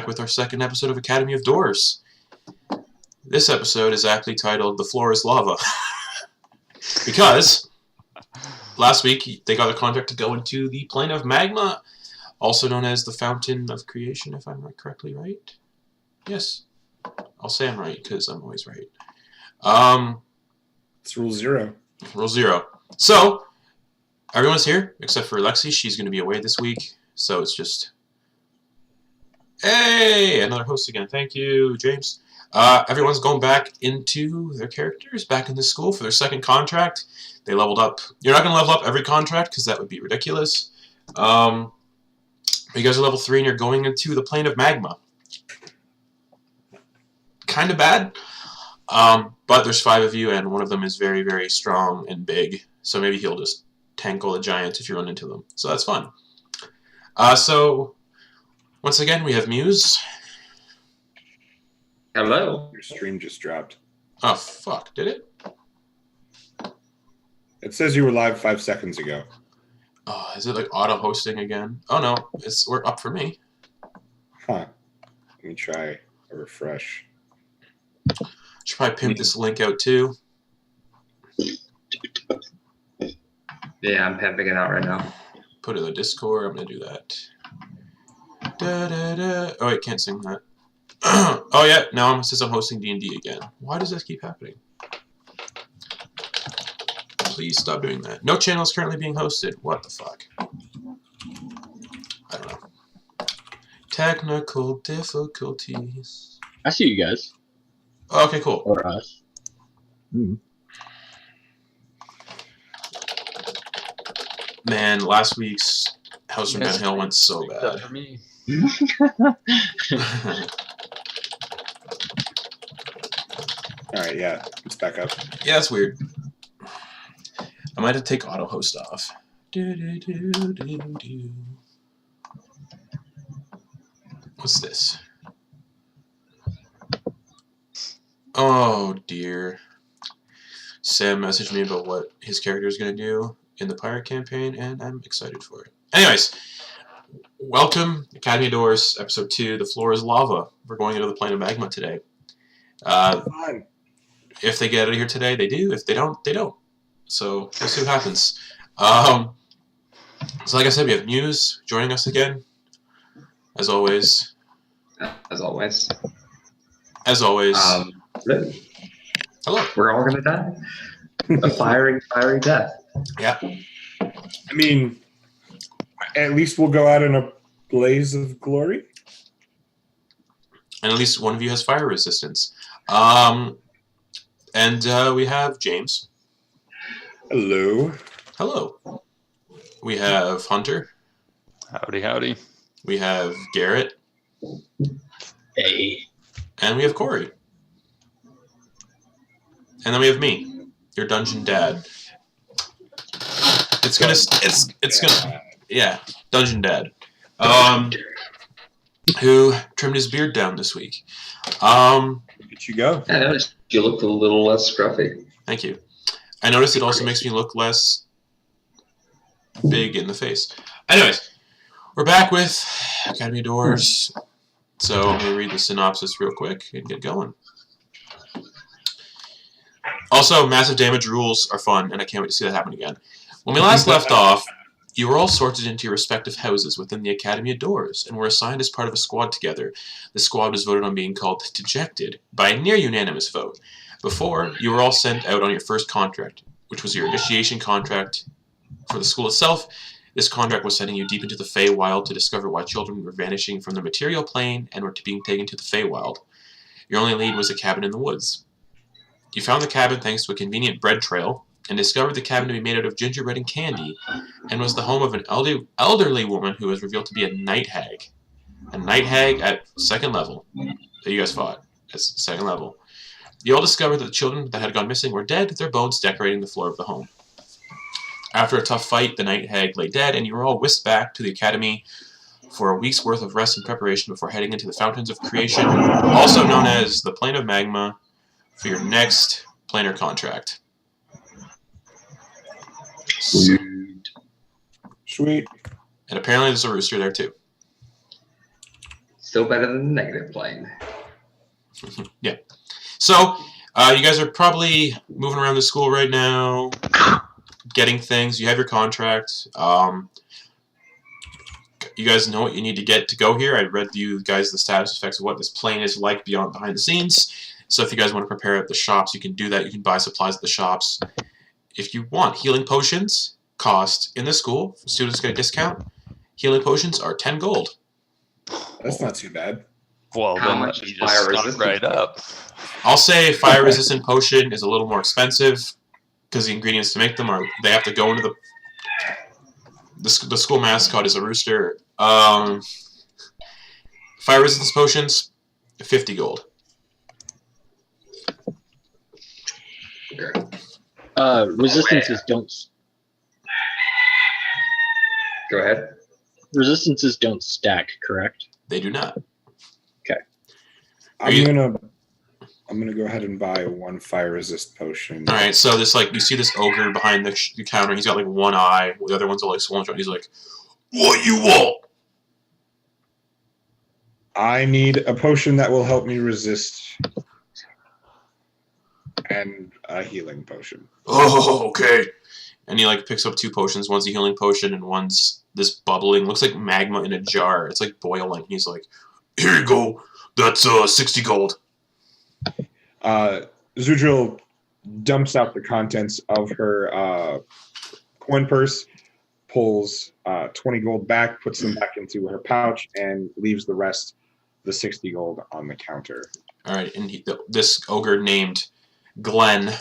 back with our second episode of Academy of Doors. This episode is actually titled The Floor is Lava. Because last week they got a contract to go into the plane of magma, also known as the Fountain of Creation, if I'm correctly right. Yes. I'll say I'm right, because I'm always right. It's Rule 0. Rule 0. So, everyone's here, except for Lexi. She's going to be away this week, so it's just... Hey! Another host again. Thank you, James. Everyone's going back into their characters, back into school for their second contract. They leveled up. You're not going to level up every contract, because that would be ridiculous. But you guys are level 3, and you're going into the plane of magma. Kind of bad. But there's 5 of you, and one of them is very, very strong and big. So maybe he'll just tackle the giant if you run into them. So that's fun. So, once again, we have Muse. Hello. Your stream just dropped. Oh, fuck. Did it? It says you were live 5 seconds ago. Oh, is it like auto-hosting again? Oh, no. We're up for me. Huh. Let me try a refresh. Should probably pimp this link out, too. Yeah, I'm pimping it out right now. Put it in the Discord. I'm going to do that. Da, da, da. Oh, wait, can't sing that. Oh, yeah, now it says I'm hosting D&D again. Why does this keep happening? Please stop doing that. No channel is currently being hosted. What the fuck? I don't know. Technical difficulties. I see you guys. Oh, okay, cool. Or us. Man, last week's House from Downhill went so bad. For me. Alright, yeah. It's back up. Yeah, that's weird. I might have to take auto host off. What's this? Oh dear. Sam messaged me about what his character is going to do in the pirate campaign, and I'm excited for it. Anyways, welcome, Academy of Doors, Episode 2, The Floor is Lava. We're going into the plane of magma today. If they get out of here today, they do. If they don't, they don't. So, we'll see what happens. So like I said, we have Muse joining us again. As always. As always. As always. Hello. We're all gonna die. A fiery death. Yeah. I mean, at least we'll go out in a blaze of glory. And at least one of you has fire resistance. And we have James. Hello. Hello. We have Hunter. Howdy, howdy. We have Garrett. Hey. And we have Corey. And then we have me, your dungeon dad. It's gonna, yeah, dungeon dad. Who trimmed his beard down this week. Look at you go. I noticed you look a little less scruffy. Thank you. I noticed it also makes me look less big in the face. Anyways, we're back with Academy of Doors. So I'm going to read the synopsis real quick and get going. Also, massive damage rules are fun, and I can't wait to see that happen again. When we last left off, you were all sorted into your respective houses within the Academy of Doors, and were assigned as part of a squad together. The squad was voted on being called Dejected by a near unanimous vote. Before, you were all sent out on your first contract, which was your initiation contract for the school itself. This contract was sending you deep into the Feywild to discover why children were vanishing from the material plane and were being taken to the Feywild. Your only lead was a cabin in the woods. You found the cabin thanks to a convenient bread trail, and discovered the cabin to be made out of gingerbread and candy, and was the home of an elderly woman who was revealed to be a night hag. A night hag at 2nd level that you guys fought at 2nd level. You all discovered that the children that had gone missing were dead, their bones decorating the floor of the home. After a tough fight, the night hag lay dead, and you were all whisked back to the academy for a week's worth of rest and preparation before heading into the Fountains of Creation, also known as the Plane of Magma, for your next planar contract. Sweet. And apparently there's a rooster there too. Still better than the negative plane. Yeah. So, you guys are probably moving around the school right now, getting things. You have your contract. You guys know what you need to get to go here. I read you guys the status effects of what this plane is like behind the scenes. So if you guys want to prepare at the shops, you can do that. You can buy supplies at the shops. If you want, healing potions cost in the school. Students get a discount. Healing potions are 10 gold. That's not too bad. Well, How then much you is just fire stock resistance? right up. I'll say fire-resistant potion is a little more expensive because the ingredients to make them they have to go into the school mascot is a rooster. Fire-resistance potions, 50 gold. Resistances don't. Go ahead. Resistances don't stack, correct? They do not. I'm gonna go ahead and buy one fire resist potion. All right, so this you see this ogre behind the counter. He's got one eye. The other ones are swollen shut. He's like, "What you want?" I need a potion that will help me resist, and a healing potion. Oh, okay. And he picks up 2 potions. One's a healing potion, and one's this bubbling. Looks like magma in a jar. It's boiling. He's like, "Here you go. That's 60 gold." Xudril dumps out the contents of her coin purse, pulls 20 gold back, puts them back into her pouch, and leaves the rest, the 60 gold, on the counter. All right, and this ogre named Glenn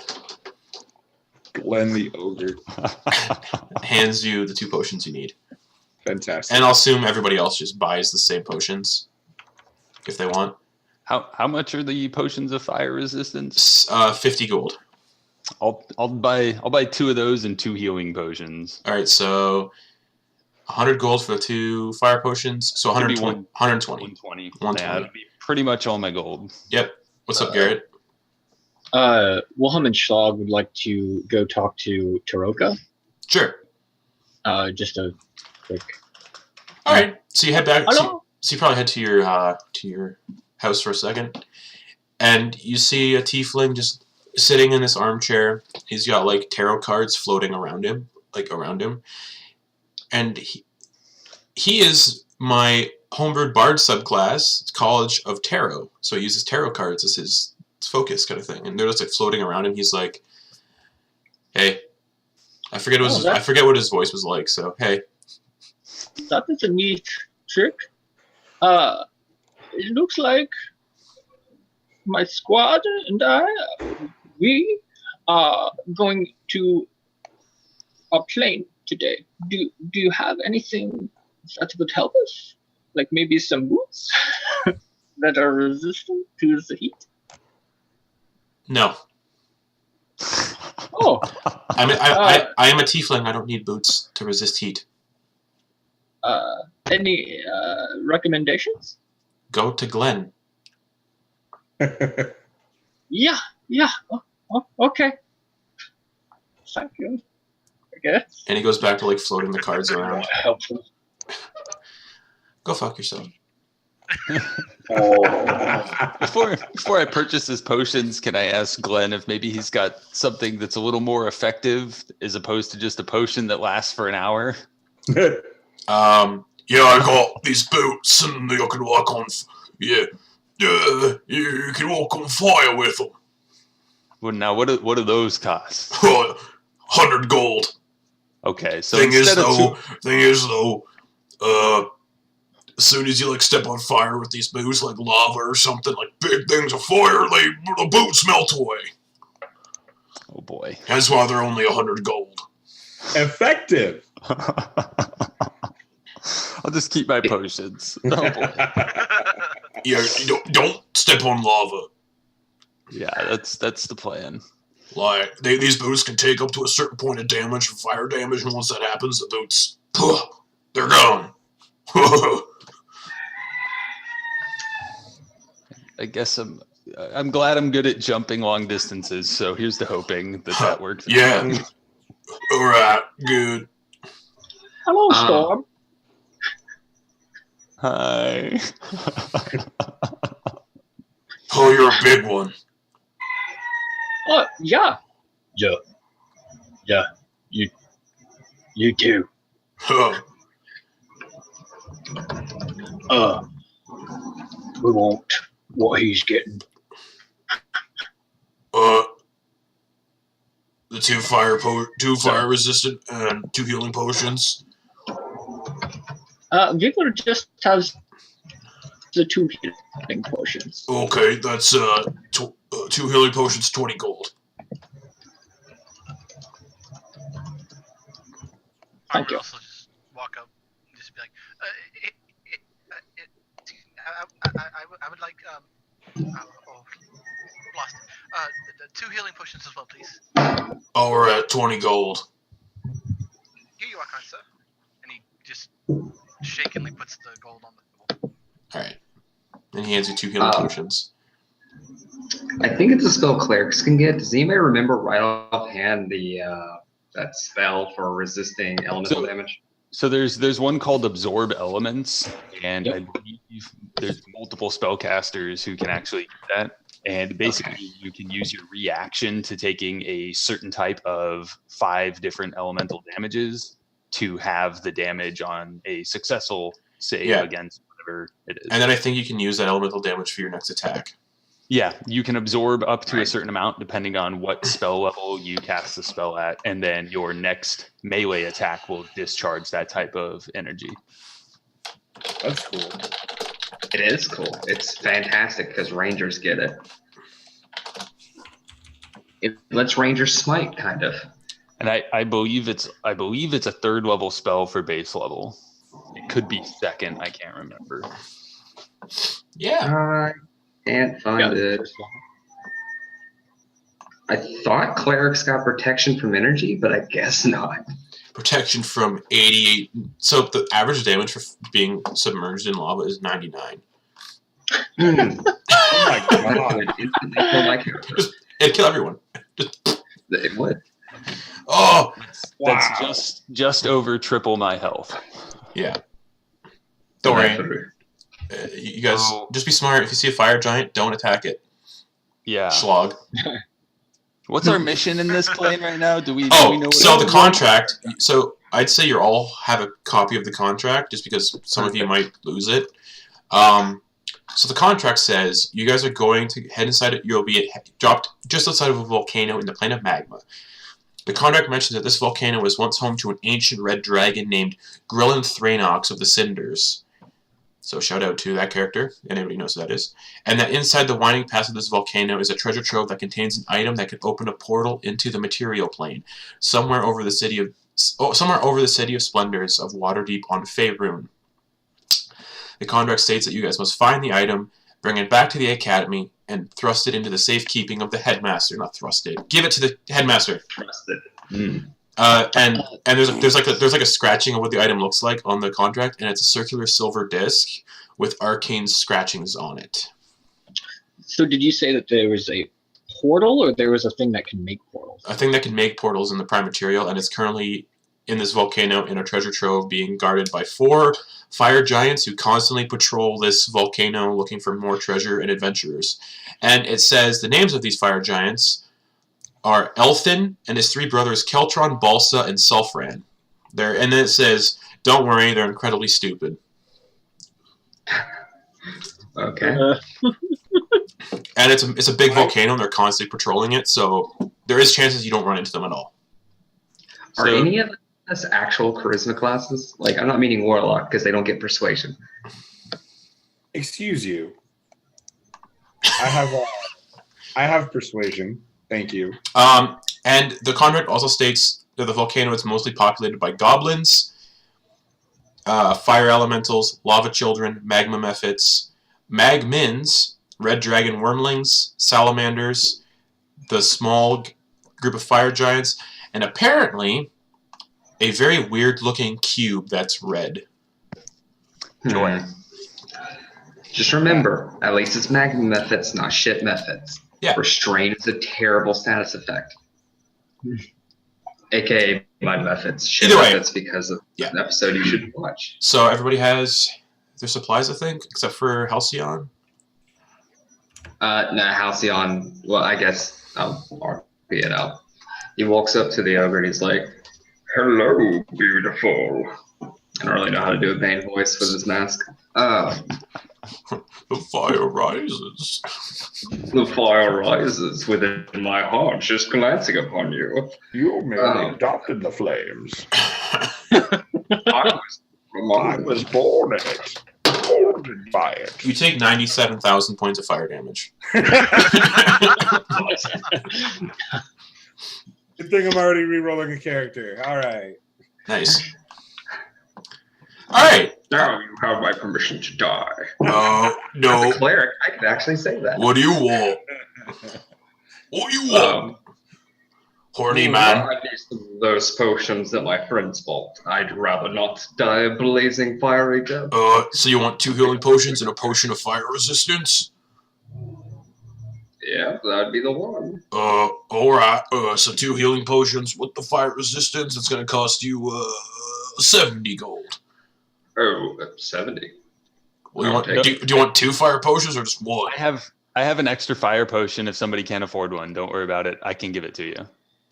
Glenn the ogre. hands you the 2 potions you need. Fantastic. And I'll assume everybody else just buys the same potions if they want. How much are the potions of fire resistance? 50 gold. I'll buy 2 of those and 2 healing potions. All right, so 100 gold for the 2 fire potions. So 120. 120. 120. 120. Yeah, that'd be pretty much all my gold. Yep. What's up, Garrett? Wilhelm and Schlag would like to go talk to Taroka. Sure. Just a quick. All right. So you head back. Hello? So you probably head to your house for a second, and you see a tiefling just sitting in this armchair. He's got tarot cards floating around him, and he is my homebrewed bard subclass, College of Tarot. So he uses tarot cards as his focus kind of thing, and they're just floating around him. He's like, "Hey," I forget what his voice was like. So hey, That is a neat trick. It looks like my squad and we are going to a plane today. Do you have anything that would help us? Like maybe some boots that are resistant to the heat? no. Oh, I am a tiefling. I don't need boots to resist heat. any recommendations? Go to Glenn. Yeah. Okay. Thank you. I guess. And he goes back to floating the cards around. Helpful. Go fuck yourself. Before I purchase his potions, can I ask Glenn if maybe he's got something that's a little more effective as opposed to just a potion that lasts for an hour? Yeah, I got these boots, and you can walk on. You can walk on fire with them. Well, now what do those cost? 100 gold. Okay, so Thing is instead though, as soon as you step on fire with these boots, like lava or something, big things of fire, the boots melt away. oh boy. That's why they're only 100 gold. Effective. I'll just keep my potions. Oh boy. Yeah, don't step on lava. Yeah, that's the plan. These boots can take up to a certain point of damage from fire damage, and once that happens, the boots, they're gone. I guess I'm glad I'm good at jumping long distances, so here's to hoping that works. Yeah. Alright, good. Hello, Storm. Hi. Oh, you're a big one. Oh, yeah. Yeah. You too. Huh. We want what he's getting. The two fire resistant and 2 healing potions. Vigor just has the 2 healing potions. Okay, that's 2 healing potions, 20 gold. I Thank would you. also just walk up and just be like, I would like, lost. The 2 healing potions as well, please. Oh, we're at 20 gold. Here you are, kind sir. And he just shakenly puts the gold on the table. Alright. And he hands you 2 healing potions. I think it's a spell clerics can get. Does anybody remember right offhand the that spell for resisting elemental damage? So there's one called Absorb Elements, and Yep. I believe there's multiple spellcasters who can actually do that. And basically, you can use your reaction to taking a certain type of 5 different elemental damages to have the damage on a successful save against whatever it is. And then I think you can use that elemental damage for your next attack. Yeah, you can absorb up to a certain amount depending on what spell level you cast the spell at, and then your next melee attack will discharge that type of energy. That's cool. It is cool. It's fantastic because rangers get it. It lets rangers smite, kind of. And I believe it's a 3rd level spell for base level. It could be 2nd, I can't remember. Yeah. I can't find it. I thought clerics got protection from energy, but I guess not. Protection from 88. So the average damage for being submerged in lava is 99. Oh my god. It would instantly kill my character. It'd kill everyone. It would. Oh! That's just over triple my health. Yeah. Don't worry. You guys, just be smart. If you see a fire giant, don't attack it. Yeah. Schlog. What's our mission in this plane right now? Do we know what so the contract. So I'd say you all have a copy of the contract, just because some of you might lose it. So the contract says you guys are going to head inside it. You'll be dropped just outside of a volcano in the plane of magma. The contract mentions that this volcano was once home to an ancient red dragon named Grillin Thranox of the Cinders. So shout out to that character, and everybody knows who that is. And that inside the winding path of this volcano is a treasure trove that contains an item that can open a portal into the material plane, somewhere over the city of splendors of Waterdeep on Faerun. The contract states that you guys must find the item, bring it back to the academy, and thrust it into the safekeeping of the headmaster. Not thrust it. Give it to the headmaster. Trust it. And there's like a scratching of what the item looks like on the contract, and it's a circular silver disc with arcane scratchings on it. So did you say that there was a portal, or there was a thing that can make portals? A thing that can make portals in the prime material, and it's currently in this volcano in a treasure trove being guarded by 4 fire giants who constantly patrol this volcano looking for more treasure and adventurers. And it says the names of these fire giants are Elthin and his 3 brothers Keltron, Balsa, and Sulfran. And then it says, don't worry, they're incredibly stupid. Okay. And it's a big volcano, and they're constantly patrolling it, so there is chances you don't run into them at all. Are any of us actual charisma classes? Like, I'm not meaning Warlock, because they don't get persuasion. Excuse you. I have persuasion. Thank you. And the contract also states that the volcano is mostly populated by goblins, fire elementals, lava children, magma mephits, magmins, red dragon wormlings, salamanders, the small group of fire giants, and apparently a very weird-looking cube that's red. Joy. Just remember, at least it's magma methods, not shit methods. Yeah. Restraint is a terrible status effect. AKA mud methods. Shit Either way. methods because of an episode you should watch. So everybody has their supplies, I think, except for Halcyon. Nah, Halcyon. Well, I guess I'll RP it out. He walks up to the ogre and he's like, "Hello, beautiful." I don't really know how to do a Bane voice with his mask. The fire rises. The fire rises within my heart, just glancing upon you. You merely adopted the flames. I was born in it. Born by it. You take 97,000 points of fire damage. Good thing I'm already re-rolling a character. All right. Nice. All right. Now you have my permission to die. No. As a cleric, I could actually say that. What do you want? What do you want? Horny man. I need some of those potions that my friends bought. I'd rather not die a blazing fiery death. So you want 2 healing potions and a potion of fire resistance? Yeah, that'd be the one. Alright. So 2 healing potions with the fire resistance. It's gonna cost you 70 gold. Oh, 70. Well, do you want 2 fire potions or just 1? I have an extra fire potion if somebody can't afford one. Don't worry about it. I can give it to you.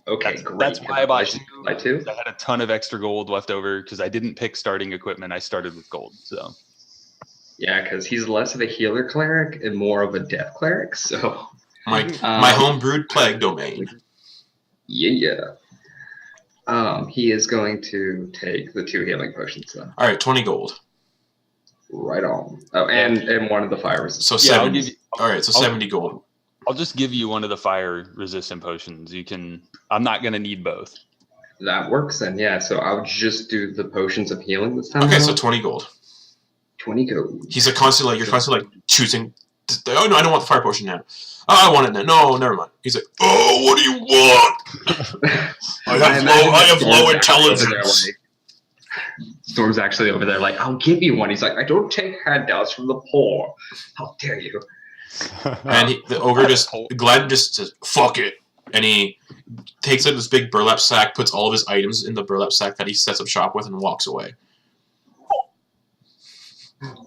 Okay, great. That's why I bought 2. I too. I had a ton of extra gold left over because I didn't pick starting equipment. I started with gold. So yeah, because he's less of a healer cleric and more of a death cleric. So my homebrewed plague domain. Yeah. He is going to take the 2 healing potions then. All right, 20 gold. Right on. Oh, and one of the fire resistance. So 70. All right, so 70 gold. I'll just give you one of the fire resistant potions. You can. I'm not gonna need both. That works then. Yeah. So I'll just do the potions of healing this time. Okay, so 20 gold. 20 gold. He's like constantly you're constantly like choosing. Oh no, I don't want the fire potion now. Oh, I want it now. No, never mind. He's like, oh, what do you want? I have low intelligence. Storm's actually over there like, I'll give you one. He's like, I don't take handouts from the poor. How dare you? And the ogre Glenn just says, fuck it. And he takes like this big burlap sack, puts all of his items in the burlap sack that he sets up shop with and walks away.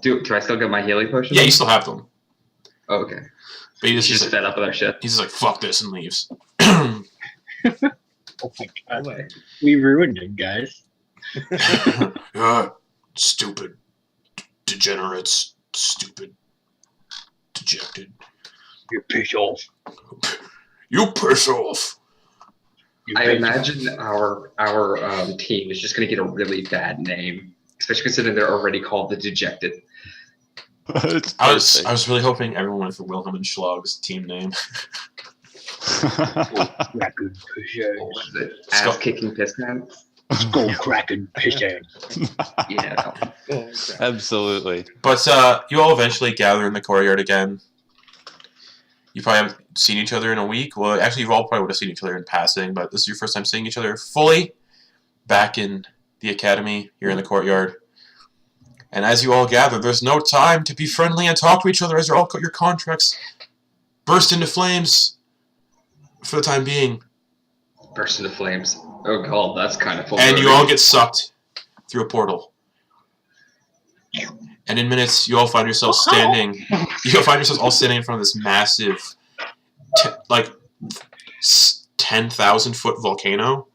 Do I still get my healing potion? Yeah, you still have them. Oh, okay. But he's just fed up with our shit. He's just like, fuck this, and leaves. Oh my god. We ruined it, guys. Stupid. Degenerates. Stupid. Dejected. You piss off. You piss off. I imagine our team is just going to get a really bad name, especially considering they're already called the Dejected. I was really hoping everyone went for Wilhelm and Schlog's team name. Raccoon Ass kicking piss pants. Skull cracking piss ants. Yeah. Absolutely. But you all eventually gather in the courtyard again. You probably haven't seen each other in a week. Well, actually, you all probably would have seen each other in passing, but this is your first time seeing each other fully back in the academy. You're in the courtyard. And as you all gather, there's no time to be friendly and talk to each other as your contracts burst into flames for the time being. Burst into flames. Oh god, that's kind of full. And you all get sucked through a portal. And in minutes, you all find yourselves standing. You all find yourselves all standing in front of this massive, 10,000-foot volcano.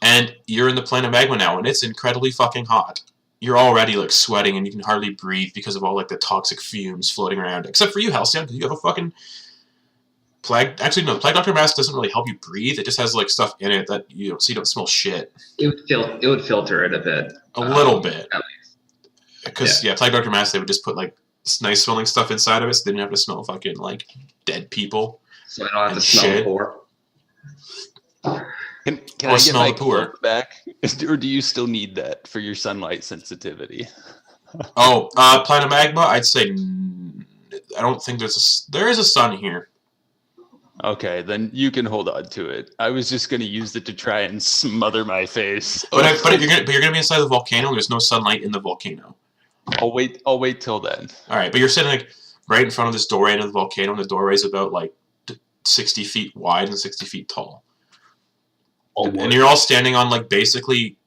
And you're in the planet magma now, and it's incredibly fucking hot. You're already like sweating, and you can hardly breathe because of all like the toxic fumes floating around. Except for you, Halcyon, because you have a fucking plague. Actually, no, the plague doctor mask doesn't really help you breathe. It just has like stuff in it that you don't, so you don't smell shit. It would filter it a bit. A little bit. At least. Because yeah, plague doctor mask, they would just put like nice smelling stuff inside of it, so they didn't have to smell fucking like dead people. So I don't have to smell poor. Can I get my cloak back, or do you still need that for your sunlight sensitivity? Oh, planet magma. I'd say I don't think there is a sun here. Okay, then you can hold on to it. I was just going to use it to try and smother my face. But you're gonna be inside the volcano. And there's no sunlight in the volcano. I'll wait till then. All right, but you're sitting like right in front of this doorway into the volcano, and the doorway is about like 60 feet wide and 60 feet tall. And you're all standing on like basically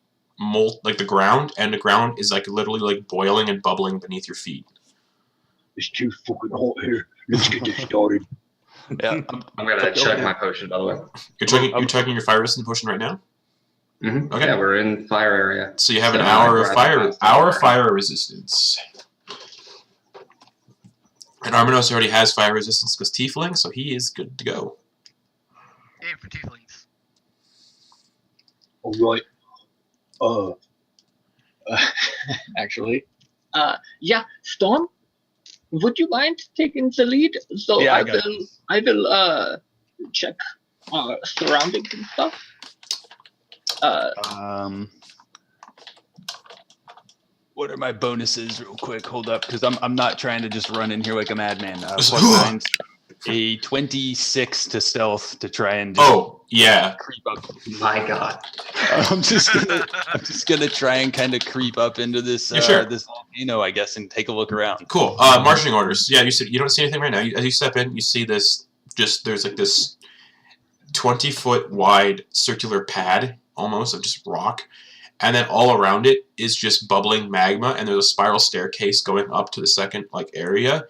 like the ground, and the ground is like literally like boiling and bubbling beneath your feet. It's too fucking hot here. Let's get this started. Yeah, I'm gonna check my potion, by the way. You're checking your fire resistance potion right now. Mm-hmm. Okay. Yeah, we're in fire area. So you have an So hour I'd of rather fire not start. resistance. And Arminos already has fire resistance because Tiefling, so he is good to go. Aim for tieflings. All right. Actually, yeah, Storm, would you mind taking the lead? So Yeah, I will check surroundings and stuff. What are my bonuses, real quick? Hold up, because I'm not trying to just run in here like a madman. Just- +9, a 26 to stealth to try and just Oh, yeah. creep up. My God. I'm just gonna try and kind of creep up into this Sure. this volcano, I guess, and take a look around. Cool. Marching orders. Yeah, you don't see anything right now. As you step in, you see this, there's like this 20-foot wide circular pad, almost, of just rock. And then all around it is just bubbling magma, and there's a spiral staircase going up to the second area.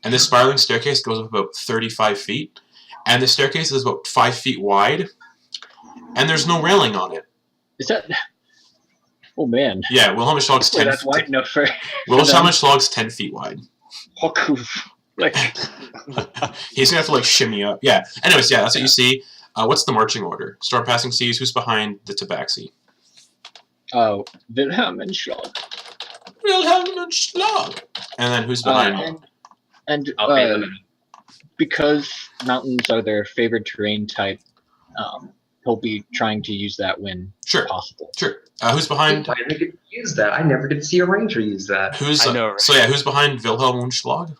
And this spiraling staircase goes up about 35 feet. And the staircase is about 5 feet wide. And there's no railing on it. Is that? Oh man. Yeah, Wilhelm Schlag's 10 That's wide enough for. Wilhelm Schlag's 10 feet wide. Like, He's gonna have to like shimmy up. Yeah. Anyways, yeah, that's what you see. What's the marching order? Storm passing seas. Who's behind the Tabaxi? oh, Wilhelm and Schlag. Wilhelm Schlag. And then who's behind? And I'll pay them. because mountains are their favorite terrain type, he'll be trying to use that when Sure. possible. Sure. Who's behind? Why didn't I get to use that? I never did see a ranger use that. Who's I know, right? So yeah, who's behind Wilhelm Schlag?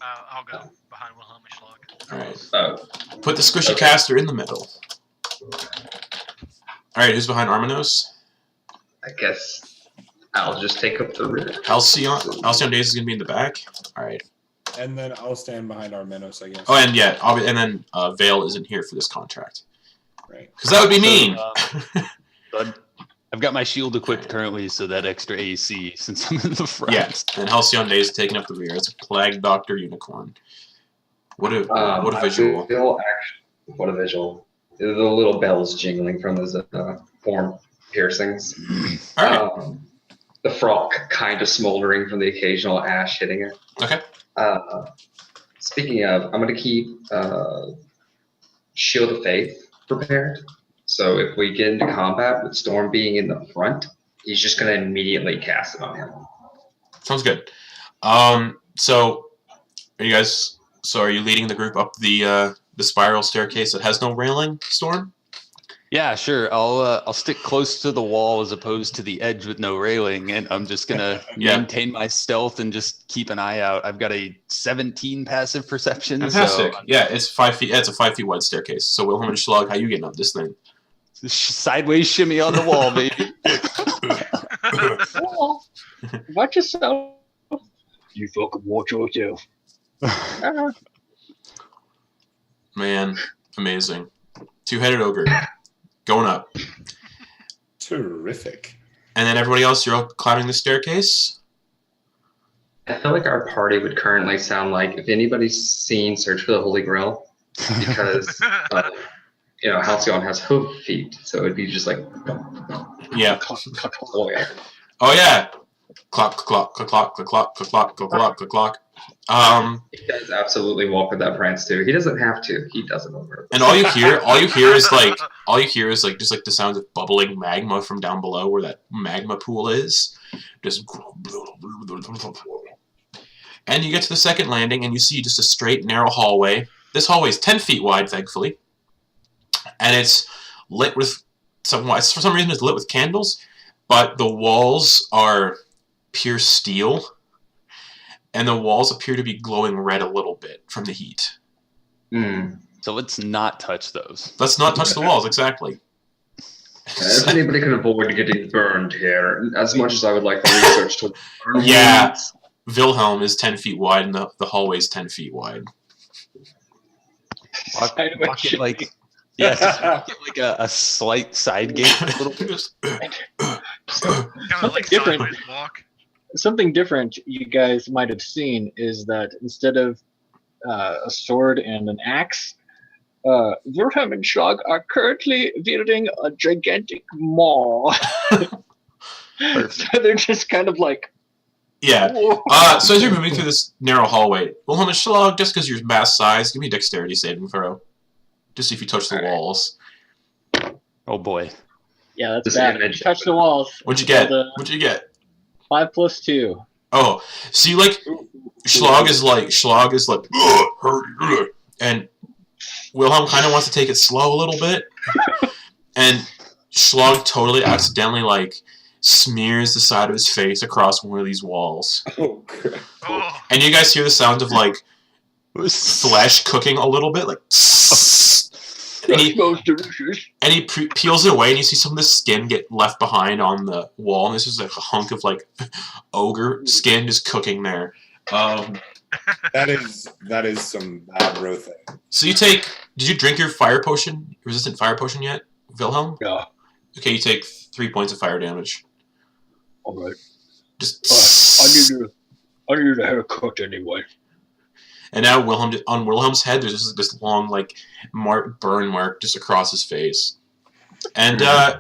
I'll go behind Wilhelm and Schlag. All right. Oh, Put the squishy Okay. caster in the middle. All right. Who's behind Arminos? I guess I'll just take up the rear. Halcyon Daze is gonna be in the back. All right. And then I'll stand behind Arminos, I guess. Oh, and yeah, and then Vale isn't here for this contract Right. because that would be mean. So I've got my shield equipped currently, so that extra AC since I'm in the front. Yeah, and Halcyon Daze taking up the rear. It's a Plague Doctor Unicorn. What a visual. What a visual. The little bells jingling from those form piercings. All right. The frock kind of smoldering from the occasional ash hitting it. Okay. Speaking of, I'm going to keep Shield of Faith prepared. So if we get into combat with Storm being in the front, he's just going to immediately cast it on him. Sounds good. So are you leading the group up the spiral staircase that has no railing, Storm? Yeah, sure. I'll stick close to the wall as opposed to the edge with no railing, and I'm just gonna Yeah. maintain my stealth and just keep an eye out. I've got a 17 passive perception. Fantastic. So Yeah, it's 5 feet. Yeah, it's a 5 feet wide staircase. So Wilhelm and Schlag, how you getting up this thing? sideways shimmy on the wall, baby. Oh, watch yourself. You fucking watch yourself. Man, amazing. Two-headed ogre going up, Terrific. and then everybody else, you're all climbing the staircase. I feel like our party would currently sound like if anybody's seen Search for the Holy Grail, because Halcyon has hoof feet, so it'd be just like Yeah. oh yeah. Oh yeah. Clock, clock, clock, clock, clock, clock, clock, clock, clock. He does absolutely walk with that prance too. He doesn't have to. He does it over. And all you hear is like just like the sounds of bubbling magma from down below where that magma pool is. Just and you get to the second landing and you see just a straight narrow hallway. This hallway is 10 feet wide, thankfully. And it's lit with for some reason it's lit with candles, but the walls are pure steel. And the walls appear to be glowing red a little bit from the heat. So let's not touch those. Let's not touch the walls, exactly. If anybody can avoid getting burned here, as much as I would like the research to burn Yeah. wounds, Wilhelm is 10 feet wide, and the hallway is 10 feet wide. Walk it like Yeah, just make it like a slight side gate a little bit. Just- Kind of like different. sideways walk. Something different you guys might have seen is that instead of a sword and an axe, Wilhelm and Schlag are currently wielding a gigantic maul. So they're just kind of like, yeah. whoa. So as you're moving through this narrow hallway, Wilhelm and Schlag, just because you're mass size, give me a dexterity saving throw. Just see if you touch the walls. Oh boy. Yeah, that's This bad. image- Touch the walls. What'd you get? Rolled What'd you get? 5 + 2. Oh, see, like Schlag is like, and Wilhelm kind of wants to take it slow a little bit, and Schlag totally accidentally like smears the side of his face across one of these walls, Oh, crap. Oh, and you guys hear the sound of like flesh cooking a little bit, like, and he, Smells delicious. and he peels it away, and you see some of the skin get left behind on the wall, and this is like a hunk of like ogre skin just cooking there. That is some bad row thing. So you take. Did you drink your fire potion, resistant fire potion yet, Wilhelm? Yeah. Okay, you take 3 points of fire damage. All right. Just. I need a haircut anyway. And now on Wilhelm's head, there's just this long like burn mark just across his face. And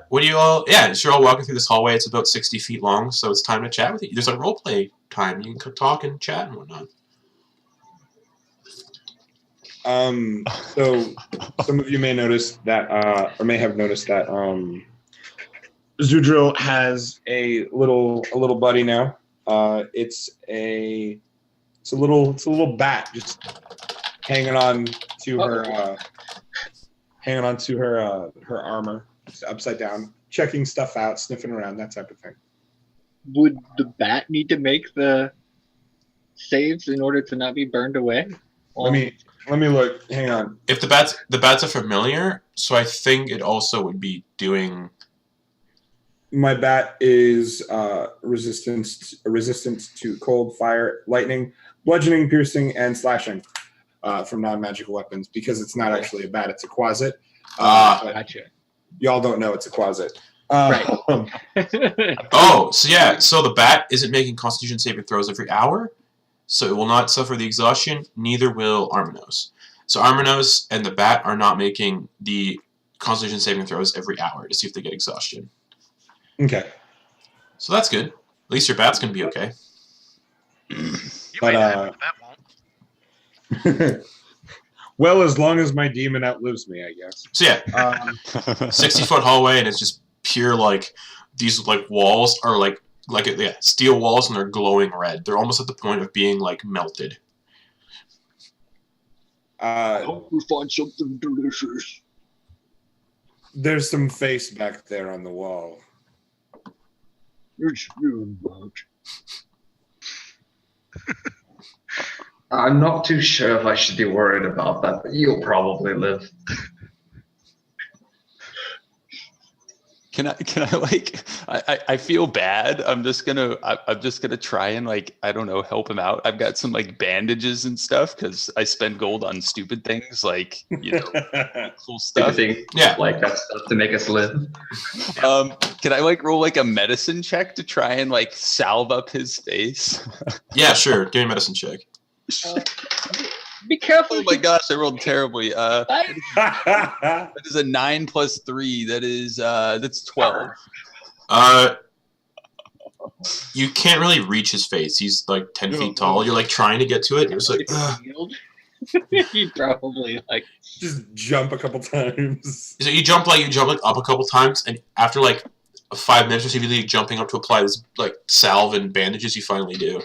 what do you all? Yeah, so you're all walking through this hallway. It's about 60 feet long, so it's time to chat with you. There's like role play time. You can talk and chat and whatnot. So some of you may notice that, or may have noticed that, Xudril has a little buddy now. It's a little bat just hanging on to her armor, just upside down, checking stuff out, sniffing around, that type of thing. Would the bat need to make the saves in order to not be burned away? Let me look. Hang on. If the bats are familiar, so I think it also would be doing. My bat is resistant to cold, fire, lightning, bludgeoning, piercing, and slashing from non-magical weapons, because it's not actually a bat; it's a quasit. But Gotcha. y'all don't know it's a quasit. Right. Oh, so yeah, so the bat isn't making Constitution saving throws every hour, so it will not suffer the exhaustion. Neither will Armanos. So Armanos and the bat are not making the Constitution saving throws every hour to see if they get exhaustion. Okay. So that's good. At least your bat's gonna be okay. you But, might have it, that won't. Well, as long as my demon outlives me, I guess. So yeah, 60-foot hallway, and it's just pure like these like walls are like steel walls, and they're glowing red. They're almost at the point of being like melted. I hope we find something delicious. There's some face back there on the wall. It's really bad. I'm not too sure if I should be worried about that, but you'll probably live. Can I like I feel bad. I'm just gonna try and like, I don't know, help him out. I've got some like bandages and stuff because I spend gold on stupid things like, you know, cool stuff. Everything, Yeah. like that stuff to make us live. Can I like roll like a medicine check to try and like salve up his face? Yeah, sure. Give me a medicine check. Be careful. Oh my gosh, I rolled terribly. I- That is a 9 + 3. That's 12. You can't really reach his face. He's like 10 feet tall. You're like trying to get to it. And you're just like, ugh. He'd probably like. Just jump a couple times. So you jump like up a couple times, and after like 5 minutes or so, you're jumping up to apply this like salve and bandages. You finally do.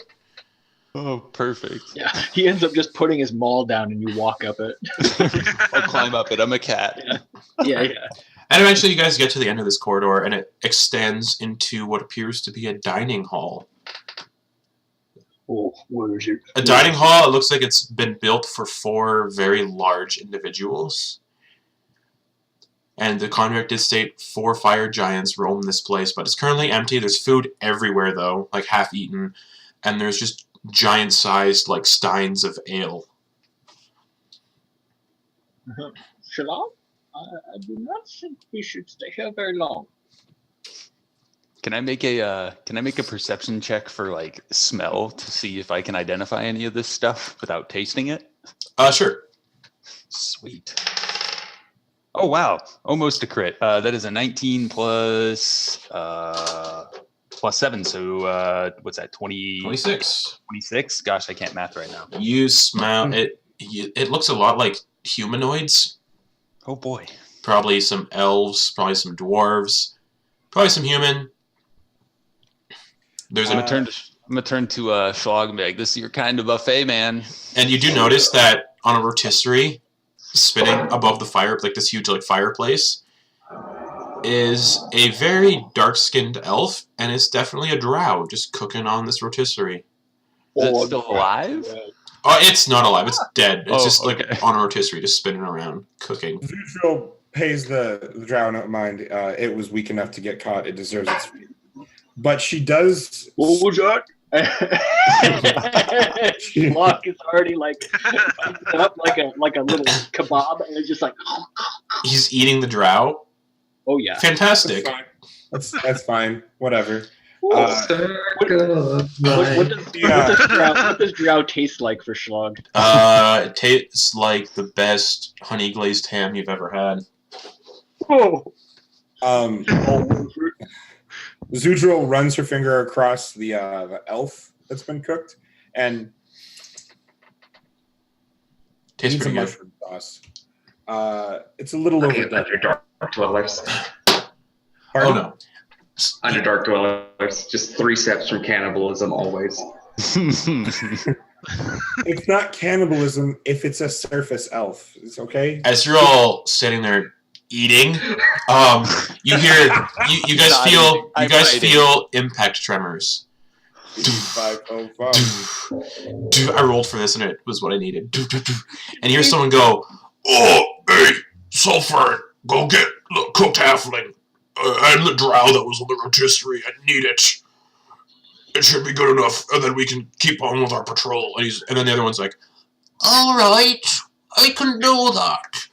Oh, perfect. Yeah, he ends up just putting his maul down, and you walk up it. I'll climb up it. I'm a cat. Yeah. And eventually, you guys get to the end of this corridor, and it extends into what appears to be a dining hall. Oh, where is it? A dining hall. It looks like it's been built for 4 very large individuals. And the contract did state 4 fire giants roam this place, but it's currently empty. There's food everywhere, though, like half-eaten, and there's just giant-sized like steins of ale. Shalom? I do not think we should stay here very long. Can I make a perception check for like smell to see if I can identify any of this stuff without tasting it? Sure. Sweet. Oh wow, almost a crit. That is a 19 plus 7. So what's that? 26. 26. Gosh, I can't math right now. You smell it. It looks a lot like humanoids. Oh boy. Probably some elves. Probably some dwarves. Probably some human. I'm gonna turn to Schlag and be like, "This is your kind of buffet, man." And you do notice that on a rotisserie, spinning above the fire, like this huge like fireplace, is a very dark-skinned elf, and it's definitely a drow just cooking on this rotisserie. Is it still alive? Oh, it's not alive. It's dead. It's Oh, just like okay. on a rotisserie, just spinning around, cooking. Xudril pays the drow no mind. It was weak enough to get caught. It deserves its fate. But she does. What was that? Schlock is already like up like a little kebab, and it's just like. He's eating the drow. Oh yeah. Fantastic. That's fine. Whatever. What does drow taste like for Schlag? It tastes like the best honey glazed ham you've ever had. Oh. Xudril runs her finger across the elf that's been cooked and Tastes needs a pretty good. mushroom sauce. It's a little overdone. Underdark dwellers. Oh Pardon? no. Underdark dwellers. Just 3 steps from cannibalism always. It's not cannibalism if it's a surface elf. It's okay. As you're all sitting there eating, you hear you guys Not feel eating. I'm writing. feel impact tremors. 505. I rolled for this and it was what I needed. And you hear someone go, "Oh, hey, Sulfur, go get the cooked halfling and the drow that was on the rotisserie. I need it. It should be good enough, and then we can keep on with our patrol." And then the other one's like, "All right, I can do that."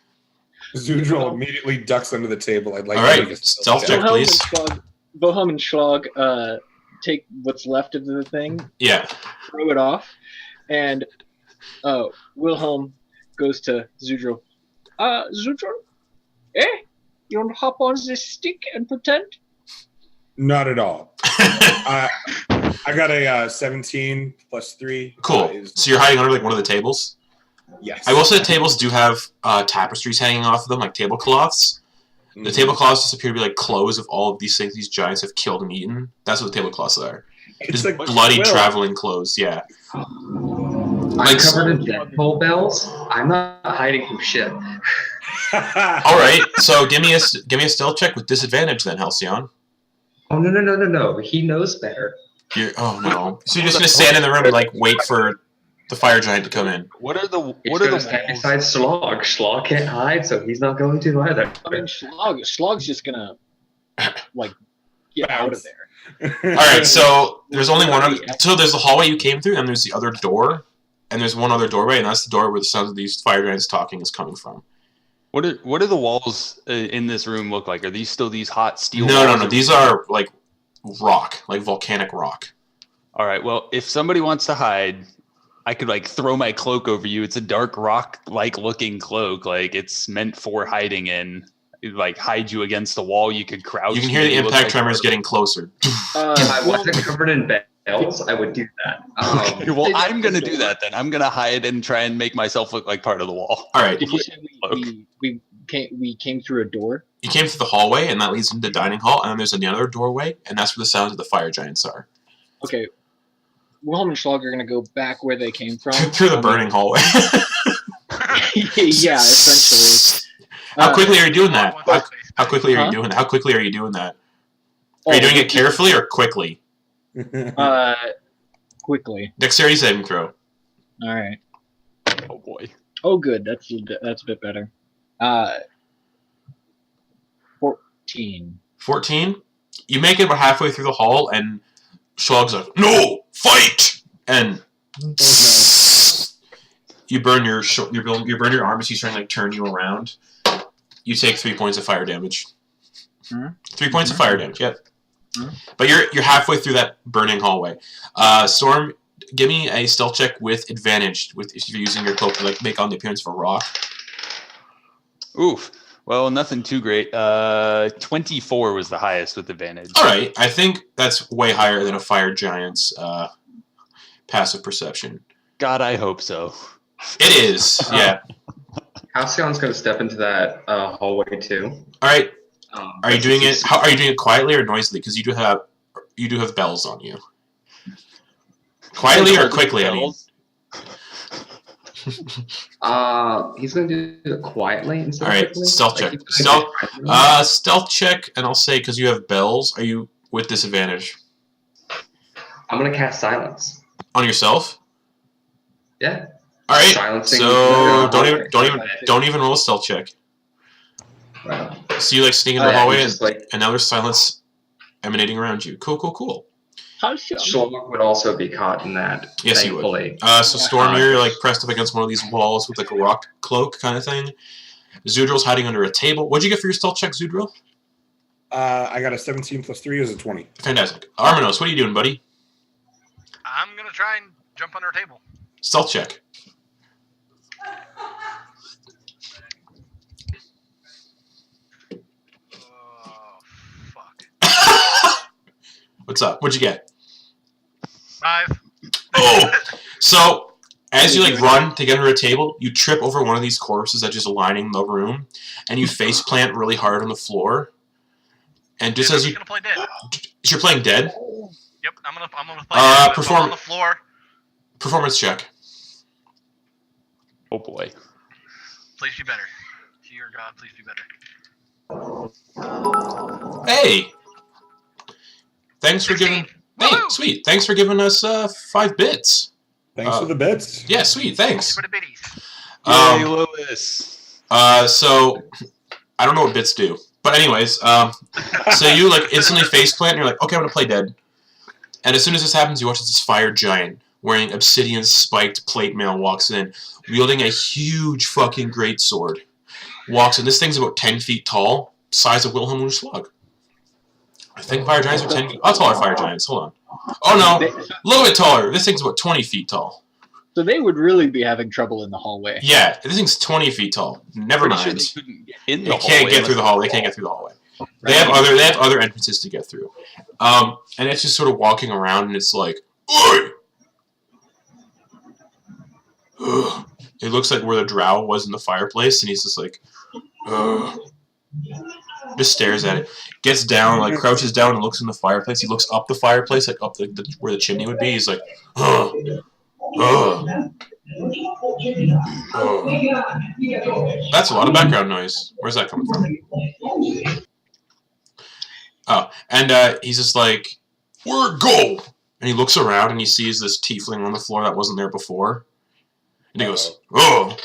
Xudril immediately ducks under the table. I'd like All to right, make a stealth check, please. Wilhelm and Schlag take what's left of the thing, Yeah. throw it off, and Wilhelm goes to Xudril. Xudril? You want to hop on this stick and pretend? Not at all. I got a 17 plus 3. Cool. So you're hiding under like one of the tables? Yes. I will say the tables do have tapestries hanging off of them, like tablecloths. The tablecloths just appear to be like clothes of all of these things these giants have killed and eaten. That's what the tablecloths are. It's Just like bloody traveling clothes, yeah. I'm covered in deadbolt bells. I'm not hiding from shit. All right, so give me a stealth check with disadvantage then, Halcyon. Oh no! He knows better. Oh no! So you're just gonna stand in the room and like wait for the fire giant to come in. What are the What are besides Schlag? Schlag can't hide, so he's not going to either. I mean, Schlag's just gonna like get out of there. All right, so there's only one other. So there's the hallway you came through, and there's the other door, and there's one other doorway, and that's the door where the sound of these fire giants talking is coming from. What do the walls in this room look like? Are these still these hot steel No. walls? These are like rock, like volcanic rock. All right. Well, if somebody wants to hide, I could like throw my cloak over you. It's a dark rock-like looking cloak. Like it's meant for hiding in. It'd, like hide you against the wall. You could crouch. You can hear the and look impact like tremors getting closer. If I wasn't covered in bells, I would do that. Okay, well, I'm gonna do that then. I'm gonna hide and try and make myself look like part of the wall. All right, Did you say we came through a door? you came through the hallway, and that leads into the dining hall, and then there's another doorway, and that's where the sounds of the fire giants are. Okay. Wilhelm and Schlag are gonna go back where they came from. Through the burning hallway. Yeah, essentially. How quickly are you doing that? Huh? How quickly are you doing that? How quickly are you doing that? Are you doing it carefully or quickly? Quickly. Dexterity saving throw. All right. Oh boy. Oh, good. That's a bit better. 14. 14. You make it about halfway through the hall, and Schlag's like, "No, fight!" And you burn your arm as he's trying to like turn you around. you take 3 points of fire damage. Hmm? 3 points of fire damage. Yep. Hmm? But you're halfway through that burning hallway. Storm, give me a stealth check with advantage if you're using your cloak to like make on the appearance of a rock. Oof. Well, nothing too great. 24 was the highest with advantage. All right, I think that's way higher than a fire giant's passive perception. God, I hope so. It is, yeah. Halcyon's going to step into that hallway too. All right, are you doing it? How Are you doing it quietly or noisily? Because you do have bells on you. Quietly or quickly? I mean. He's going to do it quietly instead All of right, quickly. stealth Like, check. he's gonna Stealth check, and I'll say because you have bells, are you with disadvantage I'm going to cast silence. on yourself? Yeah. All right. Silencing So the don't even roll a stealth check. Right. So you like sneak into Oh, the yeah, hallway, just, like, and now there's silence emanating around you. Cool. Halcyon. Shorlock would also be caught in that. Yes, you would. thankfully. So Storm, you're like pressed up against one of these walls with like a rock cloak kind of thing. Xudril's hiding under a table. What'd you get for your stealth check, Xudril? I got a 17 plus 3 is a 20. Fantastic. Armanos, what are you doing, buddy? I'm gonna try and jump under a table. Stealth check. Oh, fuck. What's up? What'd you get? 5. Oh, so as you like run to get under a table, you trip over one of these corpses that's just lining the room, and you face plant really hard on the floor. And just as I'm you, gonna play dead. you're playing dead. Yep, I'm gonna play dead. I'm gonna perform- fall on the floor. Performance check. Oh boy. Please be better. Dear God, please be better. Hey, thanks for 16. giving. Hey, Woohoo! sweet. Thanks for giving us 5 bits. Thanks for the bits. Yeah, sweet. Thanks. For the biddies. Yay, Lois. So I don't know what bits do, but anyways, so you like instantly faceplant, and you're like, okay, I'm gonna play dead. And as soon as this happens, you watch this fire giant wearing obsidian spiked plate mail walks in, wielding a huge fucking greatsword. Walks in. This thing's about 10 feet tall, size of Wilhelm Slug. I think fire giants are 10 feet. How tall are fire giants? Hold on. Oh no, a little bit taller. This thing's about 20 feet tall. So they would really be having trouble in the hallway. Yeah, this thing's 20 feet tall. Never Pretty mind. sure they couldn't get in the They can't get through the hallway. They can't get through the hallway. They have other entrances to get through. And it's just sort of walking around, and it's like, oi! It looks like where the Drow was in the fireplace, and he's just like, ugh. Just stares at it. Gets down, like crouches down and looks in the fireplace. He looks up the fireplace, like up where the chimney would be. He's like, ugh. Ugh. Ugh. That's a lot of background noise. Where's that coming from? Oh, and he's just like, where'd it go? And he looks around and he sees this tiefling on the floor that wasn't there before. And he goes, oh,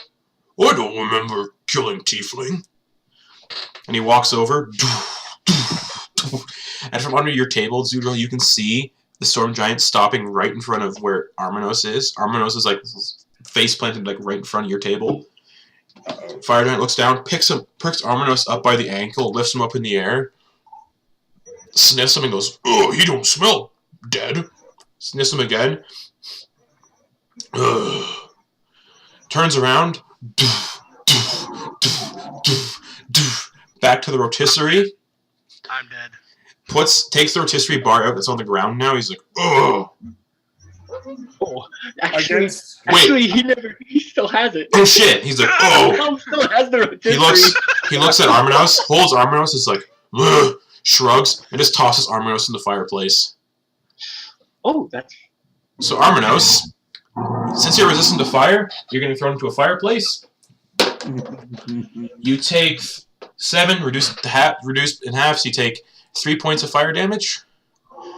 I don't remember killing tiefling. And he walks over, and from under your table, Xudril, you can see the storm giant stopping right in front of where Armanos is. Armanos is like face planted like right in front of your table. Fire giant looks down, picks Armanos up by the ankle, lifts him up in the air, sniffs him and goes, oh, he don't smell dead. Sniffs him again. Turns around. Back to the rotisserie. I'm dead. Takes the rotisserie bar out that's on the ground now. He's like, oh. Oh, actually, Against he still has it. Oh shit. He's like, oh. Tom still has the rotisserie. He looks at Armanos, holds Armanos, is like, ugh, shrugs, and just tosses Armanos in the fireplace. Oh, that's So Armanos, since you're resistant to fire, you're getting thrown into a fireplace. You take 7, reduced in half, so you take 3 points of fire damage.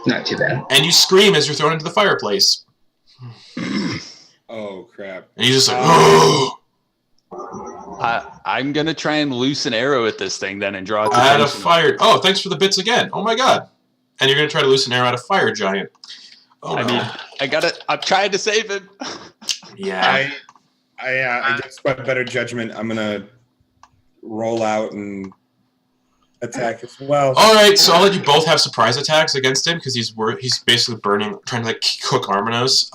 Not too bad. And you scream as you're thrown into the fireplace. Oh crap! And he's just like, oh. I'm gonna try and loose an arrow at this thing then and draw its Out of attention. fire. Oh, thanks for the bits again. Oh my god. And you're gonna try to loose an arrow out of fire giant. Oh, I no. mean, I got it. I'm trying to save him. Yeah. I guess by better judgment, I'm gonna roll out and attack as well. All right, so I'll let you both have surprise attacks against him because he's basically trying to like cook Armanos.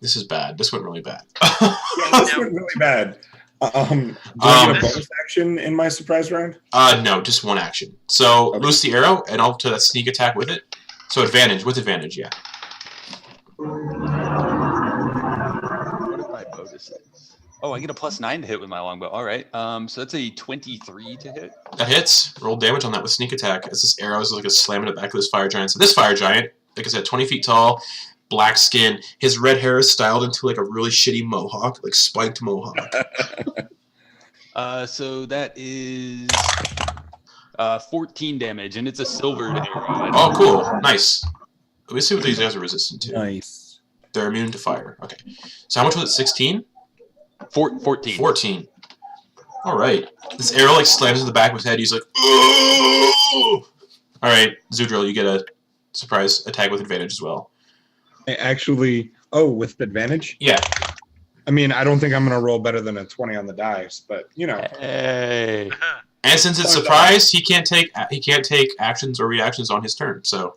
This is bad. This went really bad. This went really bad. Do I get a bonus action in my surprise round? No, just one action. So loose the arrow, and I'll do that sneak attack with it. So with advantage, yeah. What are my bonuses? Oh, I get a +9 to hit with my longbow. All right. So that's a 23 to hit. That hits. Roll damage on that with sneak attack. As this arrow is like a slam in the back of this fire giant. So this fire giant, like I said, 20 feet tall, black skin. His red hair is styled into like a really shitty mohawk, like spiked mohawk. So that is 14 damage, and it's a silvered arrow. Oh, cool. Nice. Let me see what these guys are resistant to. Nice. They're immune to fire. Okay. So how much was it? 16? 14. 14. All right. This arrow like slams in the back of his head. He's like, ooh! All right, Xudril, you get a surprise attack with advantage as well. Actually, with advantage? Yeah. I mean, I don't think I'm going to roll better than a 20 on the dice, but, you know. Hey. And since it's surprise, he can't take actions or reactions on his turn. So.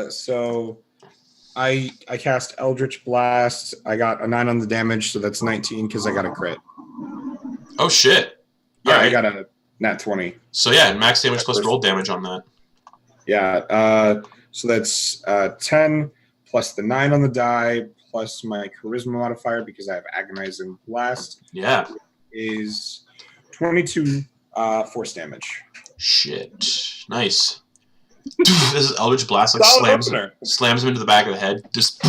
So I cast Eldritch Blast. I got a 9 on the damage, so that's 19 because I got a crit. Oh shit! Yeah, All right. I got a nat 20. So yeah, max damage plus roll damage on that. Yeah. So that's 10 plus the 9 on the die plus my charisma modifier because I have agonizing blast. Yeah. Is 22 force damage. Shit. Nice. This is Eldritch Blast like slams him into the back of the head. Just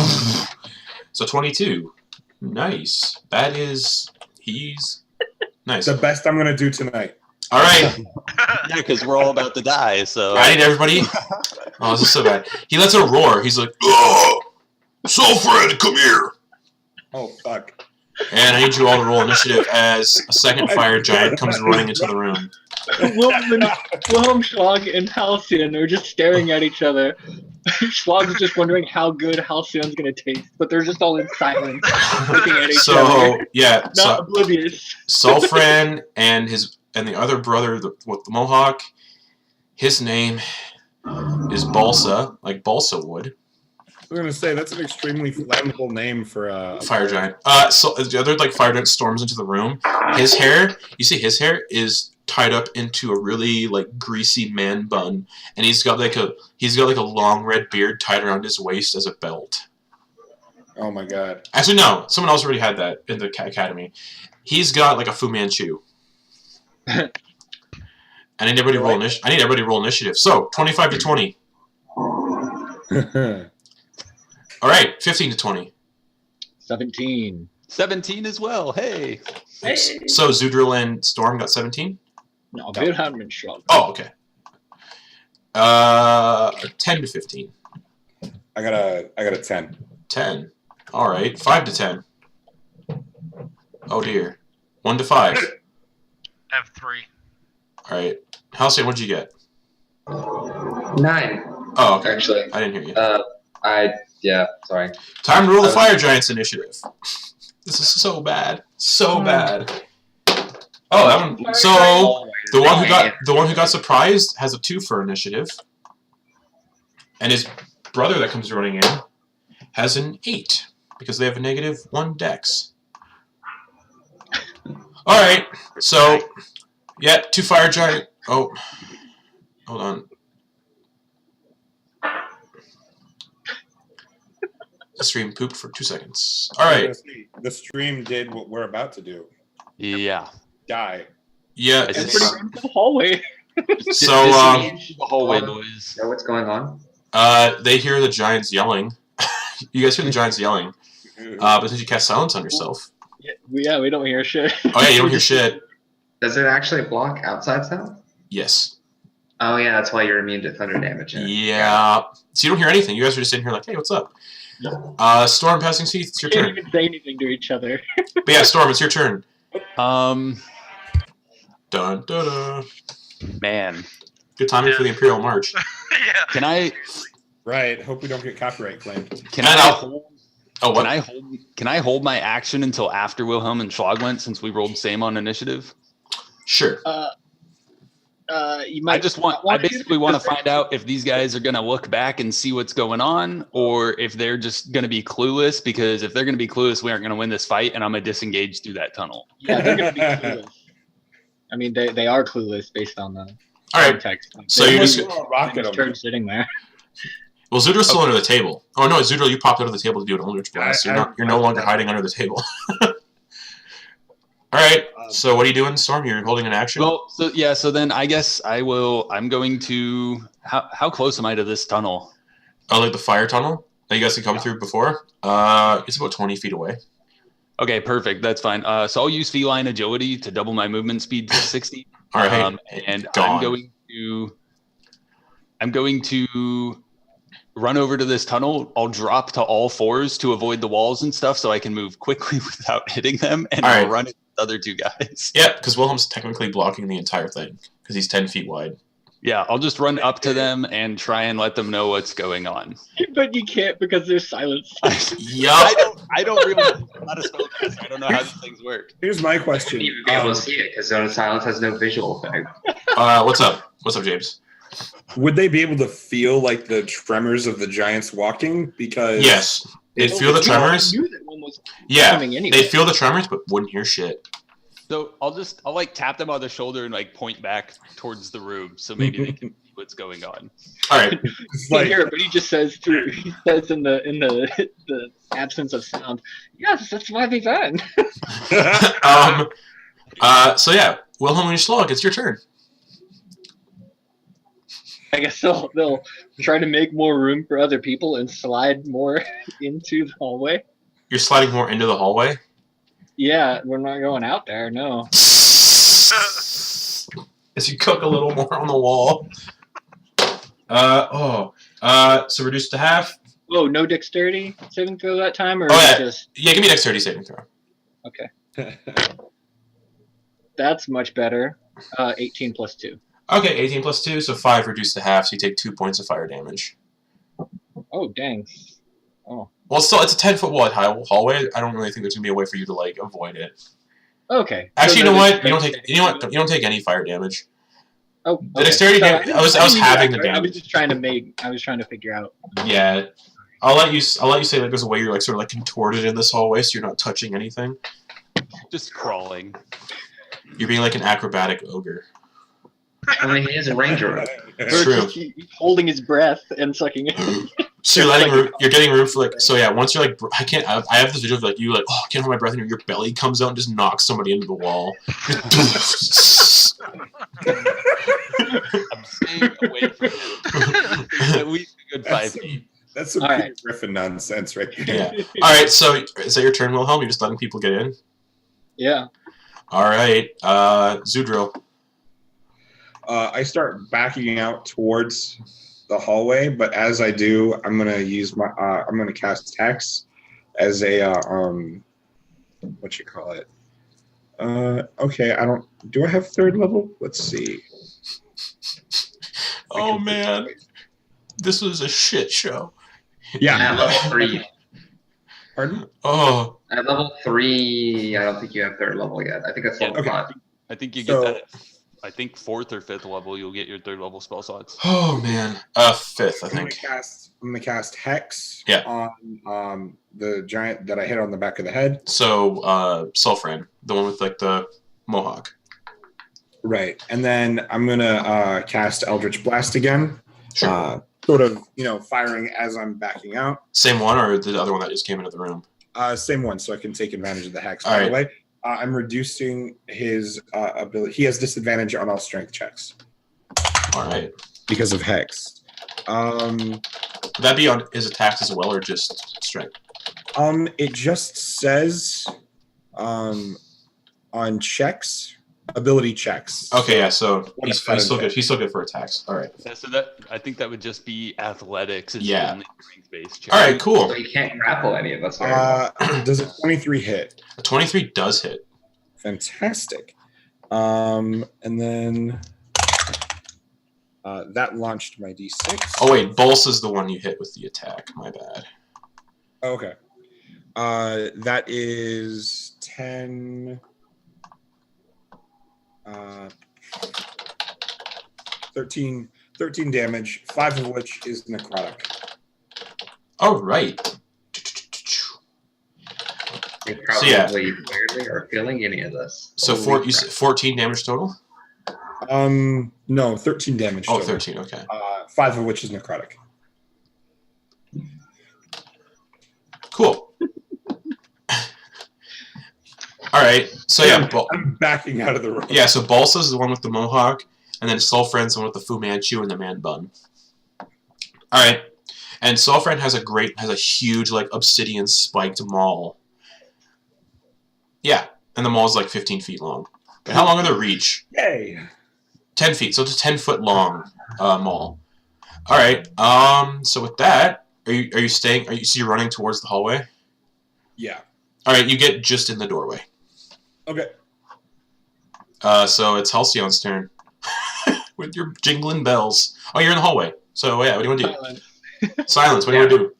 so 22. Nice. That is he's nice. The best I'm gonna do tonight. All right. Yeah, because we're all about to die. So I need everybody. Oh, this is so bad. He lets out a roar. He's like, "Oh, Soulfred, come here!" Oh fuck. And I need you all to roll initiative as a second fire giant comes running into the room. Wilhelm, Schlag, and Halcyon are just staring at each other. Schlag's just wondering how good Halcyon's gonna taste, but they're just all in silence, looking at each other. Yeah, Not oblivious. Sulfran and the other brother with the mohawk, his name is Balsa, like balsa wood. I was gonna say that's an extremely flammable name for a fire giant. So the other like fire giant storms into the room. His hair, you see, his hair is tied up into a really like greasy man bun, and he's got like a long red beard tied around his waist as a belt. Oh my god! Actually, no, someone else already had that in the academy. He's got like a Fu Manchu. I need everybody to roll initiative. So 25 to 20. All right, 15 to 20. 17. 17 as well. Hey. So Xudril and Storm got 17? No, Wilhelm and Schlag. Oh, okay. 10 to 15. I got a 10. 10. All right, 5 to 10. Oh dear. 1 to 5. I have 3. All right. Halcyon, what'd you get? 9. Oh, okay. Actually. I didn't hear you. Yeah, sorry. Time to roll the Fire Giants initiative. This is so bad. So bad. Oh, that one. So the one who got surprised has a 2 for initiative. And his brother that comes running in has an 8 because they have a -1 dex. All right. So yeah, 2 Fire Giant. Oh. Hold on. The stream pooped for 2 seconds. All right. The stream did what we're about to do. Yeah. Die. Yeah. It's Everybody run to the hallway. So the hallway boys. Know what's going on? they hear the giants yelling. You guys hear the giants yelling. But since you cast silence on yourself. Yeah, we don't hear shit. Oh yeah, you don't hear shit. Does it actually block outside sound? Yes. Oh yeah, that's why you're immune to thunder damage. Yeah. So you don't hear anything. You guys are just sitting here like, hey, what's up? Storm, Passing Seath, it's your Can't turn. even say anything to each other. But yeah, Storm, it's your turn. Um, Dun, dun, dun. man, Good timing for the Imperial March. Yeah. can I Right. Hope we don't get copyright claimed. Oh, what? can I hold my action until after Wilhelm and Schlag went since we rolled same on initiative? Sure. You might. I basically want to find out if these guys are going to look back and see what's going on, or if they're just going to be clueless. Because if they're going to be clueless, we aren't going to win this fight, and I'm going to disengage through that tunnel. Yeah, they're going to be clueless. I mean, they are clueless based on the All right. context. So you're just rocket turn sitting there. well, Xudril's still under the table. Oh no, Xudril, you popped under the table to do an Eldritch Blast. You're no longer hiding under the table. All right. So what are you doing, Storm? You're holding an action. Well, so then I guess I'm going to. How close am I to this tunnel? Oh, like the fire tunnel that you guys had come through before? It's about 20 feet away. Okay, perfect. That's fine. So I'll use feline agility to double my movement speed to 60. All right. And Gone. I'm going to run over to this tunnel. I'll drop to all fours to avoid the walls and stuff, so I can move quickly without hitting them, and I'll run into the other two guys. Yeah, because Wilhelm's technically blocking the entire thing because he's 10 feet wide. Yeah, I'll just run up to them and try and let them know what's going on. But you can't because there's silence. Yup. I don't really know how to spellcast. I don't know how these things work. Here's my question. You wouldn't even be able to see it because Zone of Silence has no visual effect. What's up? What's up, James? Would they be able to feel like the tremors of the giants walking? Because Yes. They'd feel the tremors. Knew that one was Yeah. coming anyway. They'd feel the tremors, but wouldn't hear shit. So I'll like tap them on the shoulder and like point back towards the room, so maybe they can see what's going on. All right. it's Can't like, hear it, but he just says he says in the absence of sound, yes, that's why they ran. So yeah, Wilhelm and Slog, it's your turn. I guess they'll try to make more room for other people and slide more into the hallway. You're sliding more into the hallway. Yeah, we're not going out there, no. As you cook a little more on the wall. So reduced to half. Oh, no dexterity saving throw that time, or Oh, yeah. just Yeah, give me a dexterity saving throw. okay? That's much better. 18 plus 2. Okay, 18 plus 2, so 5 reduced to half, so you take 2 points of fire damage. Oh, dang. Oh. Well, it's a 10-foot wide hallway. I don't really think there's gonna be a way for you to like avoid it. Okay. Actually, So you know no what? You dexterity. don't take. You don't take any fire damage. Oh, The dexterity damage. I was halving the I damage. was just trying to figure out. Yeah, I'll let you say like there's a way you're like sort of like contorted in this hallway, so you're not touching anything. Just crawling. You're being like an acrobatic ogre. I mean, he is a ranger. It's Or true. just he's holding his breath and sucking it. So you're letting room. You're getting room for like. So yeah, once you're like, I can't. I have this video of like you like, oh, I can't hold my breath, and your belly comes out and just knocks somebody into the wall. I'm staying away from it. At least a good 5 feet. That's some All Peter right. Griffin nonsense right there. Yeah. All right. So is that your turn, Wilhelm? You're just letting people get in. Yeah. All right. Xudril. I start backing out towards the hallway, but as I do, I'm gonna use my I'm gonna cast Hex as a what you call it? Okay, do I have third level? Let's see. Oh man, this was a shit show. Yeah. At level 3. Pardon? Oh, At level 3, I don't think you have third level yet. I think that's level Okay. 5. I think you So- get that. I think 4th or 5th level, you'll get your 3rd level spell slots. oh man. 5th, I I'm gonna think. cast Hex Yeah. on the giant that I hit on the back of the head. So Sulfran, the one with like the mohawk. Right. And then I'm gonna cast Eldritch Blast again. Sure. Sort of, firing as I'm backing out. Same one or the other one that just came into the room? Same one, so I can take advantage of the Hex. All By the right. way, I'm reducing his ability. He has disadvantage on all strength checks All right. because of Hex. Would that be on his attacks as well or just strength? It just says on checks, ability checks. Okay, yeah. So What he's if still I good. He's still good for attacks. All right. Yeah, so that I think that would just be athletics. Is Yeah. the only strength-based check. All right. Cool. So you can't grapple any of us. Very well. Does a 23 hit? A 23 does hit. Fantastic. And then that launched my D6. Oh wait, Bulse is the one you hit with the attack. My bad. Okay. That is 10. 13 damage, 5 of which is necrotic. All right. They probably weirdly are feeling any of this. So you said 14 damage total? No, 13 damage Oh, total. 13, okay. 5 of which is necrotic. Cool. All right. So yeah, I'm backing out of the room. yeah. So Balsa's the one with the mohawk, and then Sulfran's the one with the Fu Manchu and the man bun. All right. And Sulfran has a huge like obsidian spiked maul. Yeah, and the maul's like 15 feet long. But how long are the reach? Yay! 10 feet. So it's a 10-foot long maul. All right. So with that, are you staying? So you're running towards the hallway? Yeah. All right. You get just in the doorway. Okay. So it's Halcyon's turn. With your jingling bells. Oh, you're in the hallway. So yeah, what do you want to do? Silence. What do you want to do?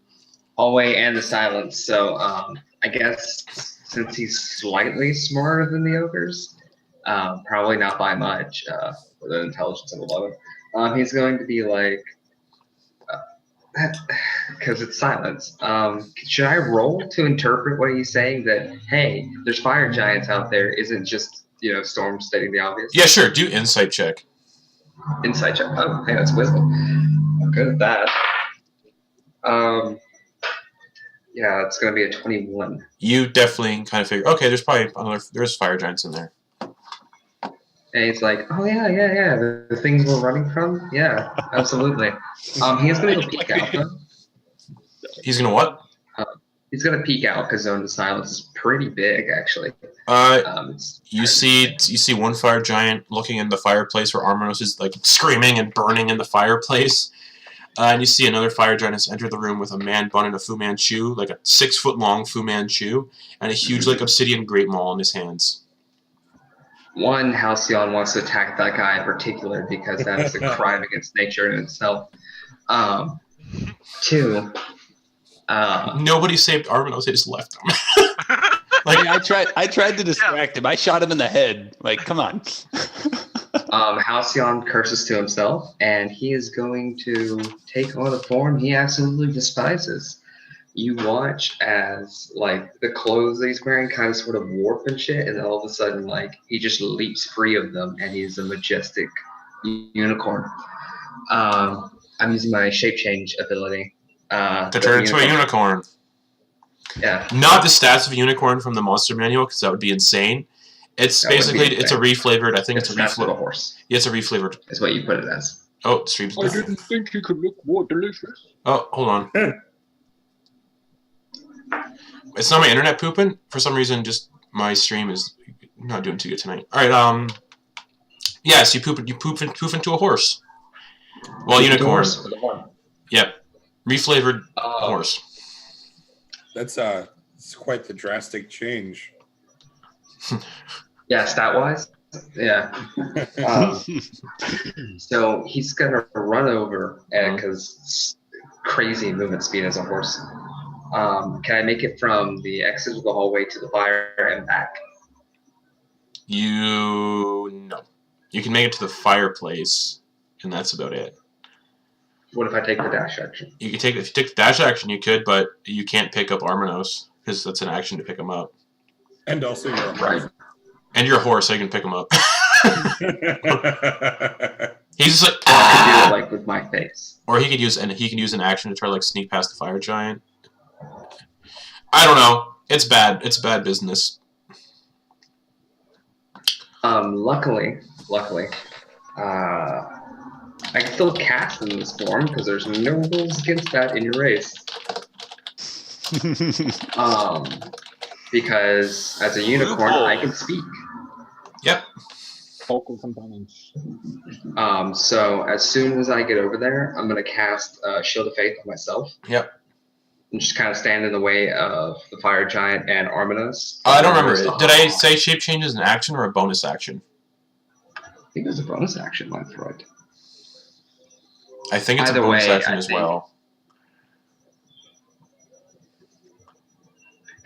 Hallway and the silence. So I guess since he's slightly smarter than the ogres, probably not by much, with an intelligence of 11, he's going to be like, because it's silence. Should I roll to interpret what he's saying? That hey, there's fire giants out there. Isn't just Storm stating the obvious. Yeah, sure. Do insight check. Insight check. Oh, hey, that's wisdom. I'm good at that. Yeah, it's gonna be a 21. You definitely kind of figure, okay, there's fire giants in there. And he's like, oh yeah, the things we're running from. Yeah, absolutely. He's gonna go peek out though. He's gonna what? He's gonna peek out because Zone to Silence is pretty big, actually. You see one fire giant looking in the fireplace where Armanos is like screaming and burning in the fireplace. And you see another fire giant has entered the room with a man bun and a Fu Manchu, like a 6-foot-long Fu Manchu, and a huge like obsidian great maul in his hands. One, Halcyon wants to attack that guy in particular because that is a crime against nature in itself. Two, nobody saved Armanos; they just left him. Like I tried to distract him. I shot him in the head. Like, come on. Halcyon curses to himself, and he is going to take on a form he absolutely despises. You watch as like the clothes that he's wearing kind of sort of warp and shit, and then all of a sudden like he just leaps free of them, and he's a majestic unicorn. I'm using my shape change ability to turn into a unicorn. Yeah. Not the stats of a unicorn from the monster manual, because that would be insane. It's basically it's a reflavored. I think it's a reflavored horse. Yeah, it's a reflavored. Is what you put it as. Oh, stream's I didn't think you could look more delicious. Oh, hold on. It's not my internet pooping. For some reason, just my stream is not doing too good tonight. All right. Yes, you poof into a horse. Well, unicorn. Yep. Reflavored horse. That's it's quite the drastic change. Yeah, stat wise. Yeah. So he's gonna run over because crazy movement speed as a horse. Can I make it from the exit of the hallway to the fire and back? No. You can make it to the fireplace, and that's about it. What if I take the dash action? If you take the dash action, you could, but you can't pick up Armanos because that's an action to pick him up. And also you're right. And you're a horse, so you can pick him up. He's just like I can do it like with my face. Or he could use an action to try to like sneak past the fire giant. I don't know. It's bad. It's bad business. Luckily, I can still cast in this form because there's no rules against that in your race. Because as a unicorn, I can speak. Yep. Vocal components. So as soon as I get over there, I'm gonna cast Shield of Faith on myself. Yep. And just kind of stand in the way of the fire giant and Armanos. I don't remember. Did I say shape change is an action or a bonus action? I think it was a bonus action, my right. I think it's a bonus action as well.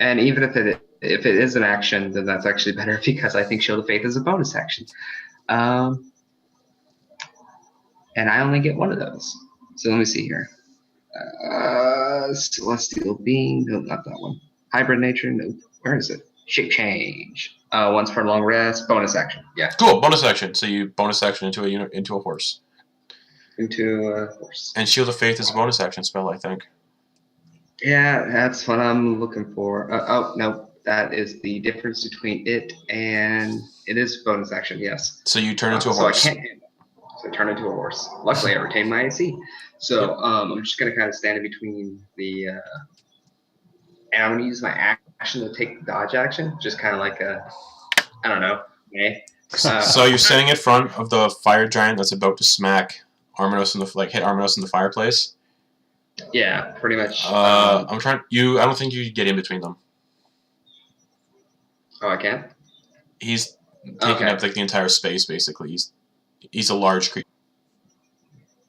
And even if it is an action, then that's actually better because I think Shield of Faith is a bonus action. And I only get one of those. So let me see here. Celestial Being. Nope, not that one. Hybrid Nature. Nope. Where is it? Shape Change. Once for a long rest. Bonus action. Yeah. Cool. Bonus action. So you bonus action into a horse. Into a horse. And Shield of Faith is a bonus action spell, I think. Yeah, that's what I'm looking for. Oh, no. That is the difference between it and it is bonus action, yes. So you turn into a horse. So I can't handle it. So I turn into a horse. Luckily, I retained my AC. So I'm just going to kind of stand in between the... and I'm going to use my action to take the dodge action. Just kind of like a... I don't know. Okay. So you're standing in front of the fire giant that's about to smack Arminos in the... Like, hit Arminos in the fireplace? Yeah, pretty much. I'm trying... I don't think you get in between them. Oh, I can? He's taking up like the entire space, basically. He's a large creature.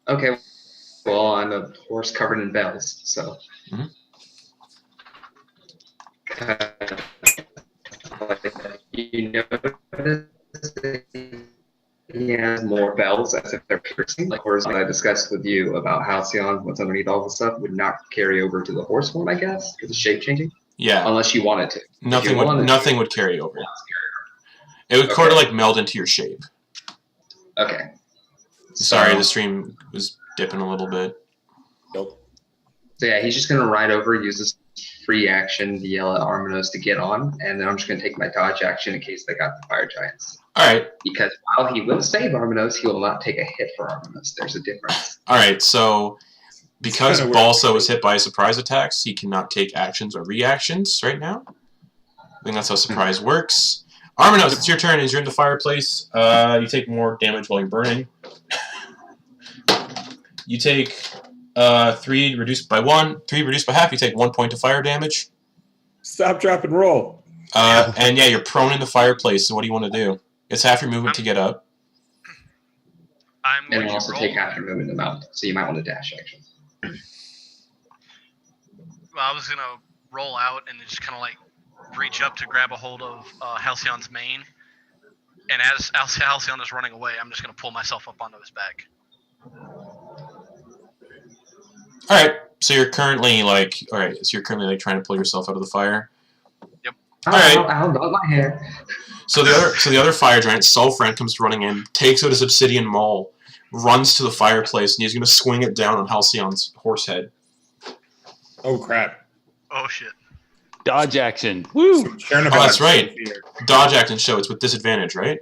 Okay. Well, I'm a horse covered in bells, so. You notice he has more bells as if they're piercing. Like, whereas I discussed with you about Halcyon, what's underneath all the stuff, would not carry over to the horse form, I guess, because it's shape changing. Yeah. Unless you wanted to. Nothing would carry over. It would sort of like meld into your shape. Okay. Sorry, the stream was dipping a little bit. Nope. So yeah, he's just gonna ride over, use this free action to yell at Arminos to get on, and then I'm just gonna take my dodge action in case they got the fire giants. Alright. Because while he will save Arminos, he will not take a hit for Arminos. There's a difference. Alright, so because Balso was hit by surprise attacks, he cannot take actions or reactions right now. I think that's how surprise works. Arminos, it's your turn. As you're in the fireplace, you take more damage while you're burning. You take 3 reduced by 1, 3 reduced by half. You take 1 point of fire damage. Stop, drop, and roll. And yeah, you're prone in the fireplace. So what do you want to do? It's half your movement to get up. I'm going And to also roll. take half your movement to mount, so you might want to dash action. Well, I was gonna roll out and just kind of like reach up to grab a hold of Halcyon's mane, and as Halcyon is running away, I'm just gonna pull myself up onto his back. All right. So you're currently like, trying to pull yourself out of the fire. Yep. All right. I'll got my hair. So the other fire giant, Sulfran, comes running in, takes out his obsidian maul, runs to the fireplace, and he's going to swing it down on Halcyon's horse head. Oh, crap. Oh shit. Dodge action. Woo! Oh, that's right. Dodge action show. It's with disadvantage, right?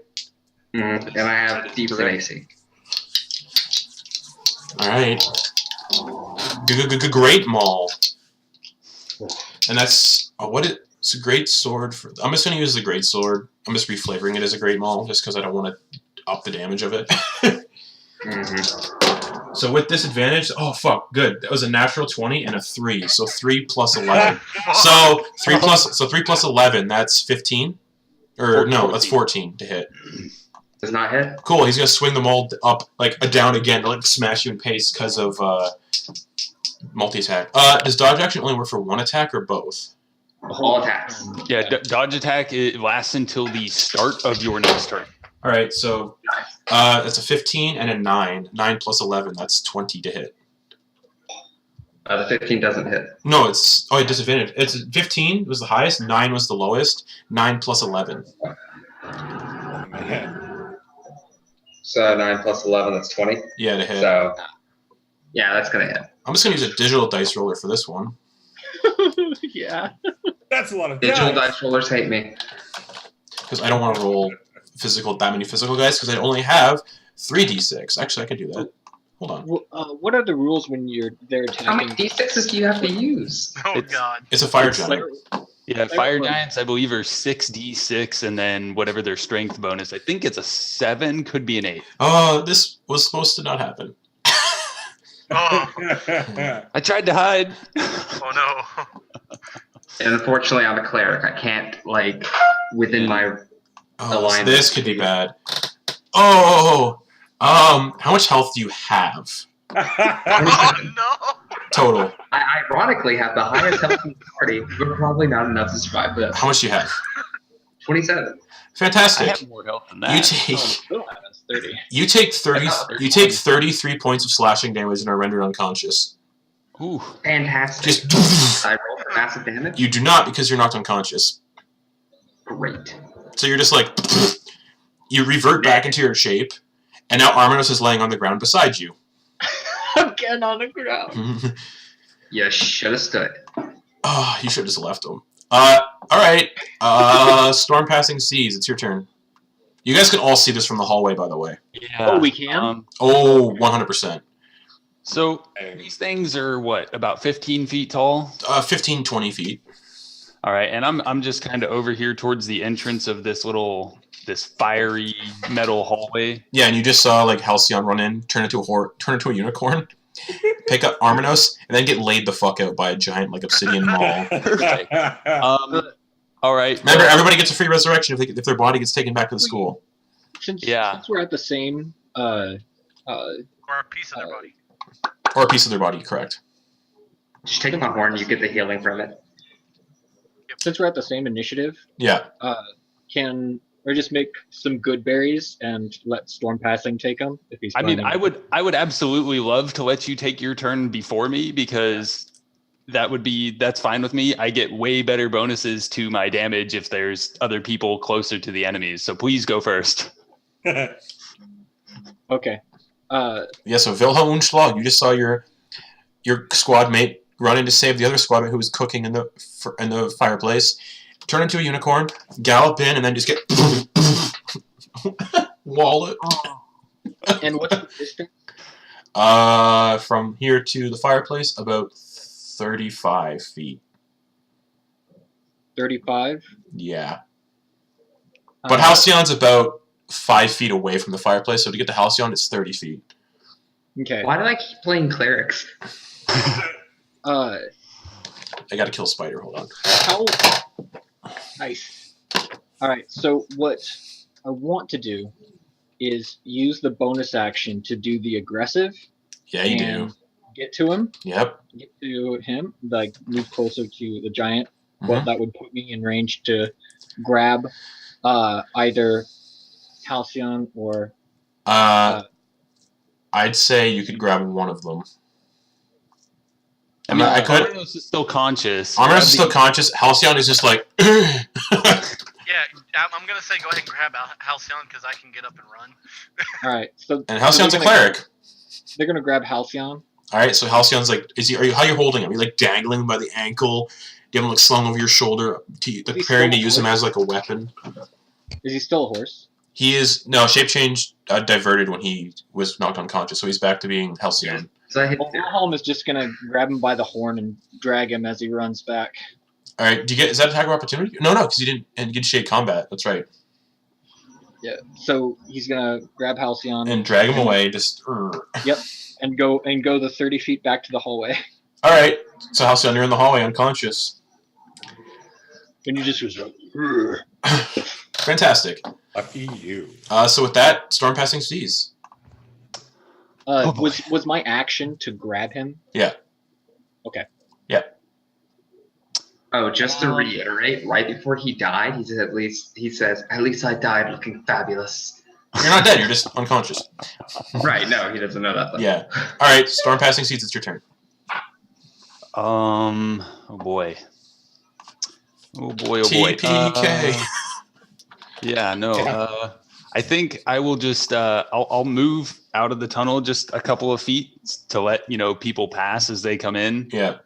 Mm-hmm. And I have deep AC. All right. Great maul. And that's it's a great sword for. I'm just going to use the great sword. I'm just reflavoring it as a great maul just because I don't want to up the damage of it. So with disadvantage, oh fuck, good. That was a natural 20 and a 3, so 3 plus 11. So 3 plus 11, that's 15. Or no, that's 14 to hit. Does not hit. Cool. He's gonna swing the mold up down again to like smash you in pace because of multi-attack. Does dodge action only work for one attack or both? All attacks. Yeah, dodge attack, it lasts until the start of your next turn. All right, so that's a 15 and a 9. 9 plus 11, that's 20 to hit. The 15 doesn't hit. No, it's disadvantage. It's 15 was the highest, 9 was the lowest. 9 plus 11. So 9 plus 11, that's 20. Yeah, to hit. So yeah, that's gonna hit. I'm just gonna use a digital dice roller for this one. Yeah. That's a lot of Digital dice. dice rollers hate me. Because I don't want to roll that many physical dice because I only have 3d6. Actually, I could do that. Hold on. What are the rules when they're How many attacking? d6s do you have to use? Oh It's- god. It's a fire It's giant. Yeah, fire giants, I believe, are 6d6, and then whatever their strength bonus. I think it's a 7, could be an 8. Oh, this was supposed to not happen. Oh, I tried to hide. oh no. And unfortunately, I'm a cleric. I can't within my. Oh, so this could be bad. Oh, how much health do you have Oh no. total? I ironically have the highest health in the party, but probably not enough to survive this. How much do you have? 27. I Fantastic. have more health than that. You take Still happens. 30. You take 30. You take 33 points of slashing damage and are rendered unconscious. Ooh. Fantastic. Just I roll for massive damage. you do not because you're knocked unconscious. Great. So you're just like you revert back into your shape, and now Arminos is laying on the ground beside you. Again on the ground. You should have stood. Oh, you should have just left him. All right. Storm passing seas. It's your turn. You guys can all see this from the hallway, by the way. Yeah. Oh, we can? Oh, 100%. So these things are what, about 15 feet tall? 15, 20 feet. All right, and I'm just kind of over here towards the entrance of this fiery metal hallway. Yeah, and you just saw like Halcyon run in, turn into a unicorn, pick up Arminos, and then get laid the fuck out by a giant like obsidian maul. Perfect. All right. Remember, everybody gets a free resurrection if their body gets taken back to the school. Since Yeah. we're at the same Or a piece of their body. Or a piece of their body, correct. Just take my horn, you get the healing from it. since we're at the same initiative, Yeah. can or just make some good berries and let Storm Passing take them if he's. I mean, planning. I would absolutely love to let you take your turn before me because that's fine with me. I get way better bonuses to my damage if there's other people closer to the enemies. So please go first. Okay. Yeah, so Wilhelm Unschlag, you just saw your squad mate run in to save the other squad mate who was cooking in the fireplace, turn into a unicorn, gallop in, and then just get wallet. And what's the distance? From here to the fireplace, about 35 feet. 35. Yeah. But Halcyon's about 5 feet away from the fireplace, so to get to Halcyon, it's 30 feet. Okay. Why do I keep playing clerics? I gotta kill Spider, hold on. How nice. All right. So what I want to do is use the bonus action to do the aggressive. Yeah, you do. and Get to him. Yep. Get to him. Like move closer to the giant. Well, that would put me in range to grab either Halcyon or. I'd say you could grab one of them. I mean, I could. Arminos is still conscious. Arminos is still conscious. Halcyon is just like. Yeah, I'm gonna say go ahead and grab Halcyon because I can get up and run. All right. So. And Halcyon's a they're gonna- cleric. They're gonna grab Halcyon. All right, so Halcyon's like, how are you holding him? Are you like dangling him by the ankle? Do you have him like slung over your shoulder, preparing to use him as like a weapon? Is he still a horse? He is shape change diverted when he was knocked unconscious, so he's back to being Halcyon. So I hit Well, Wilhelm is just gonna grab him by the horn and drag him as he runs back. All right, is that attack of opportunity? No, because you didn't initiate combat. That's right. Yeah. So he's gonna grab Halcyon And drag him away. Just. and go the 30 feet back to the hallway. All right, so Halcyon, you're in the hallway, unconscious. And you just was like, Fantastic. Lucky you. So with that, Storm Passing Seas. was my action to grab him? Yeah. Okay. Oh, just to reiterate, right before he died, he says, at least I died looking fabulous. You're not dead. You're just unconscious. Right, no, he doesn't know that. Though. Yeah. All right, Storm Passing Seas, it's your turn. Oh boy. Oh boy. TPK. Yeah, no. I think I will just I'll move out of the tunnel just a couple of feet to let people pass as they come in. Yeah.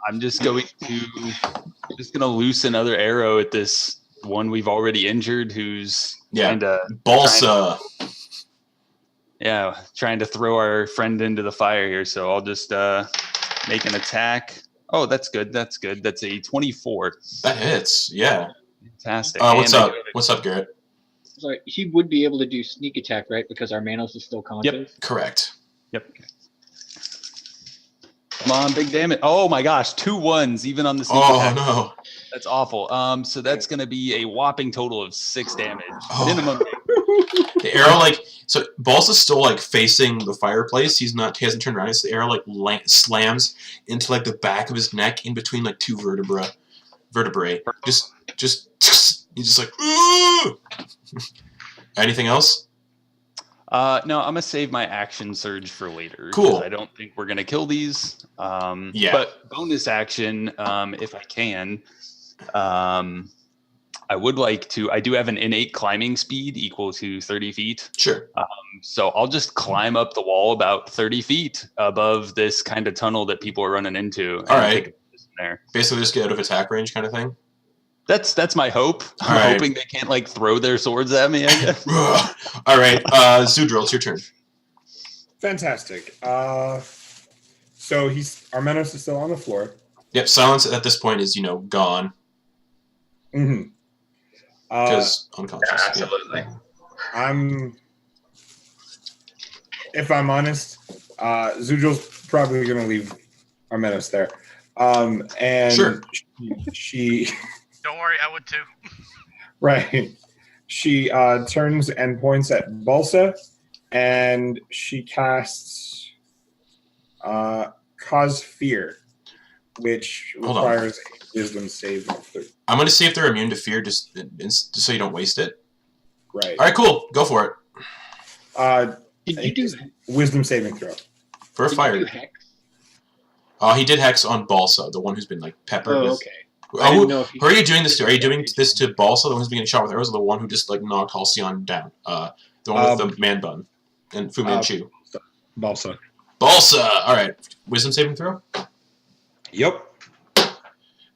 I'm just going to loose another arrow at this one we've already injured who's Balsa. trying to throw our friend into the fire here. So I'll just make an attack. Oh, that's good. That's a 24. That hits. Yeah. Fantastic. What's up? What's up, Garrett? Sorry, he would be able to do sneak attack, right? Because our Manos is still conscious. Yep. Correct. Yep. Come on, big damage. Oh my gosh, 2 1s even on the sneak attack. No. That's awful. So that's going to be a whopping total of 6 damage. Oh. Minimum. The arrow, so Balsa's still facing the fireplace. He hasn't turned around. So the arrow slams into the back of his neck in between 2 vertebrae. Just he's just like, ooh! Anything else? No, I'm gonna save my action surge for later. Cool. 'Cause I don't think we're gonna kill these. Yeah. But bonus action, if I can, I would like to. I do have an innate climbing speed equal to 30 feet. Sure. So I'll just climb up the wall about 30 feet above this kind of tunnel that people are running into. And All right. take a position there. Basically, just get out of attack range, kind of thing. That's my hope. I'm All right. hoping they can't like throw their swords at me. I guess. All right, Xudril, it's your turn. Fantastic. So Armenos is still on the floor. Yep, silence at this point is gone Mm-hmm. because unconscious. Yeah, absolutely. If I'm honest, Xudril's probably going to leave Armenos there. And Sure. she Don't worry, I would too. right. She turns and points at Balsa, and she casts Cause Fear, which Hold on. requires a wisdom save of 30. I'm going to see if they're immune to fear, just so you don't waste it. Right. All right, cool. Go for it. Did you do, Wisdom saving throw. For a did fire. you do hex? He did hex on Balsa, the one who's been peppered. Oh, with. okay. I didn't know if Who are you doing this to? Are you doing this to Balsa, the one who's been getting shot with arrows, or the one who just knocked Halcyon down? The one with the man bun and Fu Manchu. Balsa. Balsa. All right. Wisdom saving throw. Yep.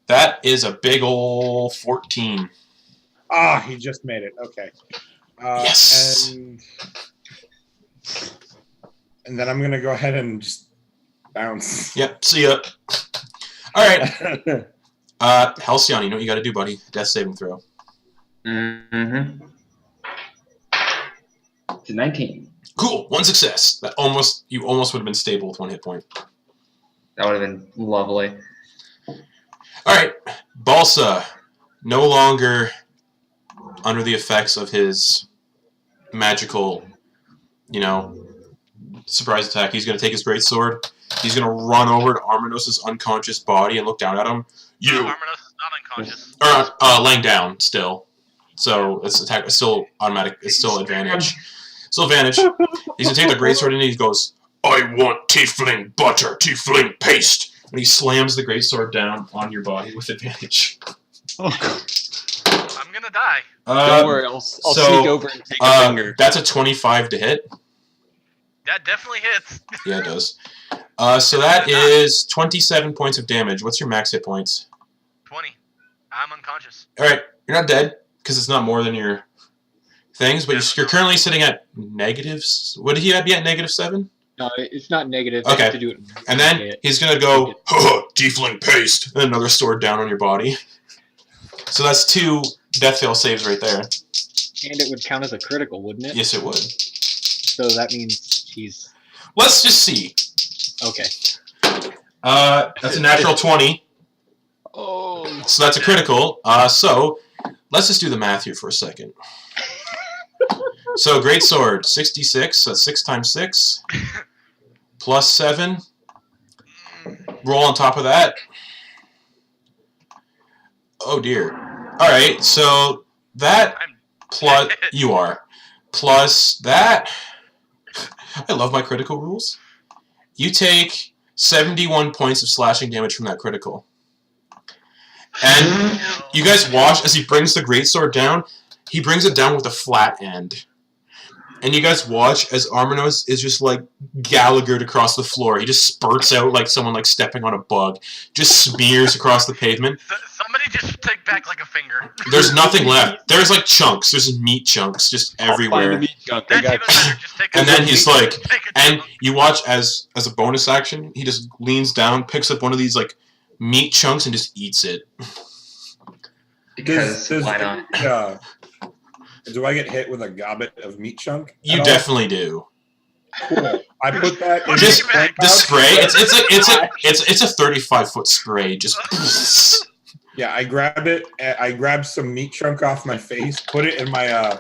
That is a big ol' 14. He just made it. Okay. Yes. And then I'm going to go ahead and just bounce. Yep. See ya. All right. Halcyon, you know what you got to do, buddy. Death saving throw. Mm-hmm. It's a 19. Cool. One success. You almost would have been stable with 1 hit point. That would have been lovely. All right. Balsa, no longer under the effects of his magical, surprise attack. He's going to take his greatsword. He's going to run over to Armenos' unconscious body and look down at him. You Armenos is not unconscious. or laying down still. So it's attack. It's still automatic. It's still advantage. Still advantage. He's going to take the greatsword and he goes, "I want tiefling butter, tiefling paste." And he slams the greatsword down on your body with advantage. Oh, God. I'm gonna die. Don't worry, I'll sneak over and take a finger. That's a 25 to hit. That definitely hits. Yeah, it does. So that is 27 points of damage. What's your max hit points? 20. I'm unconscious. All right, you're not dead because it's not more than your things, but you're currently sitting at negatives. What did he be at? -7? No, it's not negative. I Okay. have to do it. And then he's gonna go, tiefling paste, and another sword down on your body. So that's 2 death fail saves right there. And it would count as a critical, wouldn't it? Yes, it would. So that means he's Let's just see. okay. That's a natural 20. Oh. So that's a critical. So let's just do the math here for a second. So great sword, 66. So that's 6 times 6 plus 7. Roll on top of that. Oh dear. All right. So that plus you are plus that. I love my critical rules. You take 71 points of slashing damage from that critical. And you guys watch as he brings the greatsword down. He brings it down with a flat end. And you guys watch as Armenos is just Gallaghered across the floor. He just spurts out like someone stepping on a bug. Just smears across the pavement. Somebody just take back a finger. There's nothing left. There's chunks. There's meat chunks just everywhere. Find a meat chunk. I That's got even better. Just take a And then chunk. he's Take a and chunk. you watch as a bonus action, he just leans down, picks up one of these meat chunks and just eats it. Because why not? Do I get hit with a gobbet of meat chunk? You at all? definitely do. Cool. I put that in Just the the spray. It's a 35-foot spray. Just Yeah, I grab it. I grab some meat chunk off my face, put it in my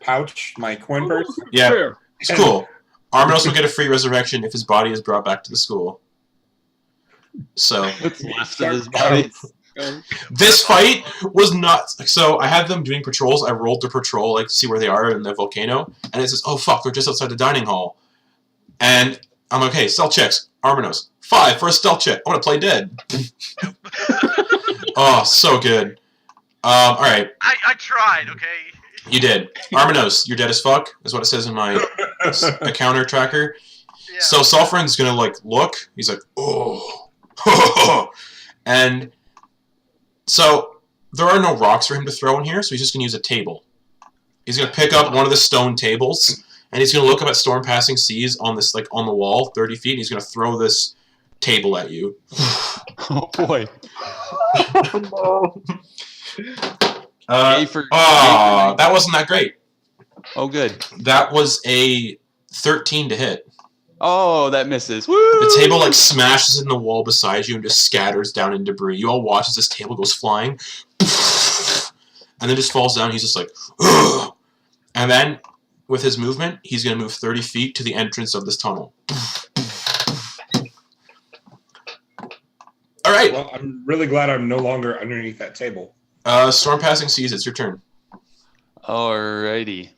pouch, my coin purse. yeah, it's cool. Armenos will get a free resurrection if his body is brought back to the school. So what's left of his body. This fight was nuts. So I had them doing patrols. I rolled the patrol, like, to see where they are in the volcano. And it says, oh, fuck, they're just outside the dining hall. And I'm like, okay, stealth checks. Armanos. 5 for a stealth check. I want to play dead. Oh, so good. All right. I tried, okay? You did. Armanos, you're dead as fuck, is what it says in my counter tracker. Yeah. So Sulfurin's gonna, like, look. He's like, oh. And so there are no rocks for him to throw in here, so he's just gonna use a table. He's gonna pick up one of the stone tables, and he's gonna look up at Storm Passing Seas on this, like, on the wall, 30 feet, and he's gonna throw this table at you. Oh boy. That wasn't that great. Oh, good. That was a 13 to hit. Oh, that misses. Woo! The table, like, smashes in the wall beside you and just scatters down in debris. You all watch as this table goes flying, and then just falls down. He's just like, ugh. And then, with his movement, he's going to move 30 feet to the entrance of this tunnel. All right. Well, I'm really glad I'm no longer underneath that table. Storm Passing Seas, it's your turn. Alrighty.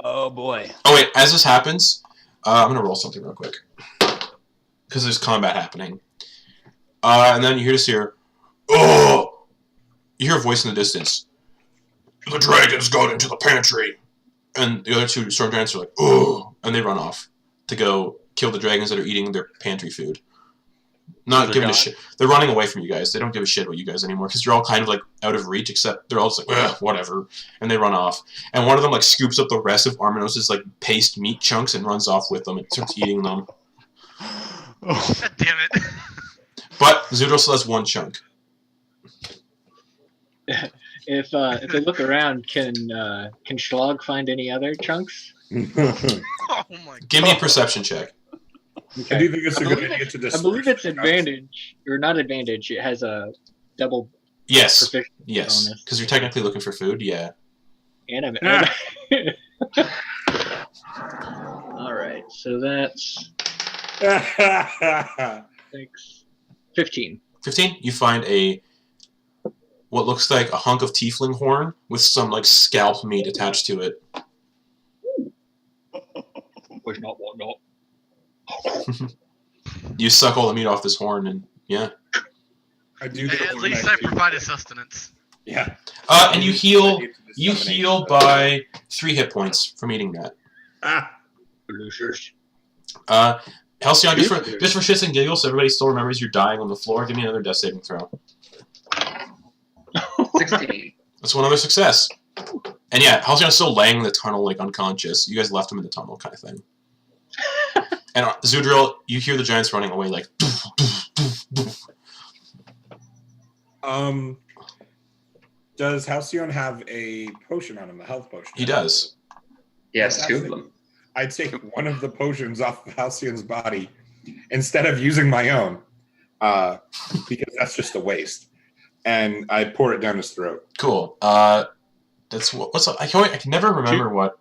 Oh boy. Oh wait, as this happens, I'm gonna roll something real quick because there's combat happening. And then you hear this here. Oh! You hear a voice in the distance. The dragons got into the pantry, and the other two storm giants are like, oh, and they run off to go kill the dragons that are eating their pantry food. Not giving a shit. They're running away from you guys. They don't give a shit about you guys anymore because you're all kind of like out of reach, except they're all just like, whatever. And they run off. And one of them like scoops up the rest of Armanos' like paste meat chunks and runs off with them and starts eating them. Oh. God damn it. But Xudril still has one chunk. If they look around, can Schlag find any other chunks? Oh my god. Give me a perception check. I do think it's a good idea to disperse. I believe it's advantage, or not advantage. It has a double Yes. proficiency Yes. bonus. Because you're technically looking for food, yeah. And all right, so that's 15. 15, you find what looks like a hunk of tiefling horn with some like scalp meat attached to it. Was not what not. You suck all the meat off this horn, and yeah. I do. At least I provided sustenance. Yeah. And you heal by 3 hit points from eating that. Losers. Halcyon, just for shits and giggles, so everybody still remembers you're dying on the floor. Give me another death saving throw. 16. That's one other success. And yeah, Halcyon's still laying in the tunnel, like unconscious. You guys left him in the tunnel, kind of thing. And Xudril, you hear the giants running away, like. Does Halcyon have a potion on him, a health potion? He does. Yes, 2 of them. I'd take one of the potions off of Halcyon's body instead of using my own, because that's just a waste. And I pour it down his throat. Cool. That's what's up? I can never remember what.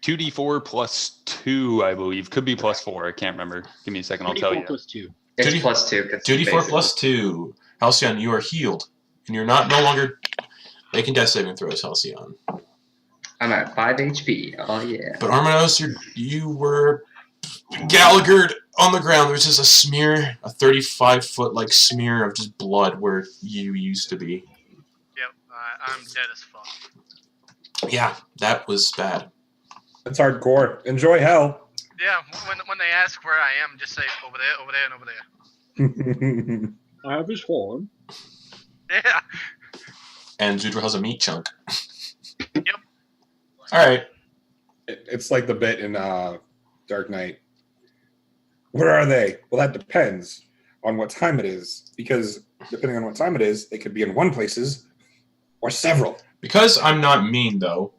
2d4 plus 2, I believe. Could be plus 4. I can't remember. Give me a second. I'll tell you. Plus 2. It's 2D plus 2. 2d4 plus 2. Halcyon, you are healed, and you're no longer making death saving throws. Halcyon. I'm at 5 HP. Oh yeah. But Armanos, you were Gallaghered on the ground. There's just a smear, a 35-foot like smear of just blood where you used to be. Yep, I'm dead as fuck. Yeah, that was bad. That's hardcore. Enjoy hell. Yeah, when they ask where I am, just say over there, over there, and over there. I have his horn. Yeah. And Xudril has a meat chunk. Yep. All right. It's like the bit in Dark Knight. Where are they? Well, that depends on what time it is, because depending on what time it is, it could be in one places or several. Because I'm not mean, though,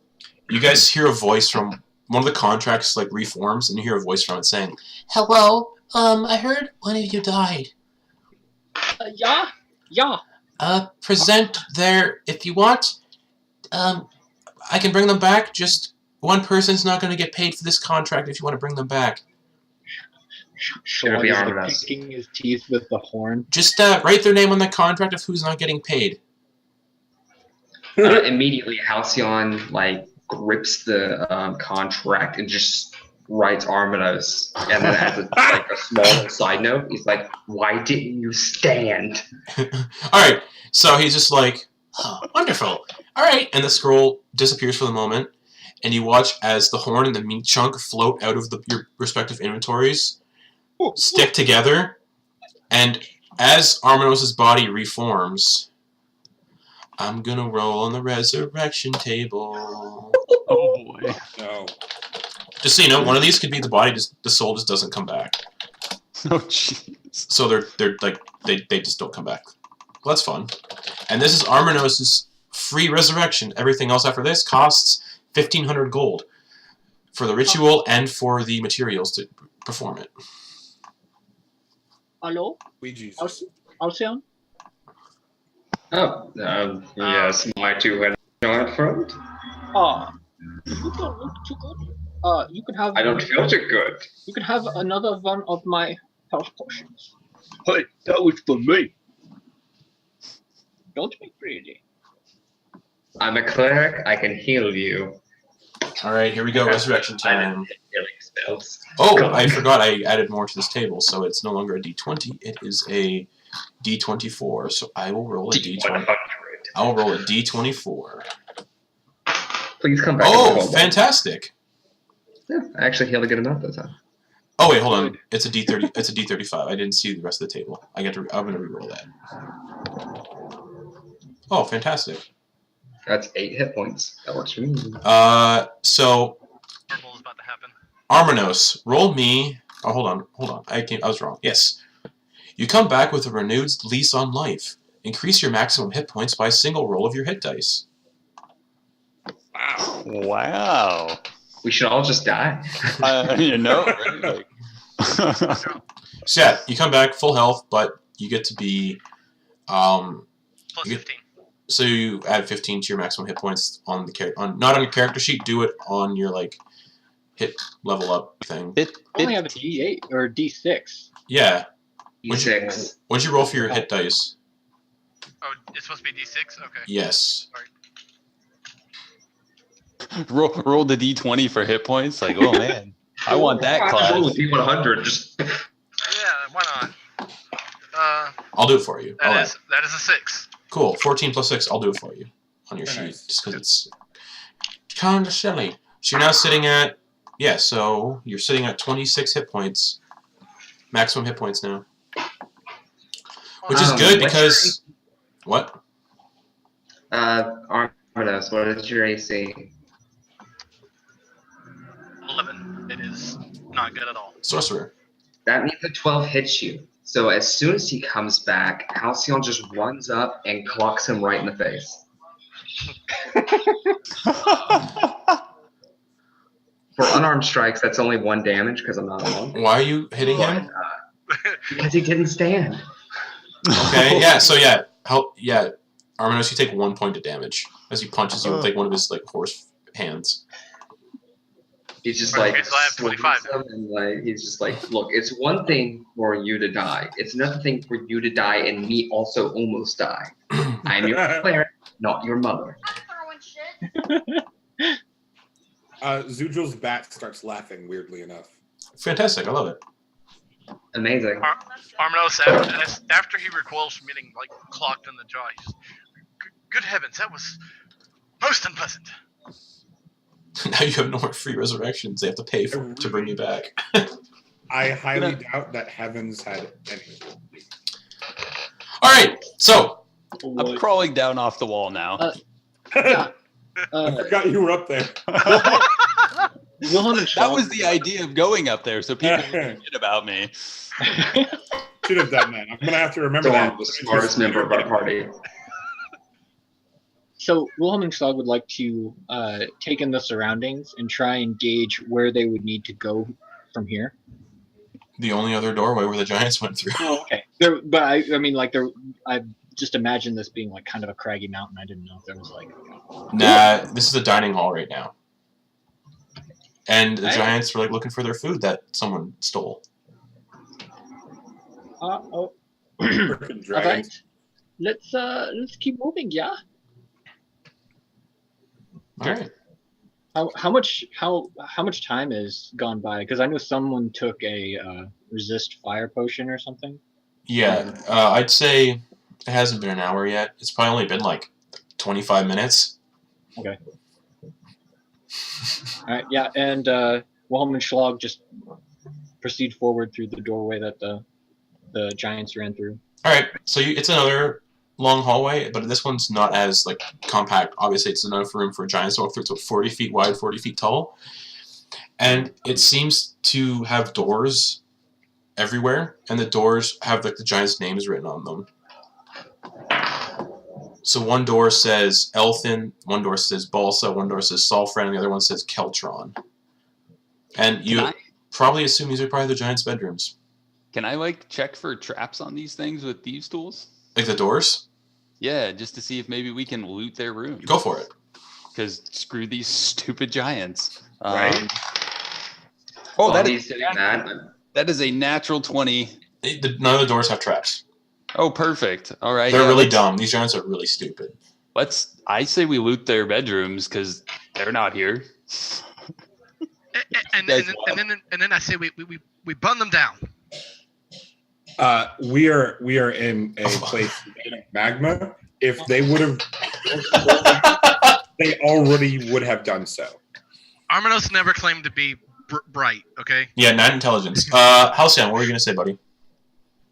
you guys hear a voice from one of the contracts, like, reforms, and you hear a voice from it saying, "Hello, I heard one of you died. Yeah. Present there if you want. I can bring them back, just one person's not going to get paid for this contract if you want to bring them back." Gonna be Shalon is arming like us. picking his teeth with the horn. Just write their name on the contract of who's not getting paid. Immediately, Halcyon like grips the contract and just writes Arminos. And then as a small side note, he's like, "Why didn't you stand?" Alright, so he's just like, oh, wonderful. Alright, and the scroll disappears for the moment, and you watch as the horn and the meat chunk float out of your respective inventories, stick together, and as Arminos' body reforms, I'm gonna roll on the resurrection table. Oh boy. No. Just so you know, one of these could be the body, the soul just doesn't come back. Oh jeez. So they're like they just don't come back. Well, that's fun. And this is Arminos' free resurrection. Everything else after this costs 1,500 gold for the ritual and for the materials to perform it. Hello, Ouija's. Halcyon? Oh, yes, my two-headed giant friend. You don't look too good. You could have. I don't feel too good. You could have another one of my health potions. Hey, that was for me. Don't be greedy. I'm a cleric. I can heal you. Alright, here we go, resurrection time. Healing spells. Oh, God. I forgot I added more to this table, so it's no longer a D20, it is a D24. So I will roll a D20. D100. I will roll a D24. Please come back. Oh, and call back. fantastic! Yeah, I actually healed a good amount that time. Oh wait, hold on. It's a D30. It's a D35. I didn't see the rest of the table. I'm gonna reroll that. Oh, fantastic. That's 8 hit points. That works for me. So Purple is about to happen. Arminos, roll me. Oh, hold on. I was wrong. Yes, you come back with a renewed lease on life. Increase your maximum hit points by a single roll of your hit dice. Wow. We should all just die. You know, right? Like, So yeah, you come back full health, but you get to be Plus You- 15. so you add 15 to your maximum hit points on the not on your character sheet. Do it on your like hit level up thing. it, I only have a D8 or a D6. Yeah. D6. What'd you roll for your hit dice? Oh, it's supposed to be D6? Okay. Yes. roll the D20 for hit points. Like, oh man, I want that Just roll a class. D100. Just Yeah, why not? I'll do it for you. That is a 6. Cool. 14 plus 6. I'll do it for you on your sheet. Nice. Just because it's kind of silly. So you're now sitting at so you're sitting at 26 hit points. Maximum hit points now. Which is good what's because what? Arminos, what is your AC? 11. It is not good at all. Sorcerer. That means a 12 hits you. So as soon as he comes back, Halcyon just runs up and clocks him right in the face. For unarmed strikes, that's only 1 damage because I'm not alone. Why are you hitting But, him? because he didn't stand. Okay, yeah, so Arminos, you take 1 point of damage as he punches you with like one of his like horse hands. He's just Okay, like, so I have 25 swings him and like he's just like, look, it's one thing for you to die. It's another thing for you to die and me also almost die. I'm your cleric, not your mother. Xudril's bat starts laughing, weirdly enough. Fantastic, I love it. Amazing. Arminos, after he recoils from getting like clocked in the jaw, he's good heavens, that was most unpleasant. Now you have no more free resurrections. They have to pay to bring you back. I highly doubt that Heavens had any. All right, so I'm crawling down off the wall now. I forgot you were up there. Wilhelm and That was the idea of going up there, so people would forget about me. Should have done that. I'm gonna have to remember So that. I'm the smartest member of our party. So Wilhelm and Stog would like to take in the surroundings and try and gauge where they would need to go from here. the only other doorway where the giants went through. Oh, okay. But I mean, like I just imagined this being like kind of a craggy mountain. I didn't know if there was like. Nah, this is a dining hall right now. And the Hey. giants were like looking for their food that someone stole. All Freaking dragons. right. Let's keep moving. Yeah. All right. How much time has gone by? Because I know someone took a resist fire potion or something. Yeah, I'd say it hasn't been an hour yet. It's probably only been like 25 minutes. Okay. All right. Yeah, and Wilhelm and Schlag just proceed forward through the doorway that the giants ran through. All right, so it's another long hallway, but this one's not as like compact. Obviously, it's enough room for giants to walk through. It's about 40 feet wide, 40 feet tall, and it seems to have doors everywhere, and the doors have like the giants' names written on them. So one door says Elthin, one door says Balsa, one door says Sulfren, and the other one says Keltron. And you probably assume these are probably the giants' bedrooms. Can I like check for traps on these things with thieves' tools? Like the doors? Yeah, just to see if maybe we can loot their room. Go for it. Because screw these stupid giants. Right. Oh, While that he's doing that, is a natural 20. None of the doors have traps. Oh, perfect. All right. They're really dumb. These giants are really stupid. I say we loot their bedrooms because they're not here. And then I say we burn them down. We are in a place made of magma. If they would have, they already would have done so. Armanos never claimed to be bright. Okay. Yeah, not intelligence. Halcyon, what were you gonna say, buddy?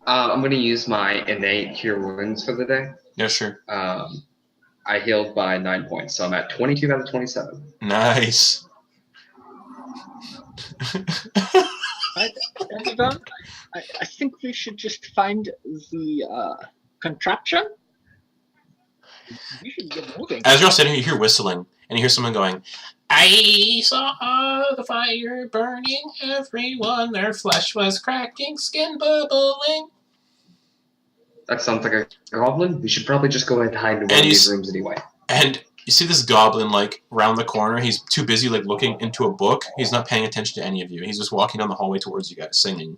I'm going to use my innate cure wounds for the day. Yeah, sure. I healed by 9 points, so I'm at 22 out of 27. Nice. I think we should just find the contraption. We should get moving. As you're all sitting here, you hear whistling, and you hear someone going, I saw the fire burning everyone, their flesh was cracking, skin bubbling. That sounds like a goblin. We should probably just go ahead and hide in one of these rooms anyway. And you see this goblin, like, round the corner. He's too busy, like, looking into a book. He's not paying attention to any of you. He's just walking down the hallway towards you guys, singing.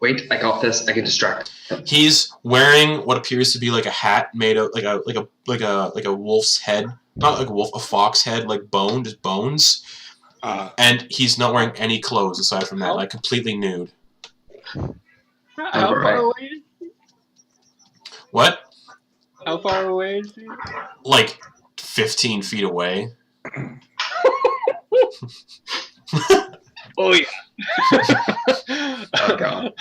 Wait, I got this. I can distract him. He's wearing what appears to be like a hat made of like a wolf's head, not like a wolf, a fox head, like bone, just bones. And he's not wearing any clothes aside from that, like completely nude. How far away is he? What? How far away is he? Like 15 feet away. Oh yeah. Oh god.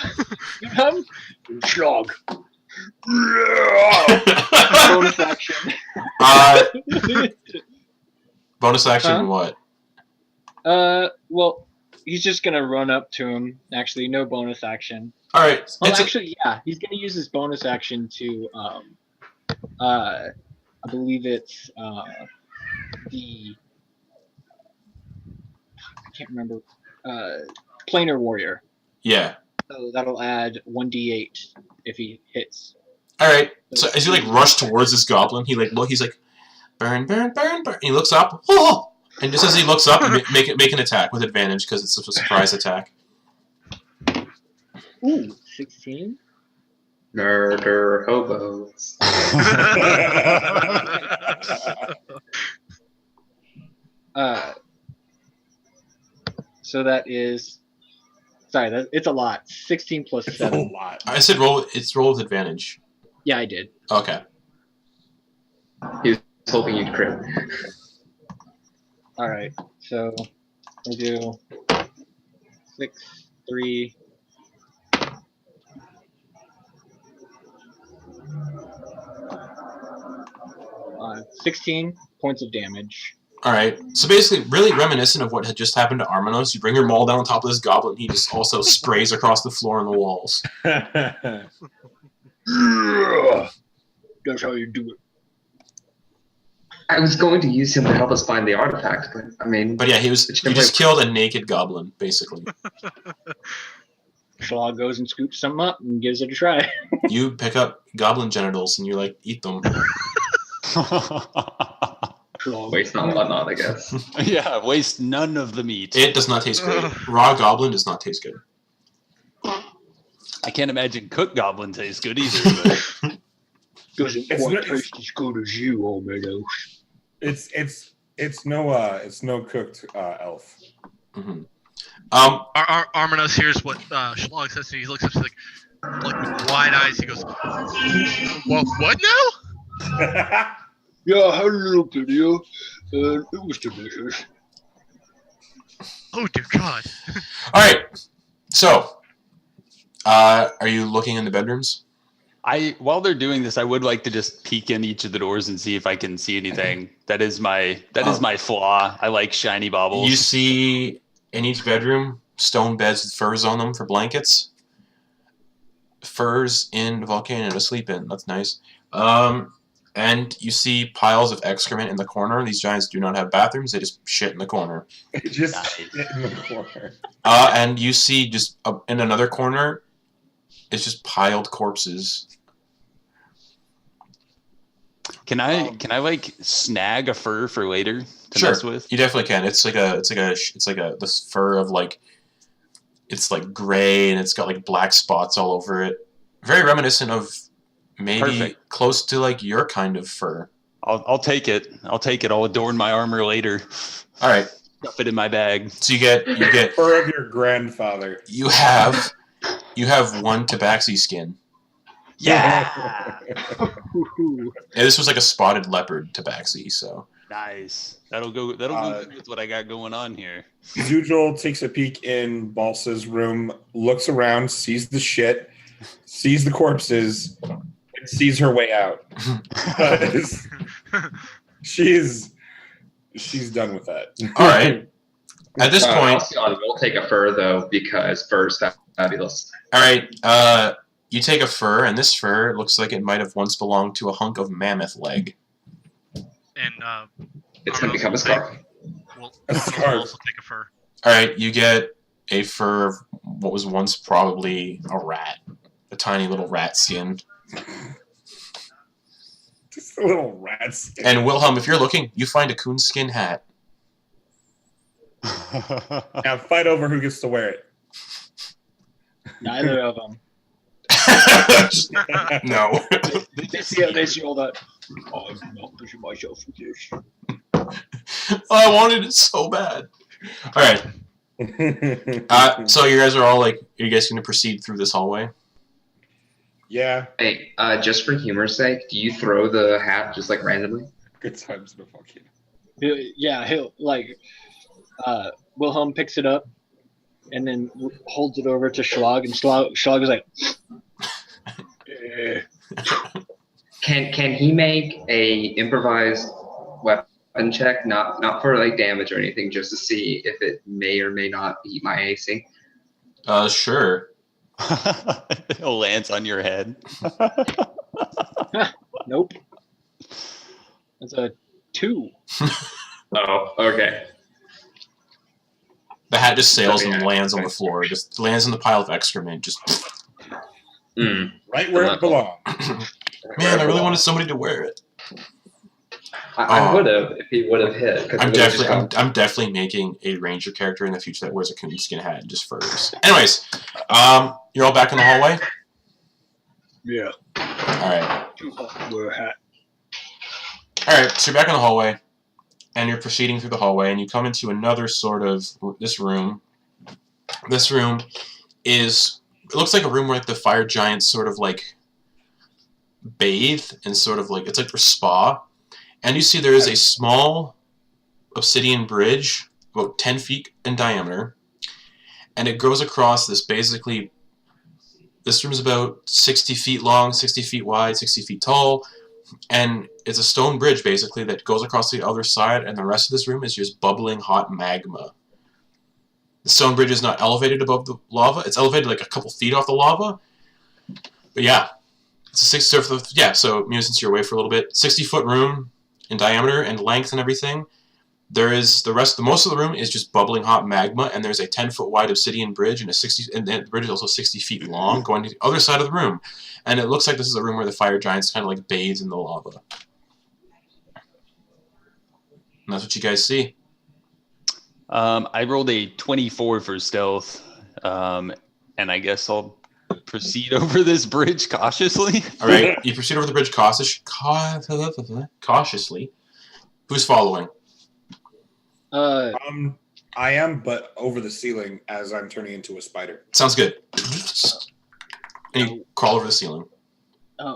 Come, Schlag. Bonus action. Bonus action. What? Well, he's just gonna run up to him. Actually, no bonus action. All right. Well, actually, yeah, he's gonna use his bonus action to I believe it's the I can't remember. Planar warrior. Yeah. So that'll add 1d8 if he hits. All right. So as you like rush towards this goblin, he's like, burn, burn, burn, burn. And he looks up. Oh! And just as he looks up, make an attack with advantage because it's a surprise attack. Ooh, 16. Murder hobos. So that is, sorry, it's a lot. 16 plus 7. It's a lot. I said roll. It's roll with advantage. Yeah, I did. Okay. He was hoping you'd crit. All right, so we'll do 6, 3. 16 points of damage. All right. So basically, really reminiscent of what had just happened to Armanos. You bring your maul down on top of this goblin. He just also sprays across the floor and the walls. That's how you do it. I was going to use him to help us find the artifact, but I mean... But yeah, he just killed a naked goblin, basically. Schlag goes and scoops some up and gives it a try. You pick up goblin genitals and you like eat them. Waste not, whatnot, I guess. Yeah, waste none of the meat. It does not taste great. Raw goblin does not taste good. I can't imagine cooked goblin tastes good either. But Doesn't It's quite not- taste as good as you, old Meadows. It's no cooked elf. Mm-hmm. Arminos hears what Schlag says, and he looks up to like with wide eyes. He goes, "What now?" Yeah, I had a little video, and it was delicious. Oh dear God! All right. So, are you looking in the bedrooms? while they're doing this, I would like to just peek in each of the doors and see if I can see anything. That is my flaw. I like shiny baubles. You see in each bedroom stone beds with furs on them for blankets. Furs in the volcano to sleep in. That's nice. And you see piles of excrement in the corner. These giants do not have bathrooms. They just shit in the corner. Just Nice. shit in the corner. And you see just in another corner, it's just piled corpses. Can I like snag a fur for later to Sure, mess with? you definitely can. It's like this fur of like, it's like gray and it's got like black spots all over it. Very reminiscent of maybe Perfect. close to like your kind of fur. I'll take it. I'll adorn my armor later. All right. Stuff it in my bag. So you get Fur of your grandfather. you have one Tabaxi skin. Yeah. And this was like a spotted leopard Tabaxi, so Nice. That'll go good with what I got going on here. Xudril takes a peek in Balsa's room, looks around, sees the shit, sees the corpses, and sees her way out. Because she's done with that. all right. At this point, Halcyon will take a fur though because fur's fabulous. all right, you take a fur, and this fur looks like it might have once belonged to a hunk of mammoth leg. And It's gonna Arminos become will a scarf. A We'll scarf. also take a fur. All right, you get a fur of what was once probably a rat, a tiny little rat skin. Just a little rat skin. And Wilhelm, if you're looking, you find a coonskin hat. Now fight over who gets to wear it. Neither of them. No. They see all that. Oh, I'm not pushing myself with this. I wanted it so bad. All right. So you guys are all like, are you guys going to proceed through this hallway? Yeah, Hey, just for humor's sake, do you throw the hat just like randomly? good times in the volcano. He'll like Wilhelm picks it up and then holds it over to Schlag, and Schlag is like, Eh, Can he make a improvised weapon check, not for like damage or anything, just to see if it may or may not beat my AC? Sure. It lands on your head. nope. That's a 2. Oh, okay. The hat just sails and Okay. lands on the floor. Just lands in the pile of excrement. Just, Mm. Right where it belongs. man, I really wanted somebody to wear it. I would have if he would have hit. 'cause I'm it would've just I'm definitely making a ranger character in the future that wears a coonskin hat and just furs. Anyways, you're all back in the hallway. yeah. All right. Too hot to wear a hat. All right, so you're back in the hallway, and you're proceeding through the hallway, and you come into another sort of this room. This room is, it looks like a room where like the fire giants sort of like bathe and sort of like, it's like their spa. And you see there is a small obsidian bridge, about 10 feet in diameter, and it goes across this basically, this room is about 60 feet long, 60 feet wide, 60 feet tall, and it's a stone bridge basically that goes across the other side, and the rest of this room is just bubbling hot magma. The stone bridge is not elevated above the lava. It's elevated like a couple feet off the lava. But yeah, it's a 60. Yeah, so Muse, since you're away for a little bit, 60-foot room in diameter and length and everything. There is most of the room is just bubbling hot magma, and there's a 10-foot wide obsidian bridge and the bridge is also 60 feet long, going to the other side of the room. And it looks like this is a room where the fire giants kind of like bathe in the lava. And that's what you guys see. I rolled a 24 for stealth, and I guess I'll proceed over this bridge cautiously. All right, you proceed over the bridge cautiously. Who's following? I am, but over the ceiling as I'm turning into a spider. Sounds good. And you crawl over the ceiling.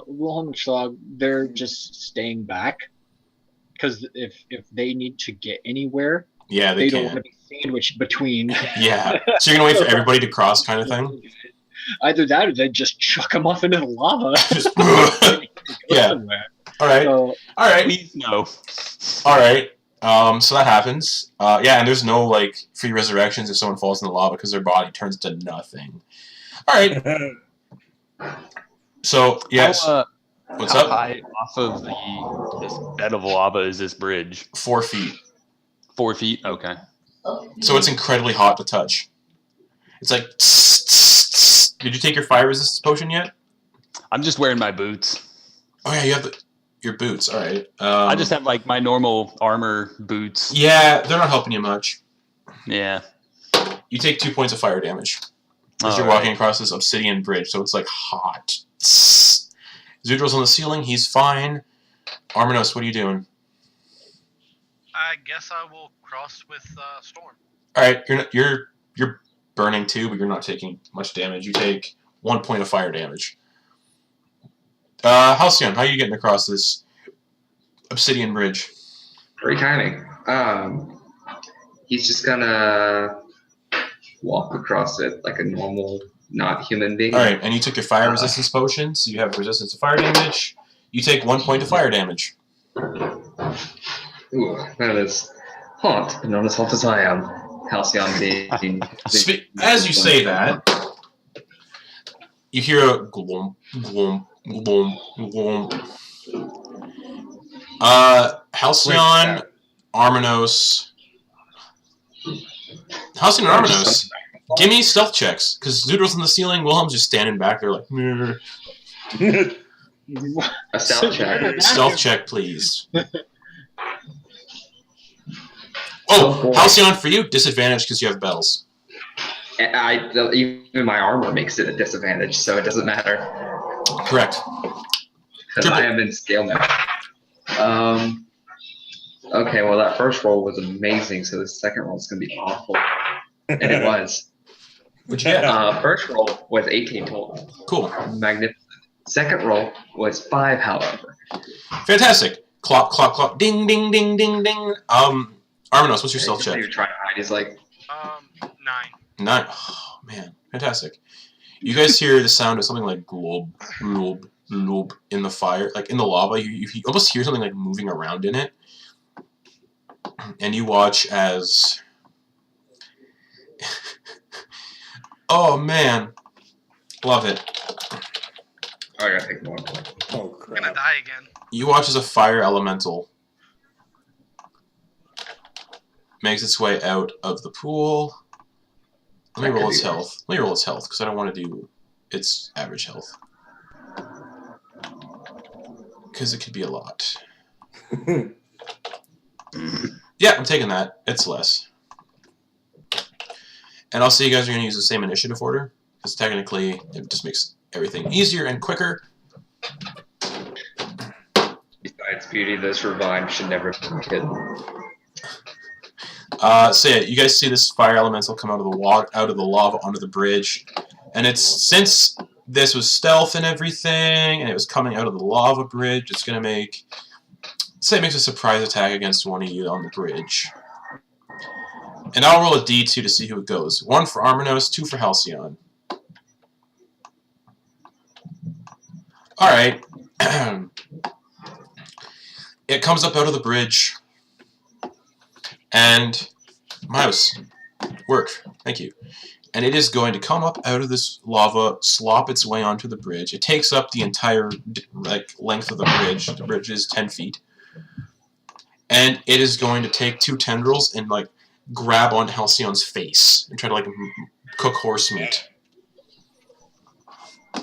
Wilhelm and Schlag, they're just staying back because if they need to get anywhere, Yeah, they can. don't want to be sandwiched between. Yeah, so you're gonna wait for everybody to cross, kind of thing. Either that, or they just chuck them off into the lava. Just, yeah. All right. So, All right. Please no. All right. So that happens. Yeah, and there's no like free resurrections if someone falls in the lava because their body turns to nothing. All right. So yes. What's how up? high off of this bed of lava is this bridge? 4 feet. 4 feet. Okay. So it's incredibly hot to touch. It's like. Did you take your fire resistance potion yet? I'm just wearing my boots. Oh yeah, you have your boots. All right. I just have like my normal armor boots. Yeah, they're not helping you much. Yeah. You take 2 points of fire damage as you're walking across this obsidian bridge, so it's like hot. Xudril's on the ceiling. He's fine. Arminos, what are you doing? I guess I will cross with Storm. All right, you're burning too, but you're not taking much damage. You take 1 point of fire damage. Halcyon, how are you getting across this obsidian bridge? Great timing. He's just gonna walk across it like a normal, not human being. All right, and you took your fire resistance potion, so you have resistance to fire damage. You take 1 point of fire damage. Ooh, that is haunt, but not as haunt as I am. Halcyon being. As you say that, you hear a gloom, gloom, gloom, gloom. Halcyon, Arminos. Halcyon and Arminos, give me stealth checks, because Xudril's on the ceiling, Wilhelm's just standing back there like, A stealth check. stealth check, please. Oh, Halcyon, for you, disadvantage because you have bells. Even my armor makes it a disadvantage, so it doesn't matter. Correct. Because I am in scale now. Okay, well, that first roll was amazing, so the second roll is going to be awful. And it was. What'd you get? First roll was 18 total. Cool. Magnificent. Second roll was 5, however. Fantastic. Clock, clock, clock. Ding, ding, ding, ding, ding. Arminos, what's your stealth check? You're trying to hide. He's like, 9. 9. Oh, man. Fantastic. You guys hear the sound of something like glob, glob, glob in the fire, like in the lava. You almost hear something like moving around in it. And you watch as... Oh, man. Love it. oh, I gotta take more. Oh, I'm gonna crap. die again. You watch as a fire elemental makes its way out of the pool. Let me roll its health. Let me roll its health, because I don't want to do its average health. Because it could be a lot. Yeah, I'm taking that. It's less. And I'll say you guys are going to use the same initiative order, because technically it just makes everything easier and quicker. Besides beauty, this revive should never be hidden. So yeah, you guys see this fire elemental come out of the lava onto the bridge, and it's since this was stealth and everything, and it was coming out of the lava bridge, it's gonna make, say, it makes a surprise attack against one of you on the bridge. And I'll roll a d2 to see who it goes. 1 for Arminos, 2 for Halcyon. All right. It comes up out of the bridge. And mouse, work, thank you. And it is going to come up out of this lava, slop its way onto the bridge. It takes up the entire length of the bridge. The bridge is 10 feet. And it is going to take 2 tendrils and grab onto Halcyon's face and try to cook horse meat.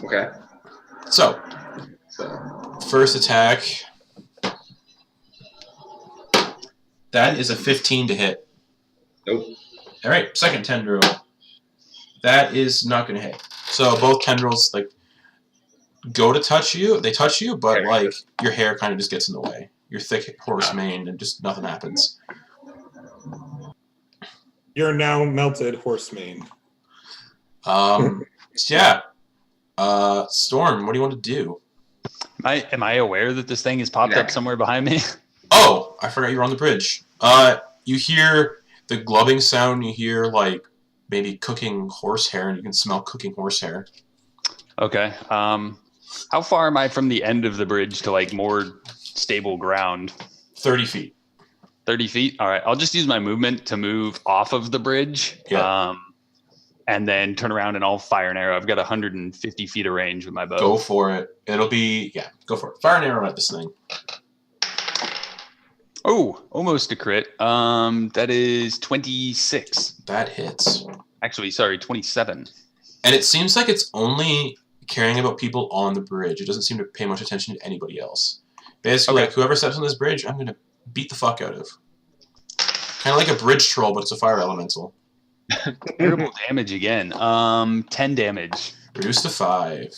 Okay. So, first attack. That is a 15 to hit. Nope. Alright, second tendril. That is not going to hit. So both tendrils like go to touch you. They touch you, but like your hair kind of just gets in the way. Your thick horse mane, and just nothing happens. You're now melted horse mane. So yeah. Storm, what do you want to do? Am I aware that this thing has popped up somewhere behind me? Oh, I forgot you were on the bridge. You hear the glubbing sound. You hear like maybe cooking horsehair, and you can smell cooking horsehair. Okay. How far am I from the end of the bridge to like more stable ground? 30 feet. 30 feet? All right. I'll just use my movement to move off of the bridge. Yeah. And then turn around and I'll fire an arrow. I've got 150 feet of range with my bow. Go for it. It'll be, go for it. Fire an arrow at this thing. Oh, almost a crit. That is 26. That hits. Actually, sorry, 27. And it seems like it's only caring about people on the bridge. It doesn't seem to pay much attention to anybody else. Basically, like, whoever steps on this bridge, I'm going to beat the fuck out of. Kind of like a bridge troll, but it's a fire elemental. Terrible damage again. 10 damage. Reduce to 5.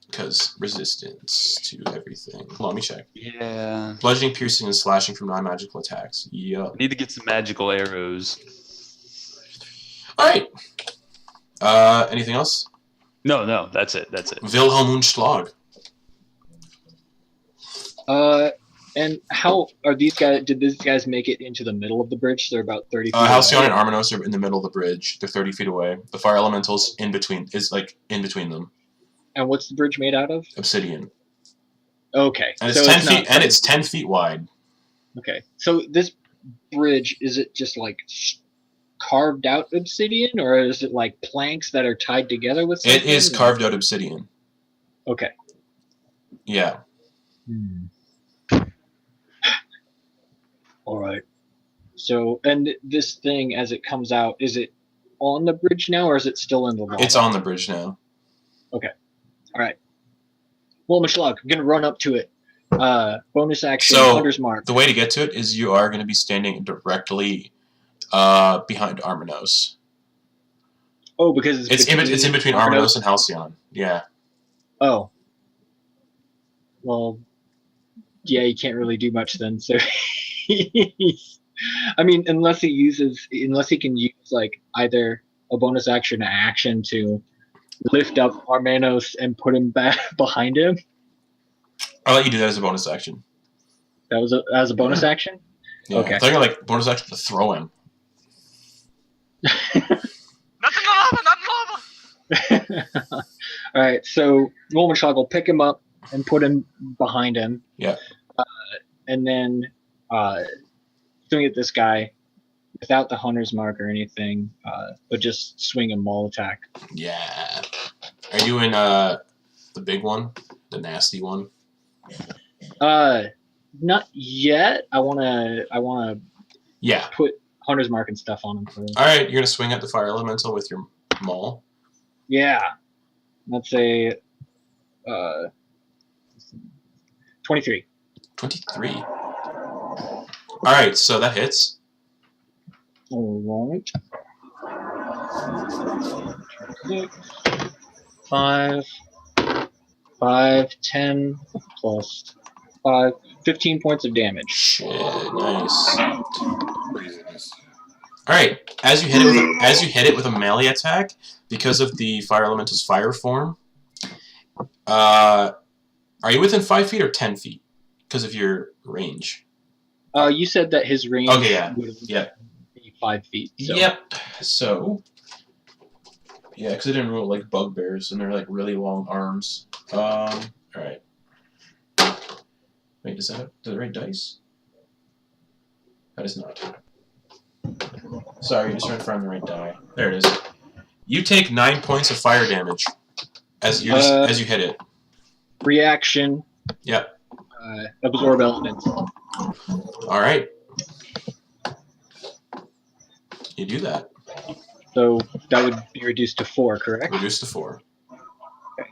Because resistance to everything. Hold on, let me check. Yeah. Bludgeoning, piercing, and slashing from non-magical attacks. Yup. Need to get some magical arrows. Alright. Anything else? No, that's it. Wilhelmundschlag. And how are these guys? Did these guys make it into the middle of the bridge? They're about 30 feet. Halcyon and Arminos are in the middle of the bridge. They're 30 feet away. The fire elementals in between in between them. And what's the bridge made out of? Obsidian. Okay. And it's 10 feet. And it's 10 feet wide. Okay. So this bridge, is it just like carved out obsidian, or is it like planks that are tied together with something? It is carved out obsidian. Okay. Yeah. All right. So, and this thing, as it comes out, is it on the bridge now, or is it still in the water? It's on the bridge now. Okay. All right. Well, Mishlag, I'm going to run up to it. Bonus action, Hunter's Mark. The way to get to it is you are going to be standing directly behind Arminos. Oh, because it's in between Arminos and Halcyon. Yeah. Oh. Well, yeah, you can't really do much then. So, I mean, unless he can use like either a bonus action or action to lift up Arminos and put him back behind him. I'll let you do that as a bonus action. That was as a bonus action? Yeah. Okay. I thought you were like bonus action to throw him. Not in lava. All right, so Wolmanschlag will pick him up and put him behind him. Yeah. And then swing at this guy without the hunter's mark or anything, but just swing a maul attack. Yeah. Are you in the big one? The nasty one? Not yet. I wanna put hunter's mark and stuff on him first. Alright, you're gonna swing at the fire elemental with your maul. Yeah. Let's say 23. 23. Alright, so that hits. Alright. 5, 10 plus 5, 15 points of damage. Shit, nice. Alright, as you hit it with a melee attack, because of the fire elemental's fire form, are you within 5 feet or 10 feet? Because of your range. You said that his range would be 5 feet. So. Yep. So, yeah, because I didn't rule like bugbears, and they're like really long arms. Alright. Wait, is that the right dice? That is not. Sorry, you're just trying to find the right die. There it is. You take 9 points of fire damage as you hit it. Reaction. Yep. Absorb elements. All right. You do that. So that would be reduced to 4, correct? Reduced to 4. Okay.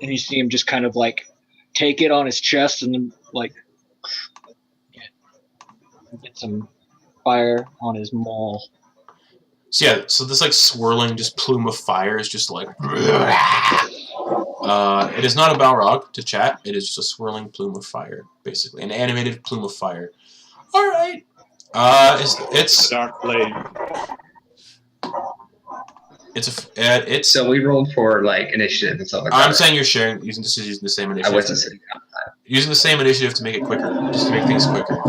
And you see him just kind of like take it on his chest and then like get some fire on his maul. So yeah, so this like swirling just plume of fire is just like. It is not a Balrog to chat. It is just a swirling plume of fire, basically, an animated plume of fire. All right. It's Dark blade. it's. So we rolled for like initiative and stuff like that. I'm saying you're sharing using the same initiative. I wasn't sitting down. Using the same initiative to make it quicker, just to make things quicker.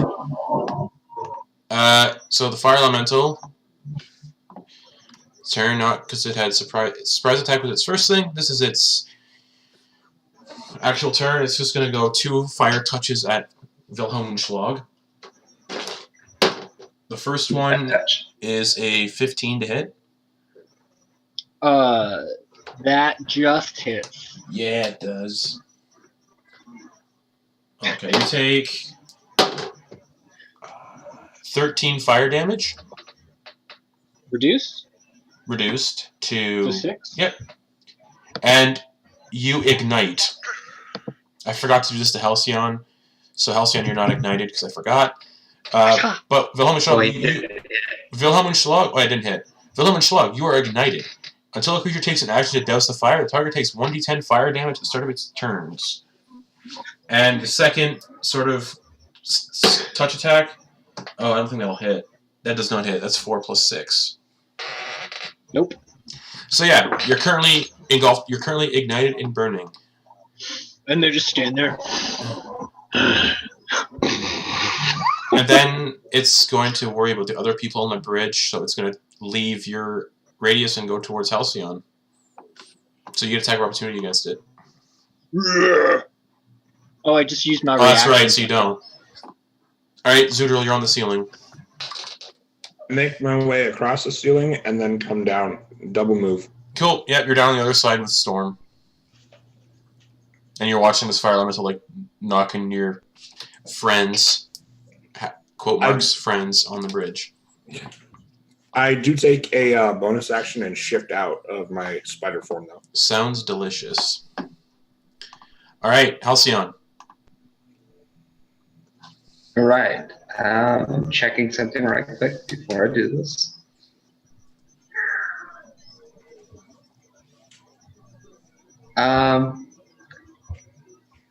So the fire elemental. Turn not because it had surprise attack was its first thing. This is its actual turn. It's just going to go 2 fire touches at Wilhelmschlag. The first one is a 15 to hit. That just hits. Yeah, it does. Okay, you take 13 fire damage. Reduced to 6? Yep. And you ignite. I forgot to do this to Halcyon. So Halcyon, you're not ignited because I forgot. But Wilhelmschlag, oh, I didn't hit. Wilhelmschlag, you are ignited. Until a creature takes an action to douse the fire, the target takes 1d10 fire damage at the start of its turns. And the second sort of touch attack, oh, I don't think that'll hit. That does not hit. That's 4 plus 6. Nope. So yeah, you're currently engulfed. You're currently ignited and burning. And they're just standing there. And then it's going to worry about the other people on the bridge, so it's going to leave your radius and go towards Halcyon. So you get attack of opportunity against it. Oh, I just used my reaction. reaction. That's right, so you don't. Alright, Xudril, you're on the ceiling. Make my way across the ceiling and then come down. Double move. Cool. Yeah, you're down on the other side with Storm. And you're watching this fire elemental like knocking your friends, quote marks, friends on the bridge. I do take a bonus action and shift out of my spider form, though. Sounds delicious. Alright, Halcyon. All right. I'm checking something right quick before I do this.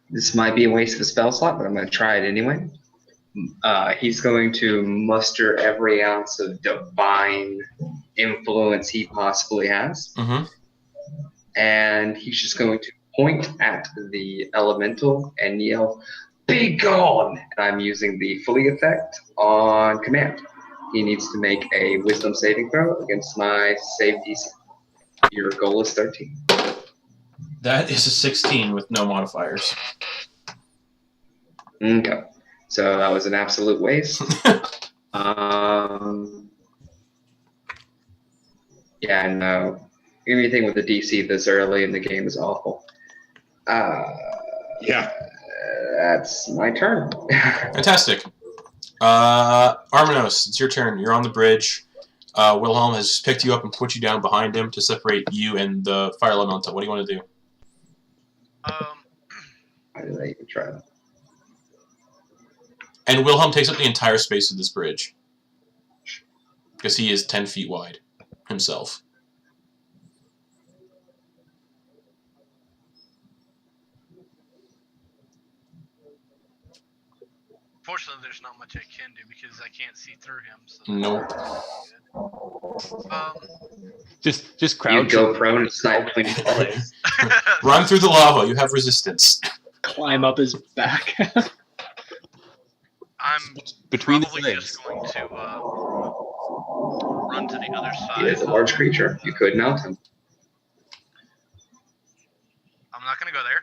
This might be a waste of a spell slot, but I'm going to try it anyway. He's going to muster every ounce of divine influence he possibly has. Mm-hmm. And he's just going to point at the elemental and yell, "Be gone!" And I'm using the fully effect on command. He needs to make a wisdom saving throw against my save DC. Your goal is 13. That is a 16 with no modifiers. Okay. So that was an absolute waste. Yeah, no. Anything with a DC this early in the game is awful. Yeah. That's my turn. Fantastic. Arminos, it's your turn. You're on the bridge. Wilhelm has picked you up and put you down behind him to separate you and the fire elemental. What do you want to do? Why did I even try that? And Wilhelm takes up the entire space of this bridge. Because he is 10 feet wide himself. Fortunately, there's not much I can do because I can't see through him. So Nope. Just crouch. You go prone and snipe between his legs. Run through the lava. You have resistance. Climb up his back. I'm Between his probably legs. just going to run to the other side. He is a large creature. You could mount him. I'm not going to go there.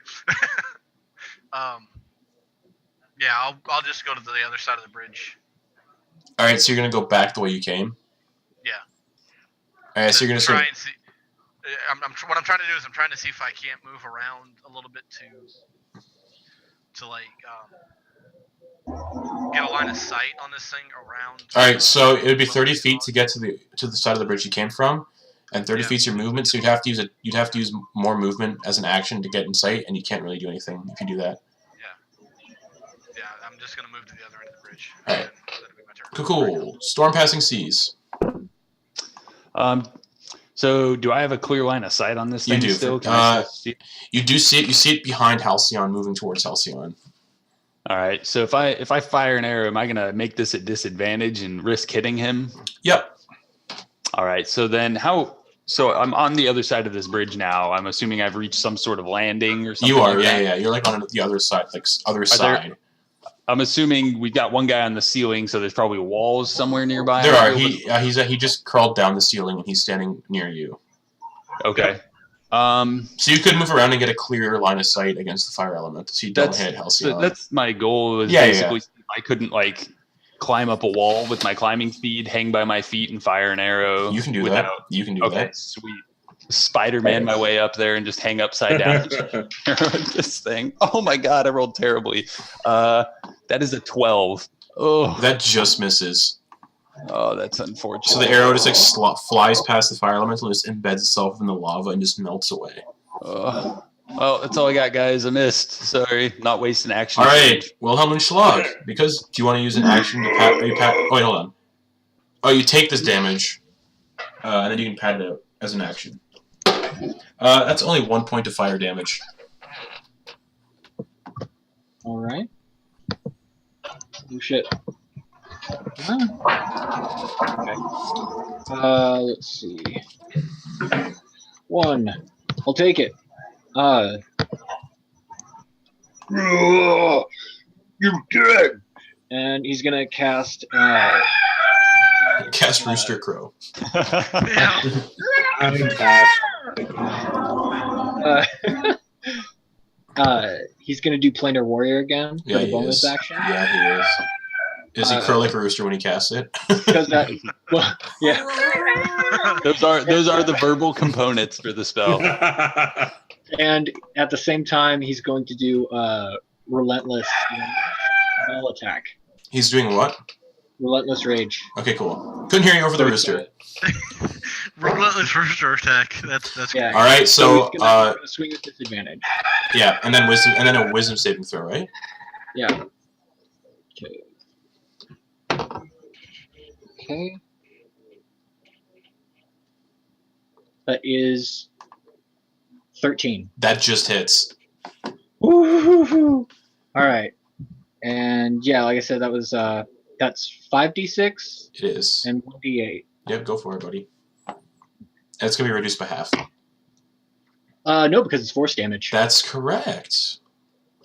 Yeah, I'll just go to the other side of the bridge. All right, so you're gonna go back the way you came. Yeah. All right, so you're gonna try sort and see. What I'm trying to do is I'm trying to see if I can't move around a little bit to like get a line of sight on this thing around. All right, so it would be 30 feet to get to the side of the bridge you came from, and 30 feet's your movement. So you'd have to use more movement as an action to get in sight, and you can't really do anything if you do that. Yeah, I'm just gonna move to the other end of the bridge. All right. That'll be my turn. Cool. Storm passing seas. So do I have a clear line of sight on this You thing do. still? Can I still see it? You do see it. You see it behind Halcyon, moving towards Halcyon. All right. So if I fire an arrow, am I gonna make this at disadvantage and risk hitting him? Yep. All right. So then how? So I'm on the other side of this bridge now. I'm assuming I've reached some sort of landing or something. You are. like that. Yeah. You're like on the other side, side. I'm assuming we've got one guy on the ceiling, so there's probably walls somewhere nearby. There are. He just crawled down the ceiling and he's standing near you. Okay. So you could move around and get a clearer line of sight against the fire element, so you don't hit Halcyon. That's my goal. Is basically if I couldn't like climb up a wall with my climbing speed, hang by my feet, and fire an arrow. You can do that. You can do that. Okay, sweet. Spider-Man my way up there and just hang upside down this thing. Oh my god, I rolled terribly. That is a 12. Oh, that just misses. Oh, that's unfortunate. So the arrow just like flies past the fire elemental and just embeds itself in the lava and just melts away. Well, that's all I got, guys. I missed. Sorry, not wasting action. All right, Wilhelm and Schlag. Because do you want to use an action to pat? Oh, wait, hold on. Oh, you take this damage, and then you can pat it out as an action. That's only 1 point of fire damage. All right. Oh shit. Okay. Let's see. 1. I'll take it. You're dead. And he's gonna cast. Cast Rooster Crow. He's gonna do Planar Warrior again for the bonus action. Yeah, he is. Does he crow like a rooster when he casts it? Because that, well, yeah. Those are the verbal components for the spell. And at the same time, he's going to do Relentless spell attack. He's doing what? Relentless Rage. Okay, cool. Couldn't hear you over the rooster. Relentless rooster attack. That's yeah. All right, so he's gonna swing with disadvantage. Yeah, and then a wisdom saving throw, right? Yeah. Okay. That is 13. That just hits. Woo-hoo-hoo-hoo. All right, and yeah, like I said, that was that's 5d6. It is. And 1d8. Yep, go for it, buddy. And it's gonna be reduced by half. No, because it's force damage. That's correct.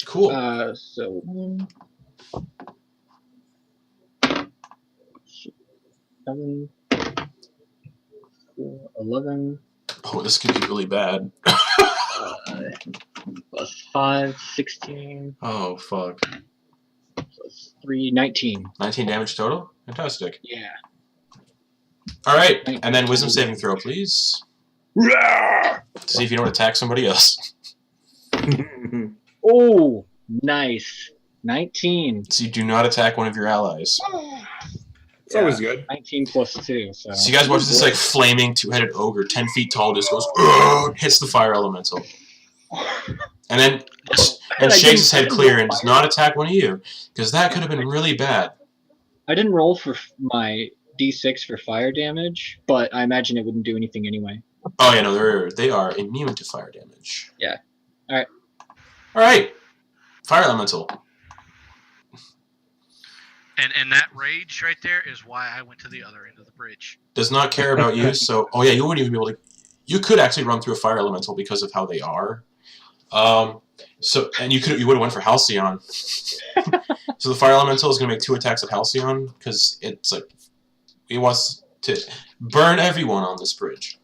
Cool. So 7, 11. Oh, this could be really bad. Plus 5, 16. Oh, fuck. Plus 3, 19. 19 damage total? Fantastic. Yeah. All right, and then wisdom saving throw, please. See if you don't attack somebody else. Oh, nice. 19. So you do not attack one of your allies. It's always good. 19 plus 2. So you guys watch this like flaming two-headed ogre, 10 feet tall, just goes, "Ugh," hits the fire elemental. And then shakes his head clear and does not attack one of you, because that could have been really bad. I didn't roll for my d6 for fire damage, but I imagine it wouldn't do anything anyway. Oh yeah, no, they are immune to fire damage. Yeah. All right. Fire elemental. And that rage right there is why I went to the other end of the bridge. Does not care about you, so you wouldn't even be able to. You could actually run through a fire elemental because of how they are. So and you would have went for Halcyon. So the fire elemental is going to make 2 attacks at Halcyon because it's like he wants to burn everyone on this bridge.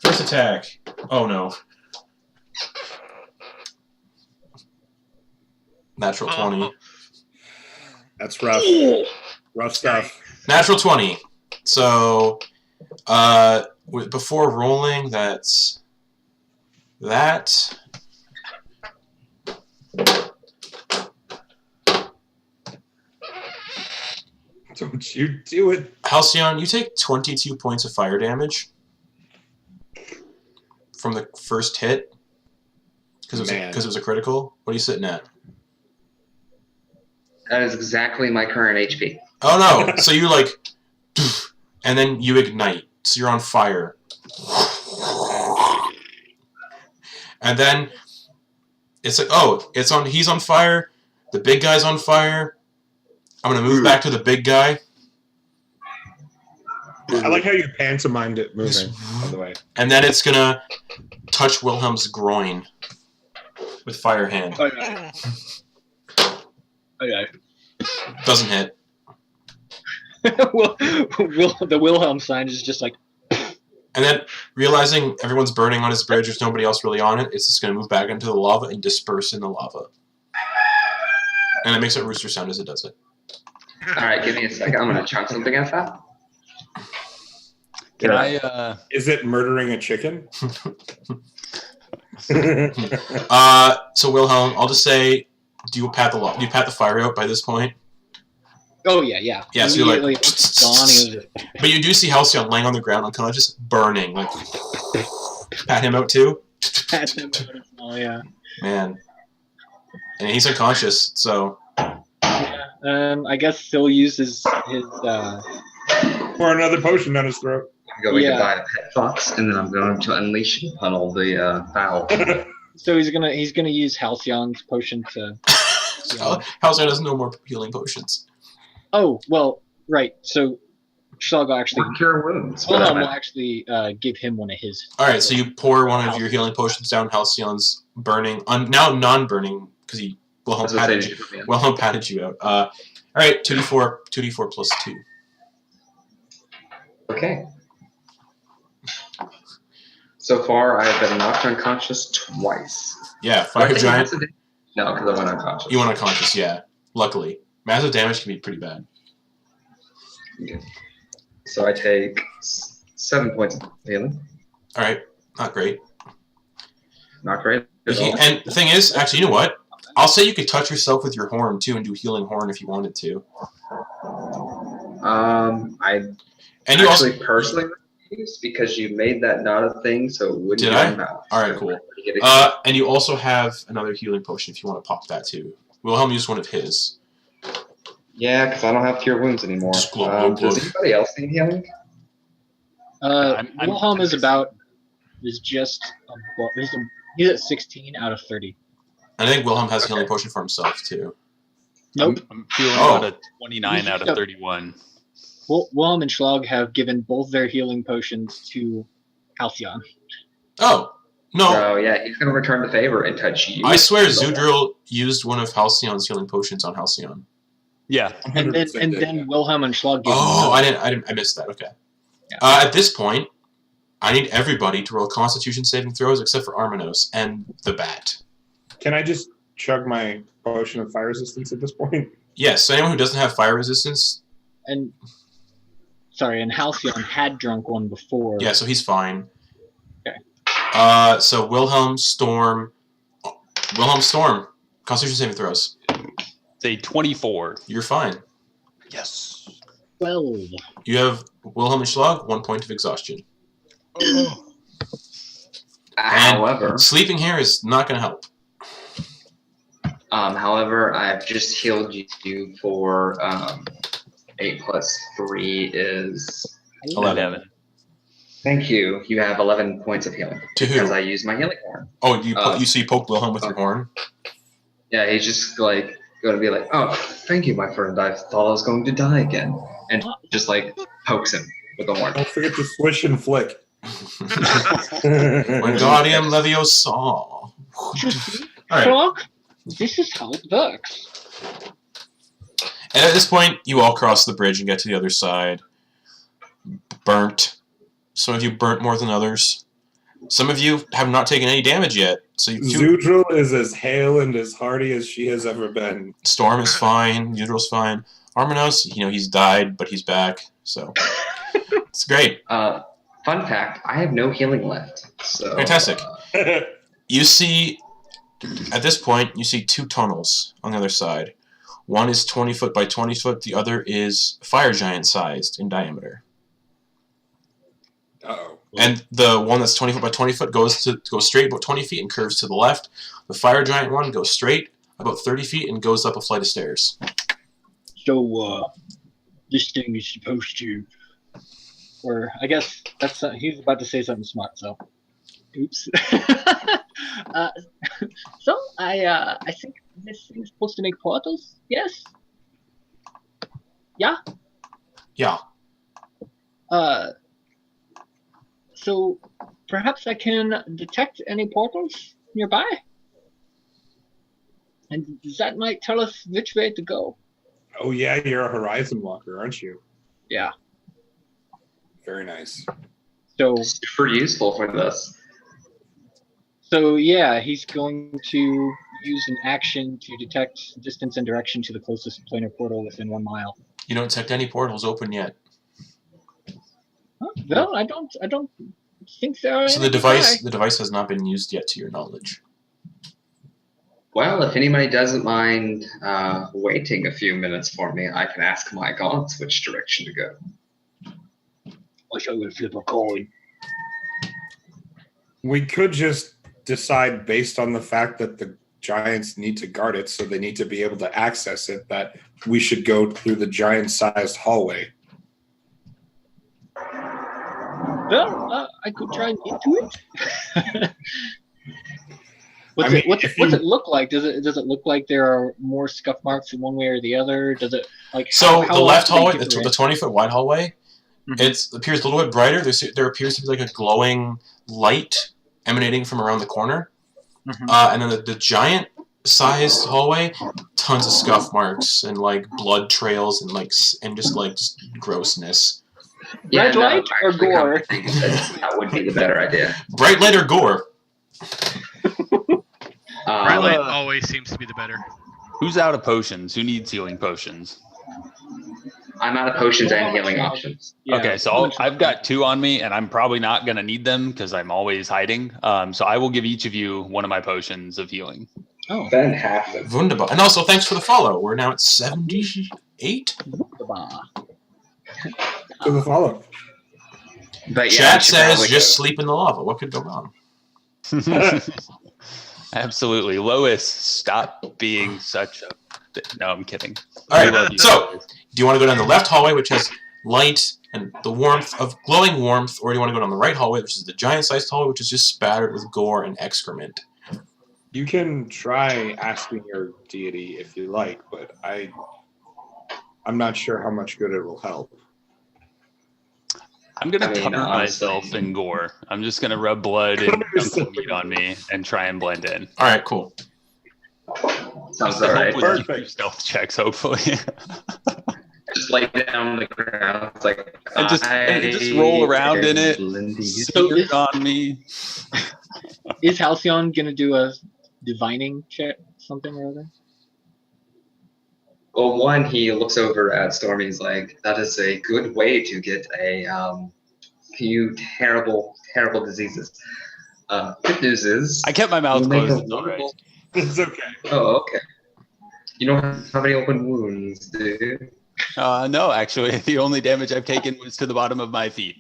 First attack. Oh no. Natural 20. That's rough. Rough stuff. Natural 20. So, before rolling, that's that. Don't you do it. Halcyon, you take 22 points of fire damage from the first hit. Because it was a critical. What are you sitting at? That is exactly my current HP. Oh no! So you like, and then you ignite, So you're on fire. And then it's like, oh, he's on fire. The big guy's on fire. I'm gonna move back to the big guy. I like how you pantomimed it moving, by the way. And then it's gonna touch Wilhelm's groin with fire hand. Okay. Okay. Doesn't hit. The Wilhelm sign is just like. And then, realizing everyone's burning on his bridge, there's nobody else really on it, it's just going to move back into the lava and disperse in the lava. And it makes a rooster sound as it does it. Alright, give me a second. I'm going to chunk something at that. Can I? Is it murdering a chicken? So Wilhelm, I'll just say, do you pat the fire out by this point? Oh yeah. Yeah, so you're like, gone. but you do see Halcyon laying on the ground, unconscious, burning. Like, pat him out too. Pat him out. Oh yeah. Man, and he's unconscious, so. Yeah. I guess Phil uses his. Pour another potion down his throat. I'm going to buy a pet fox, and then I'm going to unleash it upon all the fowl. So he's gonna use Halcyon's potion to. Halcyon has no more healing potions. Oh well, right. So Shalga actually. Cure wounds. Wilhelm will actually give him one of his. All right, so you pour one of your healing potions down Halcyon's burning, now non-burning, because Wilhelm patted you out. All right, 2d4 plus 2. Okay. So far, I have been knocked unconscious twice. Yeah, fire giant. No, because I went unconscious. You went unconscious, yeah. Luckily, massive damage can be pretty bad. Okay. So I take 7 points of healing. All right, not great. Not great at all. And the thing is, actually, you know what? I'll say you could touch yourself with your horn too and do healing horn if you wanted to. I and you actually also personally refuse because you made that not a thing, so it wouldn't did be I? in mouth. All right, cool. And you also have another healing potion if you want to pop that too. Wilhelm used one of his. Yeah, because I don't have cure wounds anymore. Just glow. Does anybody else need healing? Wilhelm is just he's at 16 out of 30. I think Wilhelm has a healing potion for himself too. Nope. I'm feeling about a 29 out of 31. Wilhelm and Schlag have given both their healing potions to Halcyon. Oh, no. So, yeah, he's going to return the favor and touch you. I swear Xudril used one of Halcyon's healing potions on Halcyon. Yeah. And then Wilhelm and Schlag gave I missed that. Okay. Yeah. At this point, I need everybody to roll Constitution saving throws except for Armanos and the bat. Can I just chug my potion of fire resistance at this point? Yes, so anyone who doesn't have fire resistance... And Halcyon had drunk one before. Yeah, so he's fine. Okay. So Wilhelm Storm, Constitution saving throws. Say 24. You're fine. Yes. 12. You have Wilhelm and Schlag, 1 point of exhaustion. However, sleeping here is not going to help. However, I've just healed you for 8 plus 3 is 11. Thank you. You have 11 points of healing. To who? Because I used my healing horn. Oh, you poke Wilhelm with your horn? Yeah, he's just like going to be like, "Oh, thank you, my friend. I thought I was going to die again," and just like pokes him with the horn. Don't forget to swish and flick. Wingardium Leviosa. All right. Schlag, this is how it works. And at this point, you all cross the bridge and get to the other side. Burnt. Some of you burnt more than others. Some of you have not taken any damage yet. So Xudril is as hale and as hardy as she has ever been. Storm is fine. Xudril's fine. Armanos, he's died, but he's back. So it's great. Fun fact: I have no healing left. So fantastic. You see, at this point, you see 2 tunnels on the other side. One is 20 foot by 20 foot. The other is fire giant sized in diameter. Uh-oh. And the one that's 20 foot by 20 foot goes straight about 20 feet and curves to the left. The fire giant one goes straight about 30 feet and goes up a flight of stairs. So, this thing is supposed to Or I guess that's he's about to say something smart. So, oops. So I think this thing's supposed to make portals. Yes. Yeah. Yeah. So perhaps I can detect any portals nearby, and that might tell us which way to go. Oh yeah, you're a horizon walker, aren't you? Yeah. Very nice. So Super useful for this. So yeah, he's going to use an action to detect distance and direction to the closest planar portal within 1 mile. You don't detect any portals open yet. Huh? Well, I don't think there are. So any the device has not been used yet to your knowledge. Well, if anybody doesn't mind waiting a few minutes for me, I can ask my gods which direction to go. I shall will flip a coin. We could just decide based on the fact that the giants need to guard it, so they need to be able to access it, that we should go through the giant-sized hallway. Well, I could try and get to it. What's it look like? Does it look like there are more scuff marks in one way or the other? Does it like So how the left often hallway, they the get 20-foot wide hallway, it appears a little bit brighter. There appears to be like a glowing light emanating from around the corner, and then the giant-sized hallway, tons of scuff marks and like blood trails and just grossness. Red light or actually, gore? That would be the better idea. Bright light or gore? Bright light always seems to be the better. Who's out of potions? Who needs healing potions? I'm out of potions and healing options. Yeah, Okay, so I've got 2 on me, and I'm probably not going to need them because I'm always hiding. So I will give each of you one of my potions of healing. Oh, Fantastic. Wunderbar. And also, thanks for the follow. We're now at 78. To the follow. But yeah, Chat we should says probably just go. sleep in the lava. What could go wrong? Absolutely. Lois, stop being such a... No, I'm kidding. All We love right, you, so Lois. do you want to go down the left hallway, which has light and the warmth of glowing warmth, or do you want to go down the right hallway, which is the giant-sized hallway, which is just spattered with gore and excrement? You can try asking your deity if you like, but I'm not sure how much good it will help. I'm going to I mean, cover honestly- myself in gore. I'm just going to rub blood and chunks of meat on me and try and blend in. All right, cool. Sounds alright. With your Perfect. stealth checks, hopefully. Just lay down on the ground. It's like and just roll around in it. Smear it on me. is Halcyon gonna do a divining check, something or other? Well, one, he looks over at Stormy. He's like, "That is a good way to get a few terrible, terrible diseases." Good news is, I kept my mouth you make closed. a It's all right. wonderful- It's okay. Oh, okay. You don't have any open wounds, do you? No, actually, the only damage I've taken was to the bottom of my feet.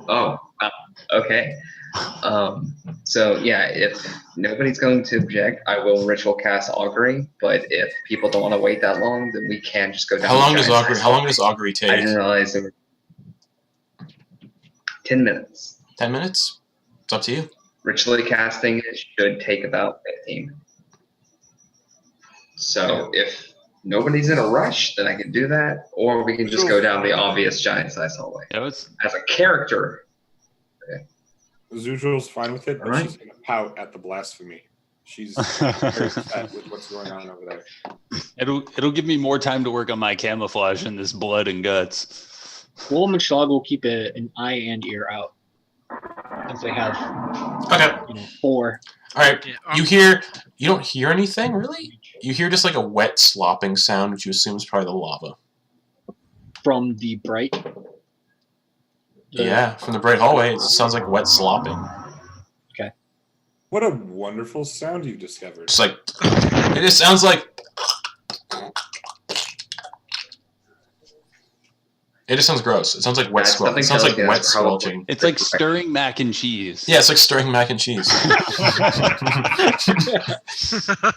Oh, okay. So yeah, if nobody's going to object, I will ritual cast augury. But if people don't want to wait that long, then we can just go down. How the long does giant augury? size How long hallway. does augury I take? didn't realize there were 10 minutes. 10 minutes. It's up to you. Ritually casting it should take about 15. So if nobody's in a rush, then I can do that, or we can just go down the obvious giant-sized hallway. You know, it's As a character, Xudril's fine with it, but Alright. she's going to pout at the blasphemy. She's very upset with what's going on over there. it'll give me more time to work on my camouflage in this blood and guts. Wolm and Schlag will keep an eye and ear out, since they have Okay. 4. All right. Yeah, You don't hear anything really. You hear just like a wet slopping sound, which you assume is probably the lava. From the bright. Yeah, from the bright hallway, it sounds like wet slopping. What a wonderful sound you've discovered. It's like it just sounds like. It just sounds gross. It sounds like wet Yeah, squelching. It something sounds like tells me wet that's probably- squelching. It's like stirring mac and cheese. Yeah, it's like stirring mac and cheese.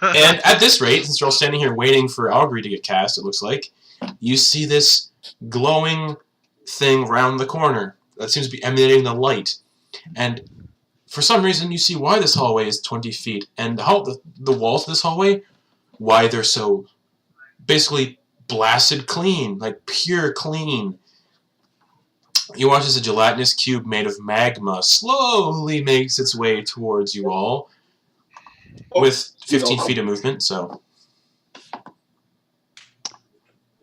And at this rate, since you're all standing here waiting for augury to get cast, it looks like, you see this glowing thing round the corner that seems to be emanating the light. And for some reason, you see why this hallway is 20 feet. And the walls of this hallway, why they're so basically blasted clean, like pure clean. You watch as a gelatinous cube made of magma slowly makes its way towards you all with 15 feet of movement, so.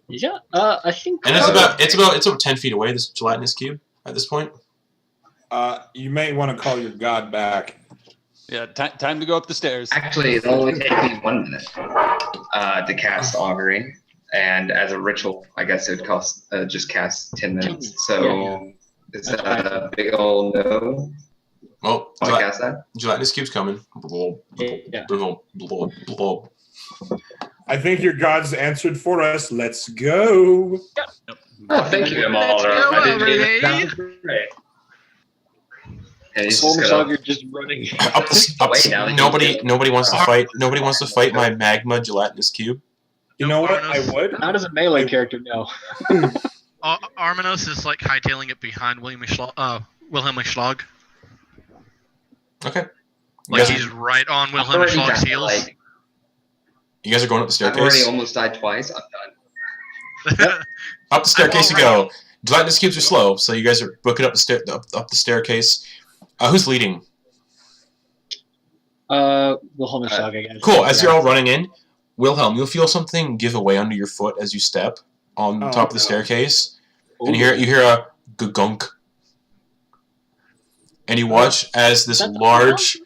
Yeah, I think. And it's about 10 feet away, this gelatinous cube, at this point. You may want to call your god back. Yeah, time to go up the stairs. Actually, it'll only take me 1 minute to cast augury, and as a ritual, I guess it would cost just cast 10 minutes. So is that a big old no? Well, I cast that. Gelatinous cube's coming. I think your gods answered for us. Let's go. Oh, thank you, Let's go, Great. And he's Full just gonna, Saga just running. Wait, now that Nobody wants to fight. Nobody wants to fight my magma gelatinous cube. You know what? I would. How does a melee character know? Armanos is like hightailing it behind Wilhelm Schlag. Okay. Like he's right on Wilhelm already Schlag's died, heels. like, You guys are going up the I've already staircase. almost died twice. I'm done. Up the staircase you go. Gelatinous cubes are slow, so you guys are booking up the staircase. Who's leading? Wilhelm Saga, guys. Cool. As you're all running in, Wilhelm, you'll feel something give away under your foot as you step on the top of the staircase, and you hear a gunk, and you watch as this large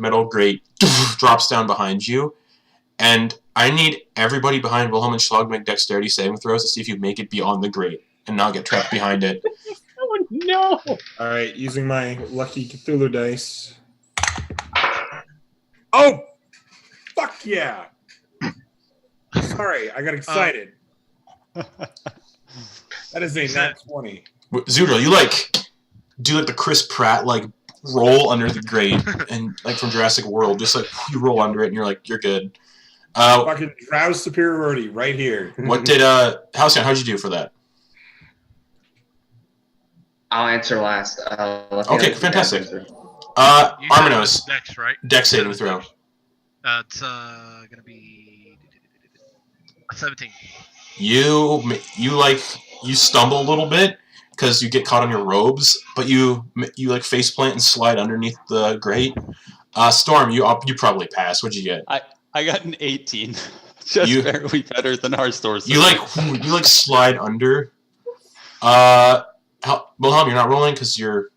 metal grate drops down behind you, and I need everybody behind Wilhelm and Schlag make dexterity saving throws to see if you make it beyond the grate and not get trapped behind it. Oh, no! All right, using my lucky Cthulhu dice. Oh, fuck yeah! Sorry, I got excited. That is a nat 20. Xudril, you do the Chris Pratt roll under the grate and from Jurassic World, just you roll under it and you're good. Fucking Drow superiority right here. What did Halcyon? How'd you do for that? I'll answer last. Okay, fantastic. Armanos, Dex, right? dex saving throw. It's gonna be 17. You stumble a little bit because you get caught on your robes, but you face plant and slide underneath the grate. Storm, you probably pass. What'd you get? I got an 18. Just barely better than our store. You slide under. Wilhelm, you're not rolling because you're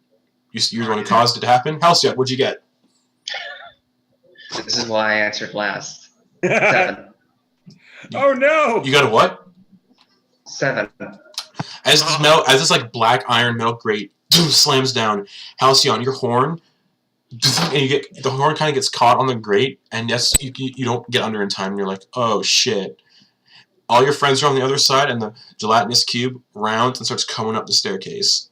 the one who caused it to happen. Halcyon, what'd you get? This is why I answered last. 7. Oh no! You got a what? 7. As this black iron metal grate slams down, Halcyon, your horn, and the horn kind of gets caught on the grate, and yes, you don't get under in time. And you're like, oh shit! All your friends are on the other side, and the gelatinous cube rounds and starts coming up the staircase.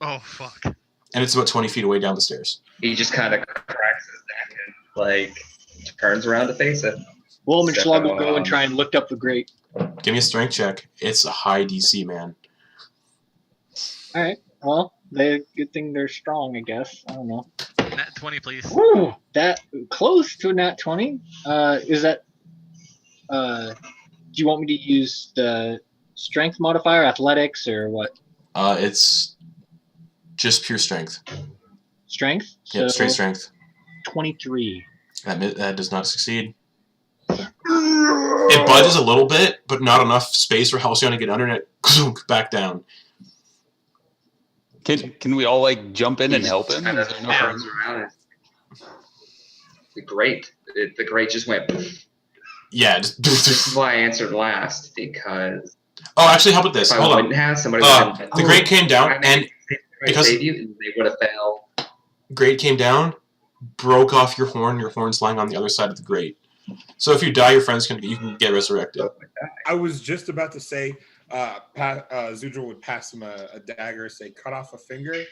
Oh fuck! And it's about 20 feet away down the stairs. He just kind of cracks his neck and turns around to face it. Wilhelm and Schlag will go and try and lift up the grate. Give me a strength check. It's a high DC, man. All right. Well, good thing they're strong, I guess. I don't know. Nat 20, please. Woo! That close to a nat 20. Is that? Do you want me to use the strength modifier, athletics, or what? It's just pure strength. Strength. Yeah, straight strength. 23. That does not succeed. It budges a little bit, but not enough space for Halcyon to get under it. Back down. Can we all jump in and help him? Kind of turns around. The grate just went. Yeah. This is why I answered last, because. Oh, actually, how about this? If Hold I on. wouldn't have somebody. The grate came down, and because they would have failed. Grate came down, broke off your horn. Your horn's lying on the other side of the grate. So if you die, your friends you can get resurrected. I was just about to say, Xudril would pass him a dagger, say, cut off a finger.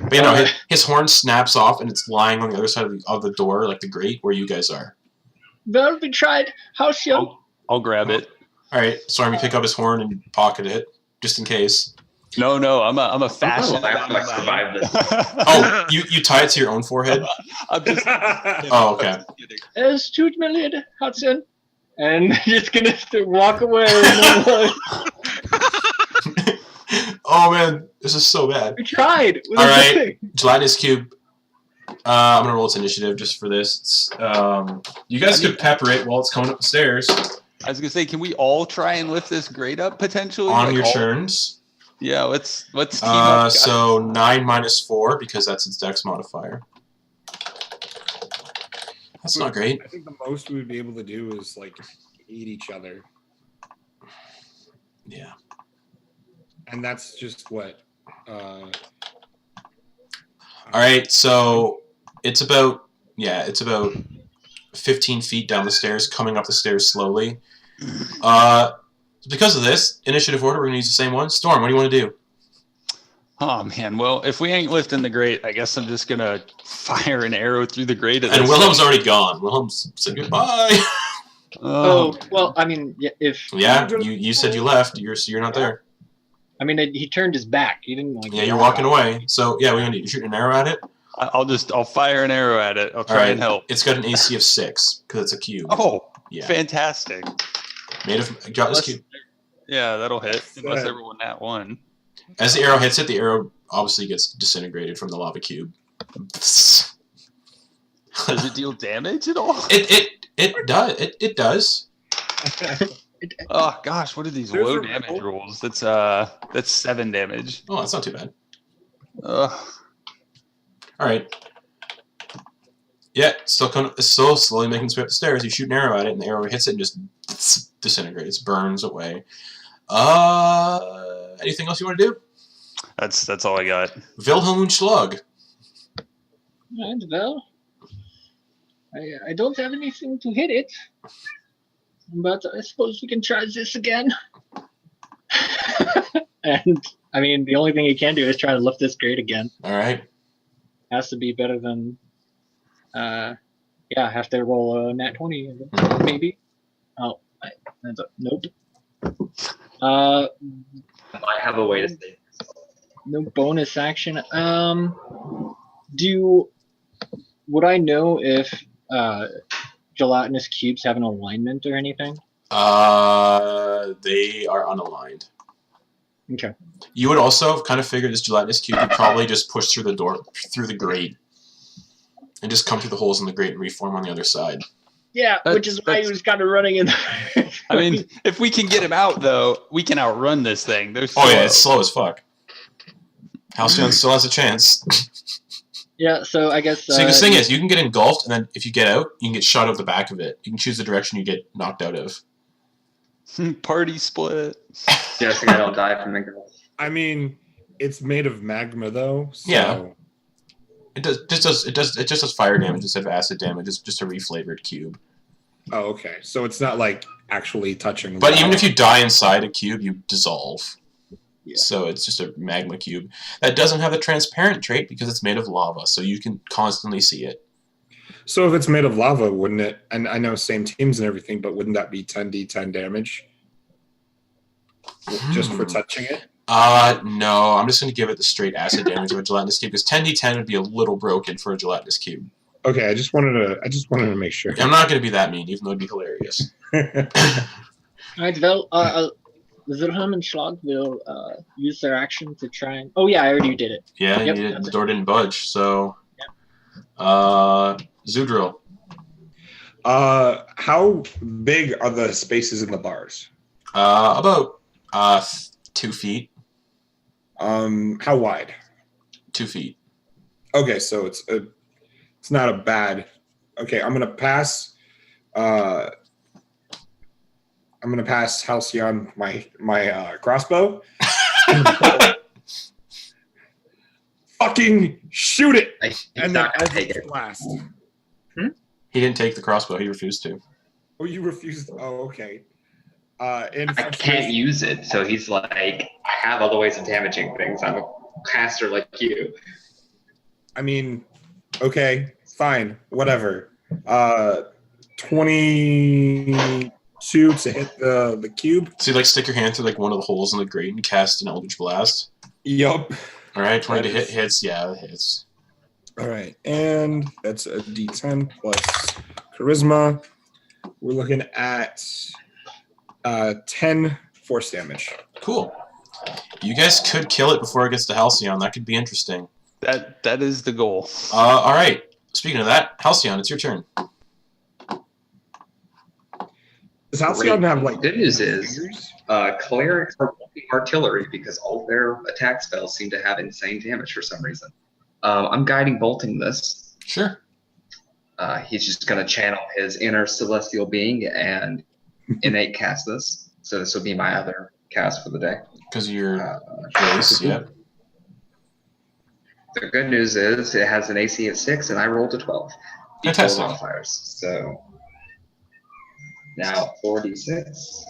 But his horn snaps off, and it's lying on the other side of the door, like the grate where you guys are. That'll be tried. Halcyon. I'll grab it. All right, Storm, you pick up his horn and pocket it, just in case. No, I'm a fashion. I survived this. Oh, you tie it to your own forehead? I'm just. Oh, okay. Excuse me, lady Hudson. And just gonna walk away. Oh man, this is so bad. We tried. All right, gelatinous cube. I'm gonna roll its initiative just for this. You guys could pepper it while it's coming up the stairs. I was gonna say, can we all try and lift this grate up potentially On like your all- turns. Yeah, let's team up. So 9 minus 4 because that's its dex modifier. That's not great. I think the most we would be able to do is like eat each other, Yeah. and that's just what. All right, so it's about 15 feet down the stairs, coming up the stairs slowly. Because of this initiative order, we're gonna use the same one. Storm, what do you want to do? Oh man, well if we ain't lifting the grate, I guess I'm just gonna fire an arrow through the grate. At And this Wilhelm's thing. already gone. Wilhelm's said goodbye. Oh well, I mean, if Yeah, you said you left. You're not there. I mean, he turned his back. He didn't like. Yeah, you're walking away. So yeah, we're gonna need you shooting an arrow at it. I'll fire an arrow at it. I'll try and help. It's got an AC of 6 because it's a cube. Oh, yeah, fantastic. made of gelatinous cube. Yeah, that'll hit unless everyone that one. As the arrow hits it, the arrow obviously gets disintegrated from the lava cube. Does it deal damage at all? It does. It does. Oh gosh, what are these There's low a damage roll. rolls? That's 7 damage. Oh, that's not too bad. Ugh. All right. Yeah, it's still slowly making its way up the stairs. You shoot an arrow at it, and the arrow hits it and just disintegrates, burns away. Anything else you want to do? That's all I got. Wilhelm Schlug. And well, I don't have anything to hit it, but I suppose we can try this again. And I mean, the only thing you can do is try to lift this grate again. All right. Has to be better than. Yeah, I have to roll a nat 20, maybe. Oh, nope. I have a way to say No bonus action. Would I know if gelatinous cubes have an alignment or anything? They are unaligned. Okay. You would also kind of figure this gelatinous cube would probably just push through the door, through the grate, and just come through the holes in the grate and reform on the other side. Yeah, which is why he was kind of running in. I mean, if we can get him out, though, we can outrun this thing. They're slow. Oh yeah, it's slow as fuck. Halcyon still has a chance. Yeah, so I guess. See, the thing is, you can get engulfed, and then if you get out, you can get shot out the back of it. You can choose the direction you get knocked out of. Party split. just I don't die from engulf. I mean, it's made of magma though. So. Yeah. It just does fire damage instead of acid damage. It's just a reflavored cube. Oh, okay. So it's not like actually touching. But lava. even if you die inside a cube, you dissolve. Yeah. So it's just a magma cube. That doesn't have the transparent trait because it's made of lava, so you can constantly see it. So if it's made of lava, wouldn't it? And I know same teams and everything, but wouldn't that be 10d10 damage just for touching it? No. I'm just going to give it the straight acid damage of a gelatinous cube because 10d10 would be a little broken for a gelatinous cube. Okay, I just wanted to make sure. I'm not going to be that mean, even though it'd be hilarious. Alright, well, Wilhelm and Schlag will use their action to try and. Oh yeah, I already did it. Yeah, Yep. the door didn't budge, so. Xudril. How big are the spaces in the bars? About 2 feet. How wide? 2 feet. Okay, so it's not a bad. Okay, I'm gonna pass. I'm gonna pass Halcyon my crossbow. Fucking shoot it! He's And then not gonna as take it's it. blast. He didn't take the crossbow. He refused to. Oh, you refused. Oh, okay. In I can't use it, so he's like, I have other ways of damaging things. I'm a caster like you. I mean, okay, fine, whatever. 20. 2 to hit the cube. So you like stick your hand through like one of the holes in the grate and cast an Eldritch Blast. Yup. All right, 20 to That hit is- hits. Yeah, it hits. All right, and that's a D10 plus charisma. We're looking at 10 force damage. Cool. You guys could kill it before it gets to Halcyon. That could be interesting. That is the goal. All right. Speaking of that, Halcyon, it's your turn. Does Halcyon have Great. Good news is clerics are walking artillery because all their attack spells seem to have insane damage for some reason. I'm guiding bolting this. Sure. He's just going to channel his inner celestial being and innate cast this. So this will be my other cast for the day. Because of your grace, yep. The good news is it has an AC of 6 and I rolled a 12. Fantastic. Modifiers. So now 4d6.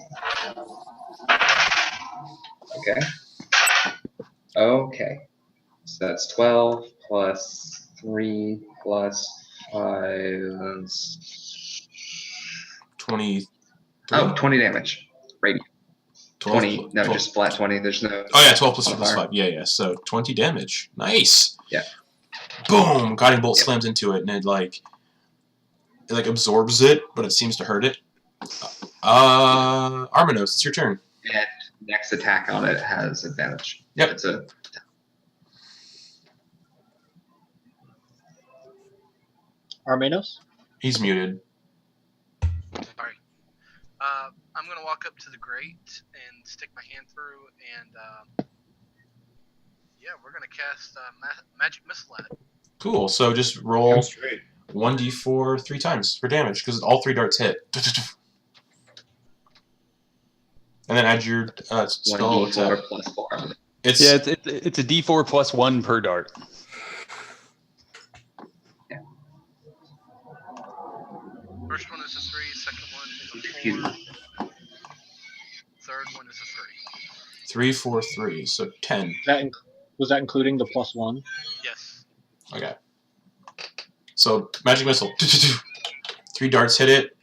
Okay. Okay. So that's 12 plus 3 plus 5. 20. Oh, 20 damage. Radiant. 20. 12, No, 12. just flat 20. There's no. Oh, yeah, 12 plus 2 plus modifier. 5. Yeah. So 20 damage. Nice. Yeah. Boom! Guiding Bolt Yep. slams into it, and it absorbs it, but it seems to hurt it. Arminos, it's your turn. And next attack on it has advantage. Yep. It's a. Armenos? He's muted. Sorry. I'm gonna walk up to the grate and stick my hand through, and yeah, we're gonna cast magic missile at it. Cool. So just roll Straight. 1d4 3 times for damage, because all 3 darts hit. And then add your spell 1d4 attack. plus 4. It's Yeah, it's a D4 plus 1 per dart. First one is a 3, second one is a 4, third one is a 3, 4, 3, so 10. Was that including the +1? 3. Yes. Okay. So magic missile. 3 darts hit it.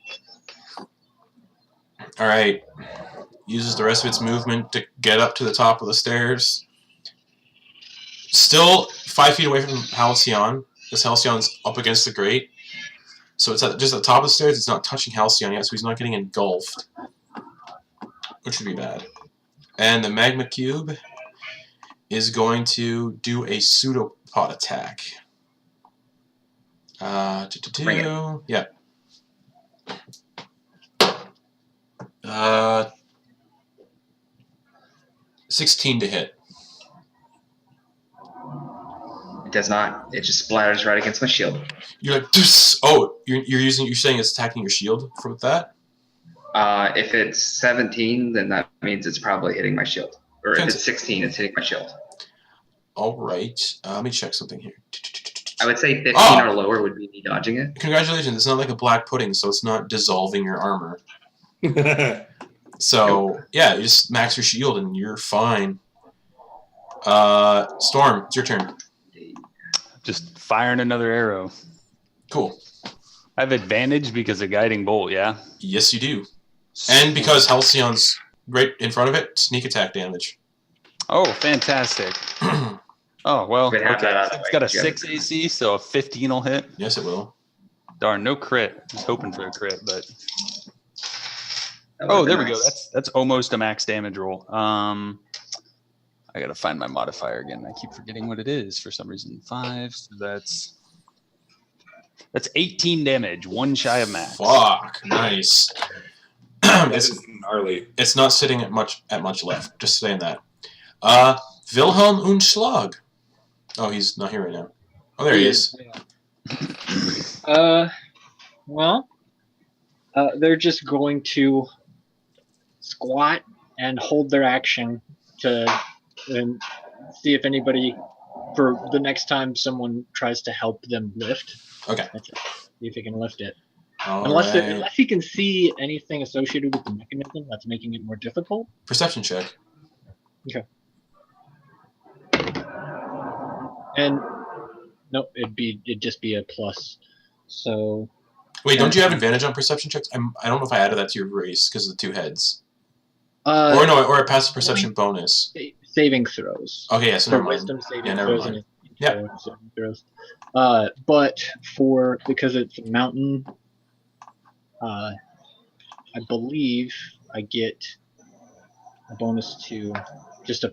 All right. Uses the rest of its movement to get up to the top of the stairs. Still 5 feet away from Halcyon. This Halcyon's up against the grate. So it's just at the top of the stairs. It's not touching Halcyon yet, so he's not getting engulfed. Which would be bad. And the magma cube is going to do a pseudopod attack. Yeah. 16 to hit. It does not. It just splatters right against my shield. You're like, "Deuce." Oh, you're saying it's attacking your shield from that? If it's 17, then that means it's probably hitting my shield. Or if Fantastic. it's 16, it's hitting my shield. All right. Let me check something here. I would say 15 Oh. or lower would be me dodging it. Congratulations. It's not like a black pudding, so it's not dissolving your armor. So, yeah, you just max your shield and you're fine. Storm, it's your turn. Just firing another arrow. Cool. I have advantage because of guiding bolt, yeah? Yes, you do. And because Halcyon's right in front of it, sneak attack damage. Oh, fantastic. Oh, well, We have that out of the it's way. got a You gotta 6 AC, so a 15 will hit. Yes, it will. Darn, no crit. I was hoping for a crit, but... That Oh, would've there been we go. nice. That's almost a max damage roll. I gotta find my modifier again. I keep forgetting what it is for some reason. 5, so that's 18 damage, 1 shy of max. Fuck. Nice. That it's is gnarly. it's not sitting at much left. Just saying that. Wilhelm Unschlag. Oh, he's not here right now. Oh, there he is. Well, they're just going to squat and hold their action to and see if anybody, for the next time someone tries to help them lift. Okay. That's it. See if he can lift it. All right. Unless he can see anything associated with the mechanism that's making it more difficult. Perception check. And no, it'd just be a plus. So Wait, don't you have advantage on perception checks? I don't know if I added that to your race because of the 2 heads. Or a passive perception bonus. Saving throws. Okay, yeah, so For never mind. wisdom saving Yeah, never throws mind. and Yeah. saving throws. But because it's a mountain, I believe I get a bonus to just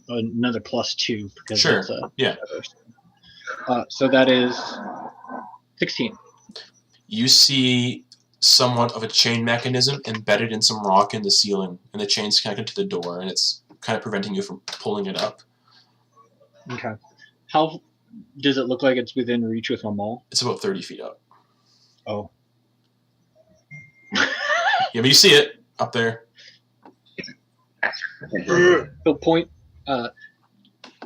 another +2 because Sure. it's a Yeah. so that is 16. You see somewhat of a chain mechanism embedded in some rock in the ceiling, and the chain's connected to the door, and it's kind of preventing you from pulling it up. Okay. How does it look like it's within reach with my maul? It's about 30 feet up. Oh. Yeah, but you see it up there. He'll point.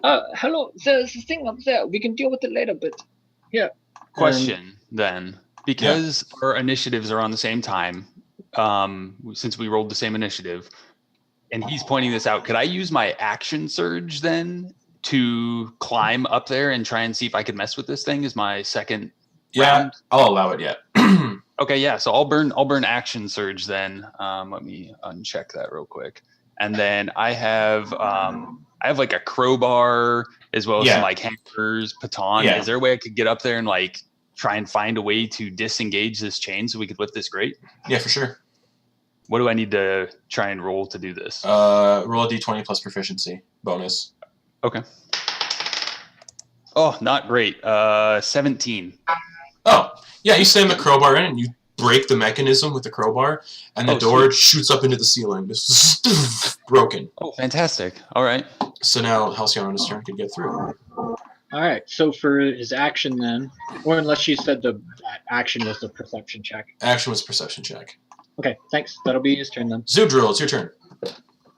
Hello, there's a thing up there. We can deal with it later, but yeah. Question then, because our initiatives are on the same time, since we rolled the same initiative, and he's pointing this out, could I use my action surge then to climb up there and try and see if I could mess with this thing as my second round? I'll allow it, yeah. Okay, yeah, so I'll burn action surge then. Let me uncheck that real quick. And then I have like a crowbar as well as some like hammers, baton. Yeah. Is there a way I could get up there and like try and find a way to disengage this chain so we could lift this grate? Yeah, for sure. What do I need to try and roll to do this? Roll a d20 plus proficiency bonus. Okay. Oh, not great. 17. Oh, yeah, you slam the crowbar in and you break the mechanism with the crowbar, and the door shoots up into the ceiling. Just broken. Oh, fantastic. All right. So now Halcyon on his turn could get through. All right. So for his action then, or unless you said that action was the perception check. Action was perception check. Okay, thanks. That'll be his turn then. Xudril, it's your turn.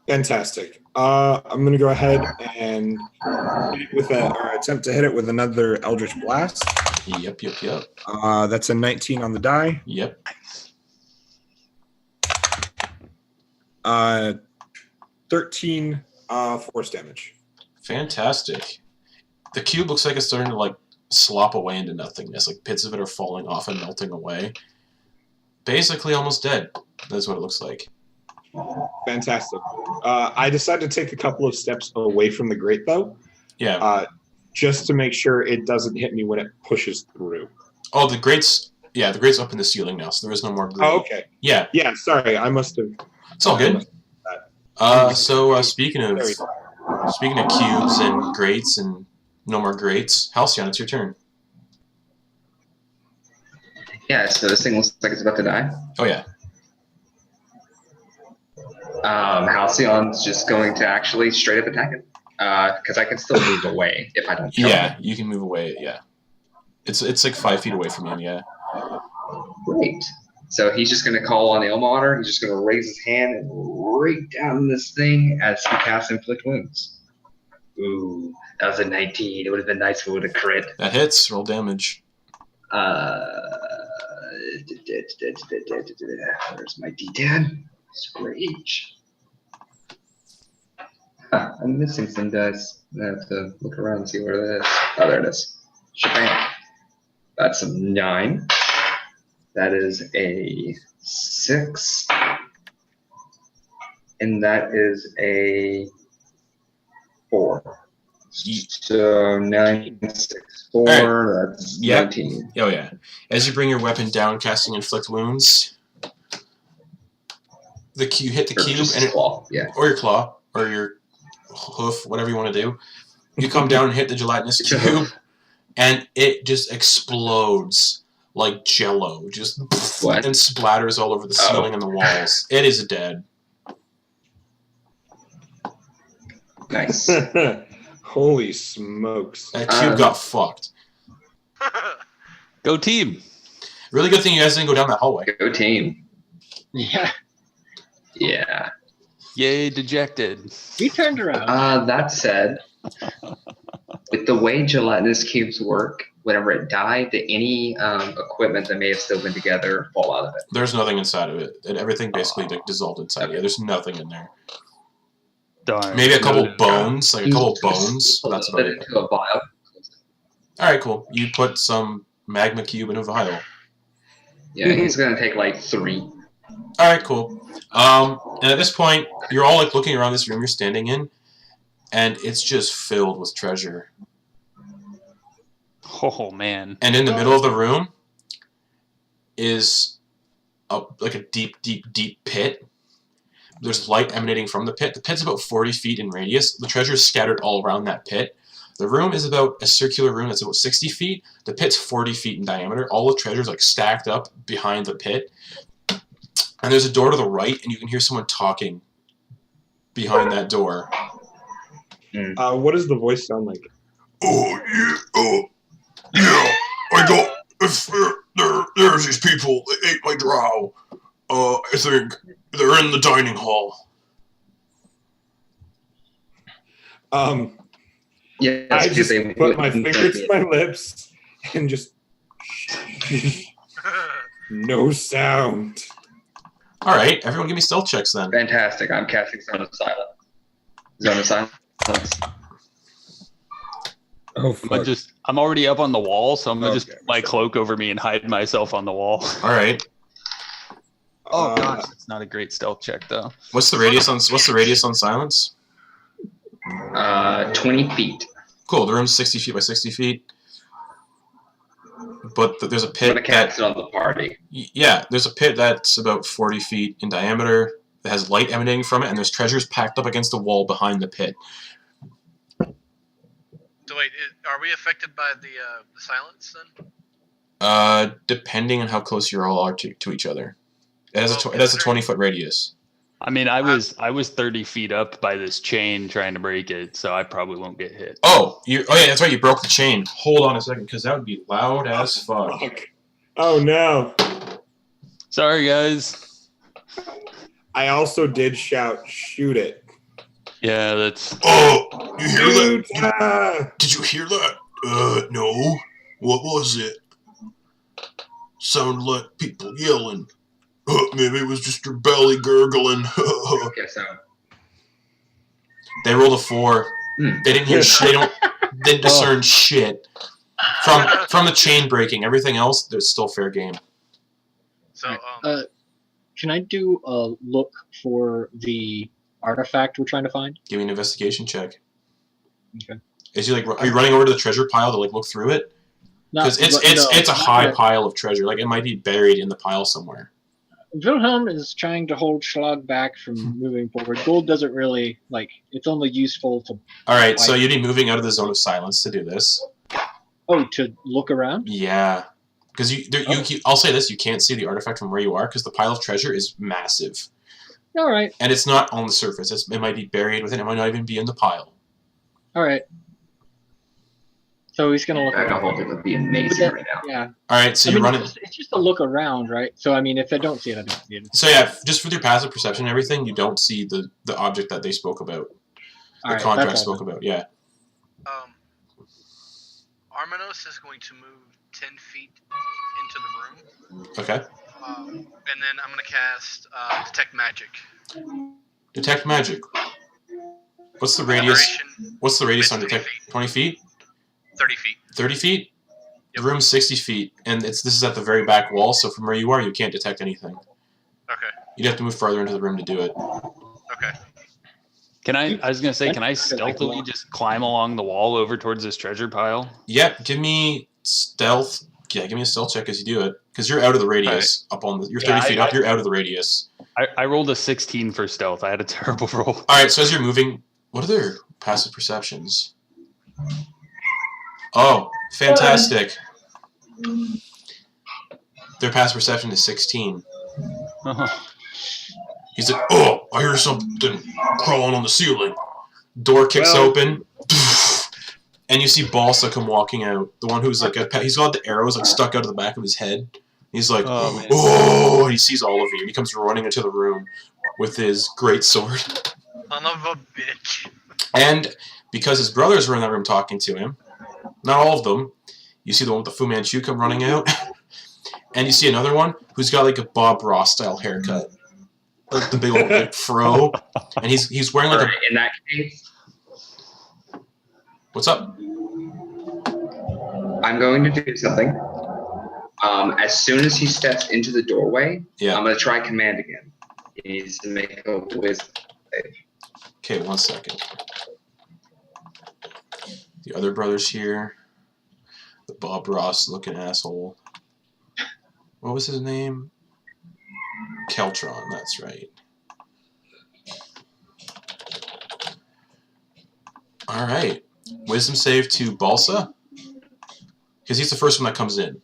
Fantastic. I'm going to go ahead and hit it or attempt to hit it with another Eldritch Blast. Yep. That's a 19 on the die. Yep. 13 force damage. Fantastic. The cube looks like it's starting to like slop away into nothingness. Like bits of it are falling off and melting away. Basically almost dead. That's what it looks like. Fantastic. I decided to take a couple of steps away from the grate, though. Yeah. Just to make sure it doesn't hit me when it pushes through. Oh, the grate's up in the ceiling now, so there is no more grate. Oh, okay. Yeah. Yeah, sorry. I must have... It's all good. So speaking of cubes and grates and no more grates, Halcyon, it's your turn. Yeah, so this thing looks like it's about to die. Oh, yeah. Halcyon's just going to actually straight up attack it. Because I can still move away if I don't kill Yeah, him. you can move away, yeah. It's like 5 feet away from him, yeah. Great. So he's just going to call on Ilmater. He's just going to raise his hand and rake down this thing as he casts Inflict Wounds. Ooh, that was a 19. It would have been nice if it would have crit. That hits, roll damage. Where's my D10? Rage. I'm missing some dice. I have to look around and see where that is. Oh, there it is. Shabam. That's a 9. That is a 6. And that is a 4. So 9, 6, 4. Right. That's Yep. 19. Oh, yeah. As you bring your weapon down, casting Inflict Wounds, you hit the Or cube, just and claw. Yeah. or your claw, or your hoof, whatever you want to do. You come down and hit the gelatinous cube, and it just explodes like jello, just What? and splatters all over the ceiling and the walls. It is dead. Nice. Holy smokes. That cube got fucked. Go team. Really good thing you guys didn't go down that hallway. Go team. Yeah, Yeah. Yay, dejected. we turned around. That said, with the way gelatinous cubes work, whenever it died, any equipment that may have still been together fall out of it. There's nothing inside of it. And everything basically dissolved inside. Yeah, there's nothing in there. Darn. Maybe a couple Noted. bones, like a couple bones. But that's about Put it it. into a vial. All right, cool. You put some magma cube in a vial. Yeah, he's gonna take like 3. All right, cool. And at this point, you're all like looking around this room you're standing in, and it's just filled with treasure. Oh man! And in the middle of the room is like a deep, deep, deep pit. There's light emanating from the pit. The pit's about 40 feet in radius. The treasure is scattered all around that pit. The room is about a circular room that's about 60 feet. The pit's 40 feet in diameter. All the treasure's like stacked up behind the pit. And there's a door to the right, and you can hear someone talking behind that door. What does the voice sound like? Yeah, I got. There's these people. They ate my drow. I think they're in the dining hall. Yes, I just they put my finger to my lips and just no sound. All right, everyone, give me stealth checks then. Fantastic. I'm casting Zone of Silence. Zone of Silence. Oh fuck! I'm already up on the wall, so I'm gonna just put my cloak over me and hide myself on the wall. All right. Oh gosh, it's not a great stealth check though. What's the radius on silence? 20 feet. Cool. The room's 60 feet by 60 feet. But there's a I'm pit gonna cast it on the party. Yeah, there's a pit that's about 40 feet in diameter that has light emanating from it, and there's treasures packed up against the wall behind the pit. So wait, are we affected by the silence then? Depending on how close you all are to each other. It has a 20-foot radius. I mean, I was 30 feet up by this chain trying to break it, so I probably won't get hit. Oh yeah, that's right. You broke the chain. Hold on a second, because that would be loud as fuck. Oh no! Sorry, guys. I also did shout, "Shoot it!" Yeah, that's. Oh, you hear Shoot! that? Did you hear that? No. What was it? Sounded like people yelling. Maybe it was just your belly gurgling. Guess so. They rolled a 4. They didn't hear shit. They didn't discern shit from the chain breaking. Everything else, there's still fair game. So can I do a look for the artifact we're trying to find? Give me an investigation check. Okay. Is you are you running over to the treasure pile to look through it? Because it's a high pile of treasure. Like it might be buried in the pile somewhere. Wilhelm is trying to hold Schlag back from moving forward. Gold doesn't really, it's only useful to... Alright, so you'd be moving out of the zone of silence to do this. Oh, to look around? Yeah. Because I'll say this, you can't see the artifact from where you are, because the pile of treasure is massive. Alright. And it's not on the surface. It might be buried within, it might not even be in the pile. Alright. So he's going to look I hold it would be amazing right now. Yeah. Alright, so you're running... It's just a look around, right? So, I mean, if I don't see it, I don't see it. So yeah, just with your passive perception and everything, you don't see the object that they spoke about. The contract spoke about, yeah. Armanos is going to move 10 feet into the room. Okay. And then I'm going to cast Detect Magic. Detect Magic. What's the radius? What's the radius on Detect? 20 feet? 30 feet. 30 feet? Yep. The room's 60 feet, and this is at the very back wall, so from where you are, you can't detect anything. Okay. You'd have to move farther into the room to do it. Okay. I was going to say, can I stealthily just climb along the wall over towards this treasure pile? Yep, give me stealth. Yeah, give me a stealth check as you do it, because you're out of the radius. You're 30 feet up, you're out of the radius. I rolled a 16 for stealth. I had a terrible roll. Alright, so as you're moving, what are their passive perceptions? Oh, fantastic. Their passive perception is 16. He's like, oh, I hear something crawling on the ceiling. Door kicks open, and you see Balsa come walking out. The one who's he's got the arrows stuck out of the back of his head. He's like, oh, and he sees all of you. He comes running into the room with his great sword. Son of a bitch. And because his brothers were in that room talking to him, not all of them, you see the one with the Fu Manchu come running out, and you see another one who's got a Bob Ross style haircut, like the big old fro, and he's wearing a. In that case, What's up? I'm going to do something. As soon as he steps into the doorway, Yeah. I'm going to try command again. He needs to make a wisdom save. Okay, 1 second. The other brother's here. The Bob Ross looking asshole. What was his name? Keltron, that's right. Alright. Wisdom save to Balsa? Because he's the first one that comes in.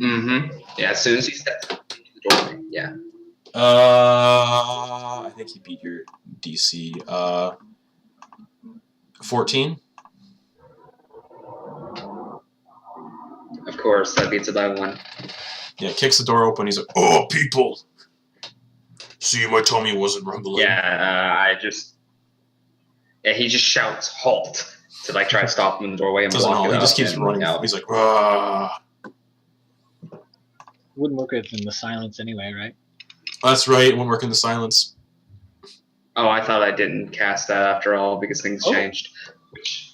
Mm-hmm. Yeah, as soon as he steps into the doorway, yeah. I think he beat your DC. 14? Of course, that beats it by 1. Yeah, kicks the door open. He's like, "Oh, people! See, my tummy wasn't rumbling." Yeah, he just shouts halt to like try to stop him in the doorway and Doesn't block halt. it He up just keeps and, running. yeah. He's like, "Ah." Wouldn't work in the silence anyway, right? That's right. It won't work in the silence. Oh, I thought I didn't cast that after all because things changed. Which,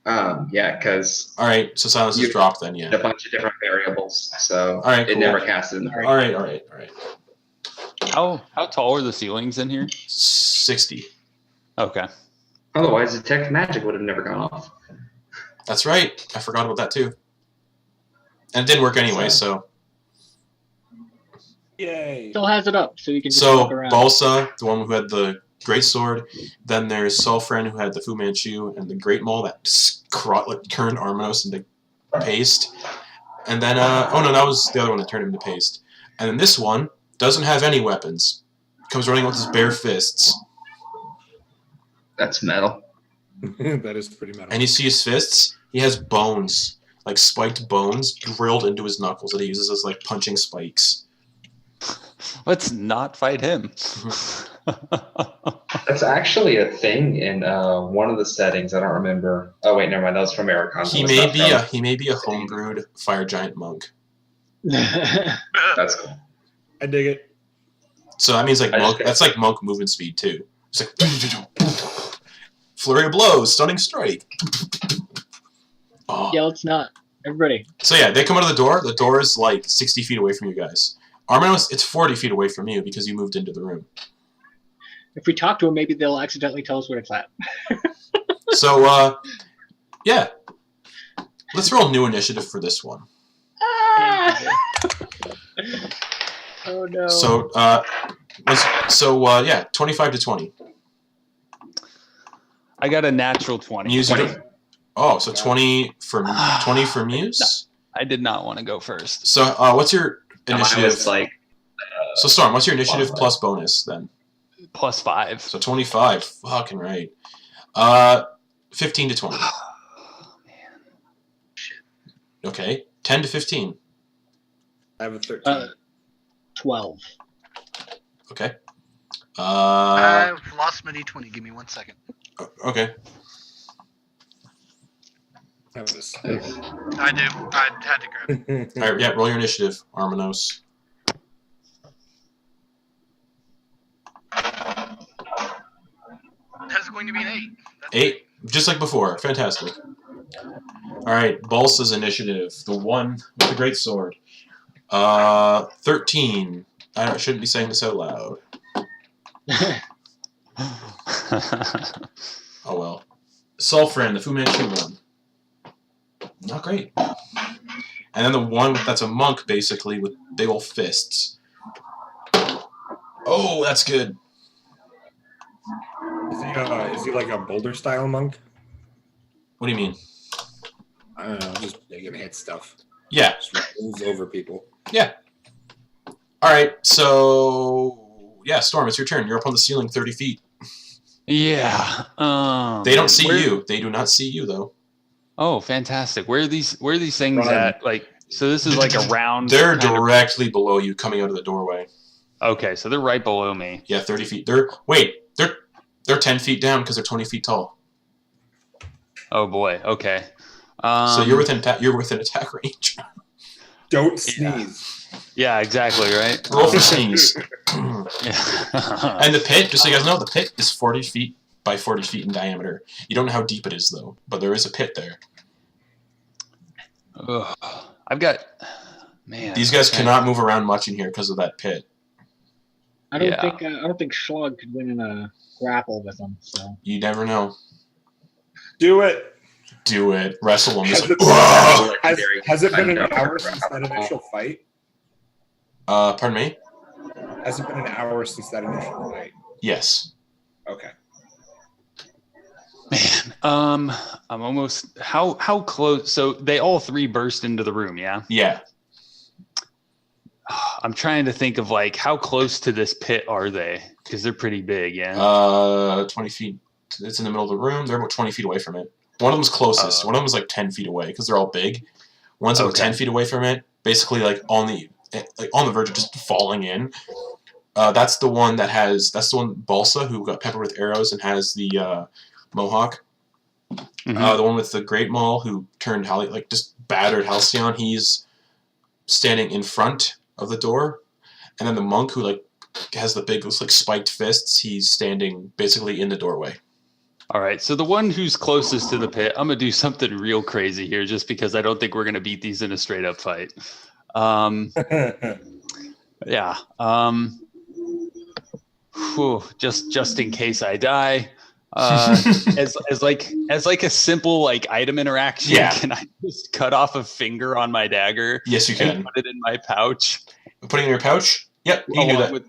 yeah, because All right, so silence is dropped then. a Yeah. bunch of different variables, so All right, it cool. never casted in the All right. How tall are the ceilings in here? 60. Okay. Otherwise, detect magic would have never gone off. That's right. I forgot about that too. And it didn't work anyway. So Yay. Still has it up, so you can just walk around. Balsa, the one who had the great sword. Then there's Sulfren, who had the Fu Manchu, and the Great Maul that turned Armanos into paste. And then, oh no, that was the other one that turned him into paste. And then this one doesn't have any weapons. Comes running with his bare fists. That's metal. That is pretty metal. And you see his fists? He has bones, like spiked bones, drilled into his knuckles that he uses as like punching spikes. Let's not fight him. That's actually a thing in one of the settings. I don't remember. Oh wait, never mind. That was from Ericon. He may be a homebrewed fire giant monk. That's cool. I dig it. So that means like monk. That's like monk movement speed too. It's like flurry of blows, stunning strike. Oh. Yeah, let's not. Everybody. So yeah, they come out of the door. The door is like 60 feet away from you guys. Armanos, it's 40 feet away from you because you moved into the room. If we talk to them, maybe they'll accidentally tell us where it's at. So, yeah. Let's roll new initiative for this one. Oh no. So, yeah, 25 to 20. I got a natural 20. Muse, oh, so 20 for Muse? I did not want to go first. So, what's your initiative? Was like, so, Storm, what's your initiative plus bonus then? Plus 5. So 25. Fucking right. 15 to 20. Oh, man. Okay. 10 to 15. I have a 13. 12. Okay. I've lost my d20. Give me 1 second. Okay. I have a 6. I do. I had to grab it. All right. Yeah. Roll your initiative, Armanos. That's going to be an 8. That's 8. Just like before. Fantastic. All right. Balsa's initiative. The one with the great sword. 13. I shouldn't be saying this out loud. Oh well. Sulfren, the Fu Manchu one. Not great. And then the one that's a monk, basically, with big ol' fists. Oh, that's good. Is he like a boulder style monk? What do you mean? I don't know. Just they can hit stuff. Yeah. Just rolls over people. Yeah. All right. So, yeah, Storm, it's your turn. You're up on the ceiling 30 feet. Yeah. They don't see you. They do not see you, though. Oh, fantastic. Where are these things at? Like, so this is like a round. They're directly below you coming out of the doorway. Okay, so they're right below me. Yeah, 30 feet. They're 10 feet down because they're 20 feet tall. Oh boy. Okay. So you're within attack range. Don't sneeze. Yeah, exactly, right? Roll for sneeze. Yeah. And the pit, just so you guys know, the pit is 40 feet by 40 feet in diameter. You don't know how deep it is, though, but there is a pit there. Ugh. I've got Man, These guys cannot move around much in here because of that pit. I don't think Schlog could win in a grapple with him. So You never know. Do it. Do it. Wrestle him. Has it been an hour since that initial fight? Pardon me? Has it been an hour since that initial fight? Yes. Okay. Man, I'm almost how close? So they all three burst into the room, yeah. Yeah. I'm trying to think of like how close to this pit are they? Because they're pretty big, yeah. 20 feet. It's in the middle of the room. They're about 20 feet away from it. One of them's closest. One of them's like 10 feet away because they're all big. One's about 10 feet away from it, basically like on the verge of just falling in. That's the one Balsa who got peppered with arrows and has the mohawk. Mm-hmm. The one with the Great Maul who turned just battered Halcyon. He's standing in front of the door, and then the monk who has the big spiked fists. He's standing basically in the doorway. All right, so the one who's closest to the pit, I'm gonna do something real crazy here, just because I don't think we're gonna beat these in a straight up fight. Yeah. Just in case I die. As a simple item interaction, can I just cut off a finger on my dagger? Yes, you can. And put it in my pouch. Put it in your pouch? Yep, you can do that.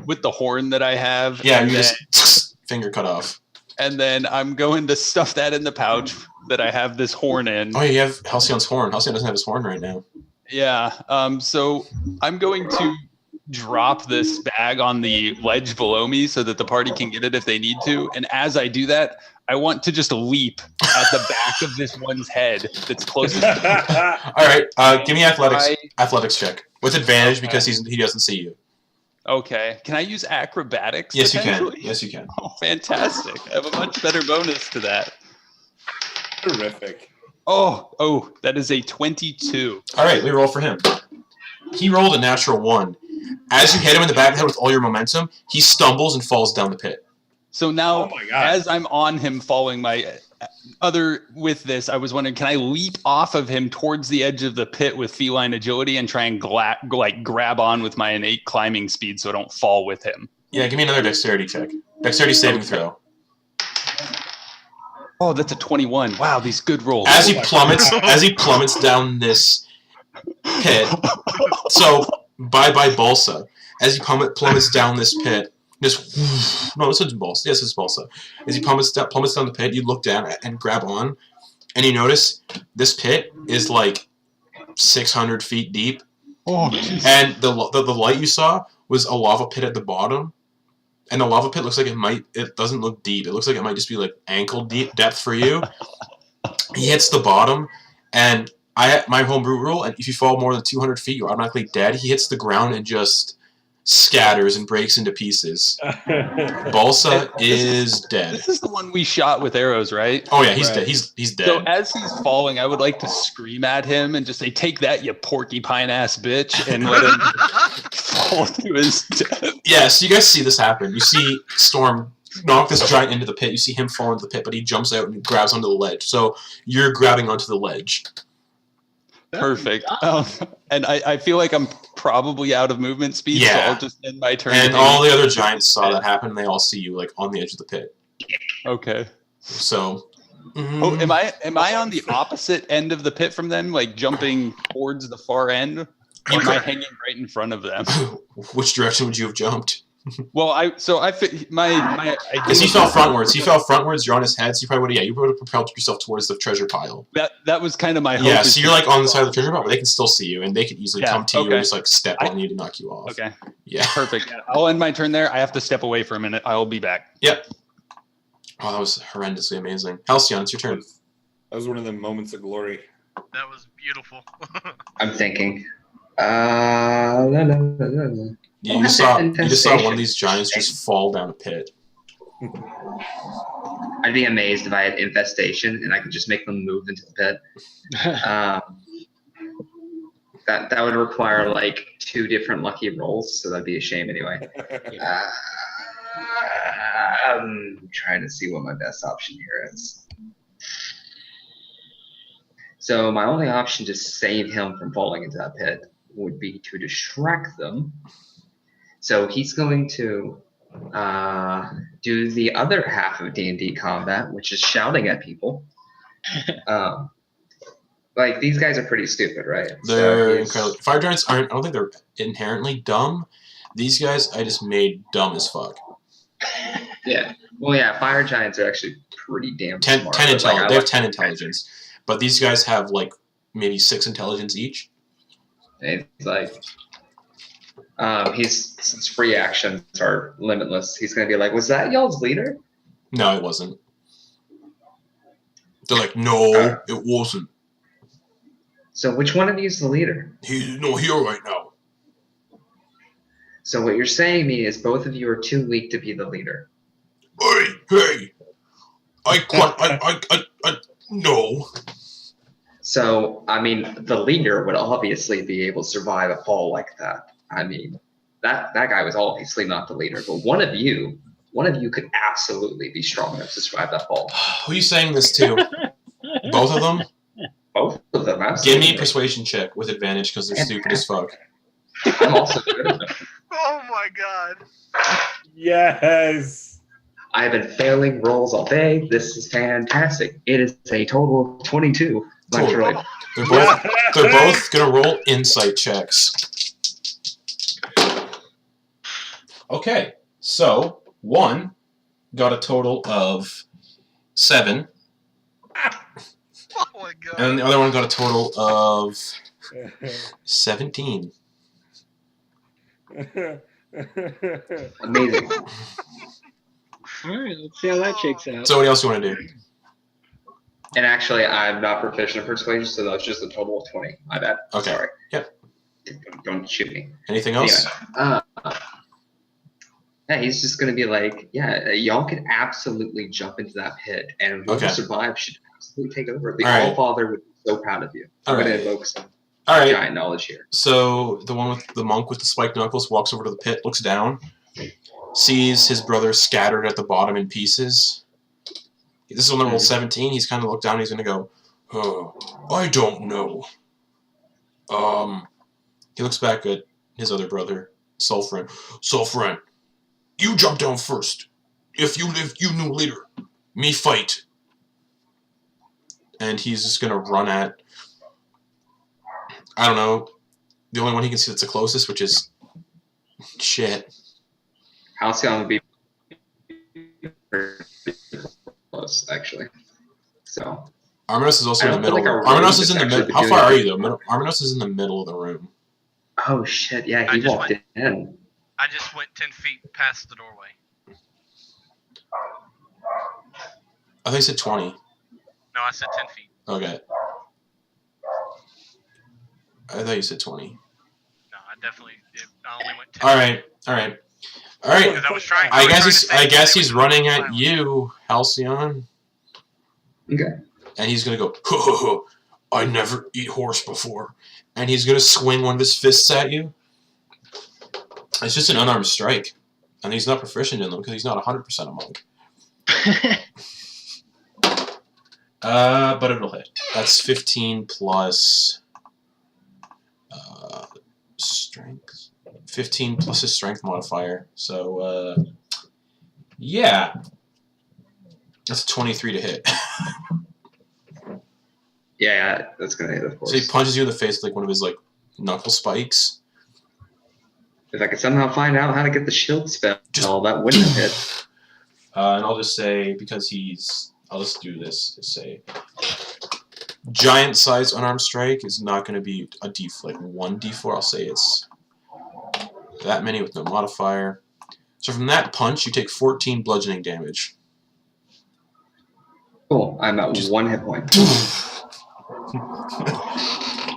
With the horn that I have. Yeah, you just finger cut off. And then I'm going to stuff that in the pouch that I have this horn in. Oh, you have Halcyon's horn. Halcyon doesn't have his horn right now. Yeah. So I'm going to drop this bag on the ledge below me so that the party can get it if they need to. And as I do that, I want to just leap at the back of this one's head that's closest to me. All right. Give me athletics check with advantage because he doesn't see you. Okay. Can I use acrobatics? Yes, you can. Yes, you can. Oh, fantastic. I have a much better bonus to that. Terrific. Oh, that is a 22. All right, we roll for him. He rolled a natural 1. As you hit him in the back of the head with all your momentum, he stumbles and falls down the pit. So now, as I'm on him falling with this, I was wondering, can I leap off of him towards the edge of the pit with feline agility and try and grab on with my innate climbing speed so I don't fall with him? Yeah, give me another dexterity check. Dexterity saving throw. Oh, that's a 21. Wow, these good rolls. As he plummets down this pit. So bye Balsa. As he plummets down this pit. This is Balsa. Yes, it's Balsa. As he plummets down the pit, you look down and grab on, and you notice this pit is 600 feet deep. Oh, geez. And the light you saw was a lava pit at the bottom. And the lava pit looks like it doesn't look deep. It looks like it might just be ankle deep depth for you. He hits the bottom, and my homebrew rule, and if you fall more than 200 feet, you're automatically dead. He hits the ground and just scatters and breaks into pieces. Balsa is dead. This is the one we shot with arrows, right? Oh yeah, he's dead. He's dead. So as he's falling, I would like to scream at him and just say, "Take that, you porcupine ass bitch!" and let him fall to his death. Yeah, so you guys see this happen. You see Storm knock this giant into the pit. You see him fall into the pit, but he jumps out and grabs onto the ledge. So you're grabbing onto the ledge. Perfect. And I feel like I'm probably out of movement speed, so I'll just end my turn. And all the other giants saw that happen, and they all see you on the edge of the pit. Okay. So. Oh, am I on the opposite end of the pit from them, jumping towards the far end? Or am I hanging right in front of them? Which direction would you have jumped? Well, as he fell frontwards. You're on his head, so you would have propelled yourself towards the treasure pile. That was kind of my hope. Yeah, so you're on the side of the treasure pile, but they can still see you, and they can easily come to you and just step on you to knock you off. Okay. Yeah. Perfect. I'll end my turn there. I have to step away for a minute. I'll be back. Yep. Oh, that was horrendously amazing. Halcyon, it's your turn. That was one of the moments of glory. That was beautiful. I'm thinking. You just saw one of these giants just fall down a pit. I'd be amazed if I had infestation and I could just make them move into the pit. That would require 2 different lucky rolls, so that'd be a shame anyway. I'm trying to see what my best option here is. So my only option to save him from falling into that pit would be to distract them. So he's going to do the other half of D&D combat, which is shouting at people. Like, these guys are pretty stupid, right? They're incredible. Fire giants aren't. I don't think they're inherently dumb. These guys, I just made dumb as fuck. Yeah. Well, yeah. Fire giants are actually pretty damn 10 smart. intelligence. Like, They have 10 intelligence, but these guys have like maybe 6 intelligence each. It's like, since free actions are limitless, he's gonna be like, "Was that y'all's leader?" No, it wasn't. They're like, no, it wasn't. So which one of you is the leader? He's not here right now. So what you're saying to me is both of you are too weak to be the leader. Hey! No. So, I mean, the leader would obviously be able to survive a fall like that. I mean, that guy was obviously not the leader, but one of you could absolutely be strong enough to survive that fall. Who are you saying this to? Both of them? Both of them, absolutely. Give me a persuasion check with advantage because they're stupid as fuck. I'm also good at it. Oh my god. Yes. I've been failing rolls all day. This is fantastic. It is a total of 22. Cool. Right. They're both gonna roll insight checks. Okay, so one got a total of 7, Oh my god. and the other one got a total of 17. Amazing. All right, let's see how that shakes out. So what else you want to do? And actually, I'm not proficient in persuasion, so that's just a total of 20. My bad. Okay. Sorry. Yep. Don't shoot me. Anything else? Anyway, yeah, he's just going to be like, yeah, y'all can absolutely jump into that pit, and whoever survives should absolutely take over. The All-Father would be so proud of you. I'm going to invoke some giant knowledge here. So the one with the monk with the spiked knuckles walks over to the pit, looks down, sees his brother scattered at the bottom in pieces. This is on the roll 17. He's kind of looked down. He's going to go, I don't know. He looks back at his other brother, Sulfuran. Sulfuran, you jump down first. If you live, you new leader. Me fight. And he's just going to run at, I don't know, the only one he can see that's the closest, which is shit. Halcyon would be close, actually. So Arminos is also in the middle. Like Arminos is in the middle. How far are you, though? Arminos is in the middle of the room. oh shit, yeah, he walked in. I just went 10 feet past the doorway. I think I said 20. No, I said 10 feet. Okay. I thought you said 20. No, I definitely. I only went 10 All right. All right. All right. Because I was trying. I guess he's running at you, Halcyon. Okay. And he's gonna go, ho, ho, ho. I never eat horse before. And he's gonna swing one of his fists at you. It's just an unarmed strike. And he's not proficient in them because he's not 100% a monk. But it'll hit. That's 15 plus strength. 15 plus his strength modifier. So, yeah. That's 23 to hit. Yeah, that's gonna hit, of course. So he punches you in the face with like one of his like knuckle spikes. If I could somehow find out how to get the shield spell, that wouldn't have hit. And I'll just say, because I'll just do this. Just say, giant size unarmed strike is not going to be a like 1d4. I'll say it's that many with no modifier. So from that punch, you take 14 bludgeoning damage. Cool. I'm at 1 hit point.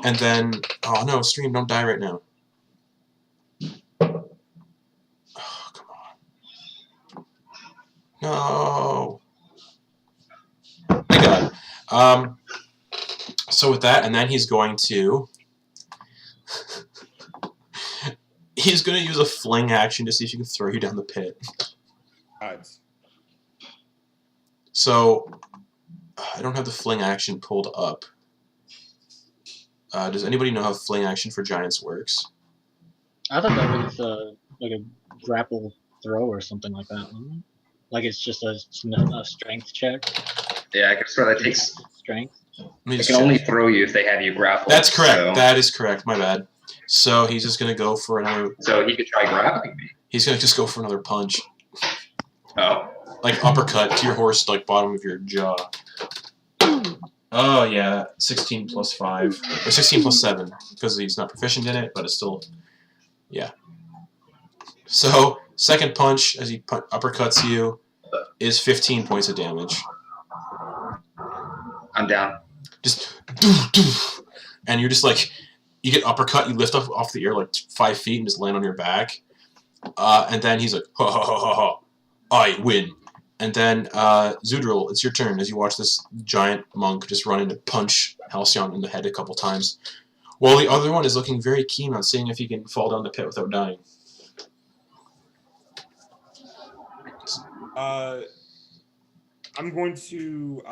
And then, oh no, stream, don't die right now. Oh, come on. No. Thank God. So with that, and then he's going to use a fling action to see if he can throw you down the pit. Odds. So I don't have the fling action pulled up. Does anybody know how fling action for giants works? I thought that was like a grapple throw or something like that. Wasn't it? Like it's just a strength check. Yeah, I guess that takes. Strength. They can only throw you if they have you grappled. That's correct. So. That is correct. My bad. So he's just gonna go for another. So he could try grappling me. He's gonna just go for another punch. Oh. Like uppercut to your horse, like bottom of your jaw. Oh yeah, 16 plus 5 or 16 plus 7 because he's not proficient in it, but it's still, yeah. So second punch as he uppercuts you is 15 points of damage. I'm down. Just and you're just like, you get uppercut, you lift up off the air like 5 feet and just land on your back, and then he's like, ha ha ha ha ha, I win. And then, Xudril, it's your turn as you watch this giant monk just run in and punch Halcyon in the head a couple times, while the other one is looking very keen on seeing if he can fall down the pit without dying. I'm going to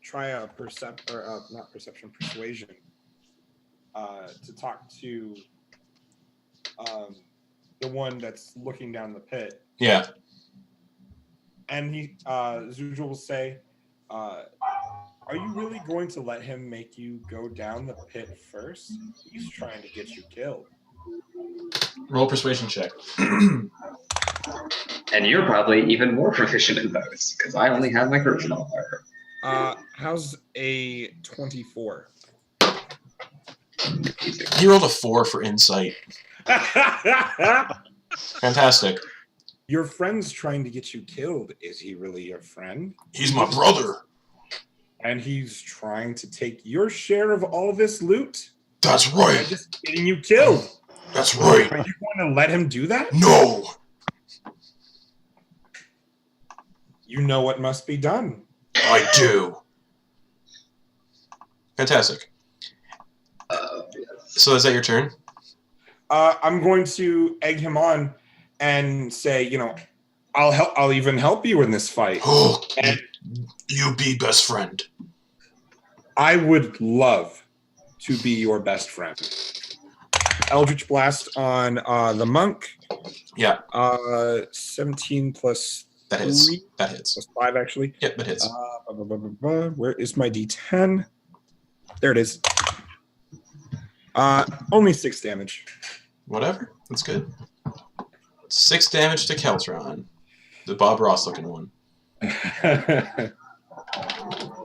try a persuasion to talk to the one that's looking down the pit. Yeah. And Xudril will say, are you really going to let him make you go down the pit first? He's trying to get you killed. Roll persuasion check. And you're probably even more proficient in those, because I only have my corruption modifier. How's a 24? He rolled a 4 for insight. Fantastic. Your friend's trying to get you killed. Is he really your friend? He's my brother. And he's trying to take your share of all this loot? That's right. By just getting you killed. That's right. Are you going to let him do that? No. You know what must be done. I do. Fantastic. So is that your turn? I'm going to egg him on and say, I'll even help you in this fight. Oh, and you be best friend. I would love to be your best friend. Eldritch Blast on the monk. Yeah. 17 plus that hits. 3. That hits. Plus 5, actually. Yep, that hits. Where is my D10? There it is. Only 6 damage. Whatever. That's good. 6 damage to Keltron. The Bob Ross looking one.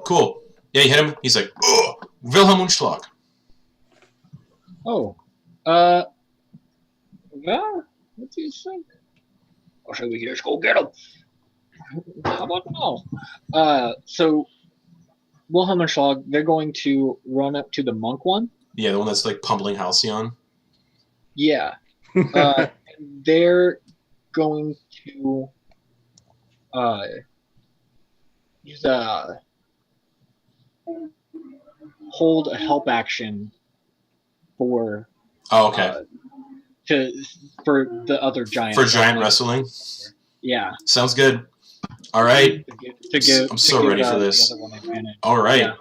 Cool. Yeah, you hit him. He's like, oh, Wilhelm Unschlag. Oh. Well, what do you think? Or should we just go get him? How about now? So, Wilhelm and Schlag, they're going to run up to the monk one. Yeah, the one that's like pummeling Halcyon. Yeah. They're going to use hold a help action for for the other giant. For giant wrestling? Yeah. Sounds good. All right. I'm so ready for this. All right. Yeah.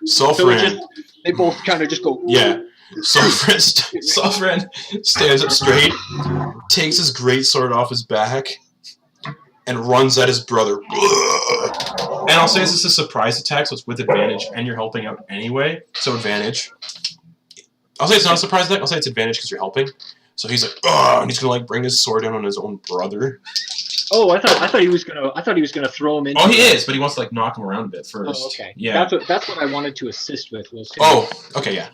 Sulfuran. They both kind of just go. Yeah. Sulfuran stands up straight, takes his greatsword off his back, and runs at his brother. And I'll say this is a surprise attack, so it's with advantage, and you're helping out anyway, so advantage. I'll say it's not a surprise attack, I'll say it's advantage because you're helping. So he's like, ugh, and he's gonna like bring his sword down on his own brother. Oh, I thought he was gonna throw him in. Oh, he is, but he wants to like knock him around a bit first. Oh, okay. Yeah. That's what I wanted to assist with. Was okay, yeah.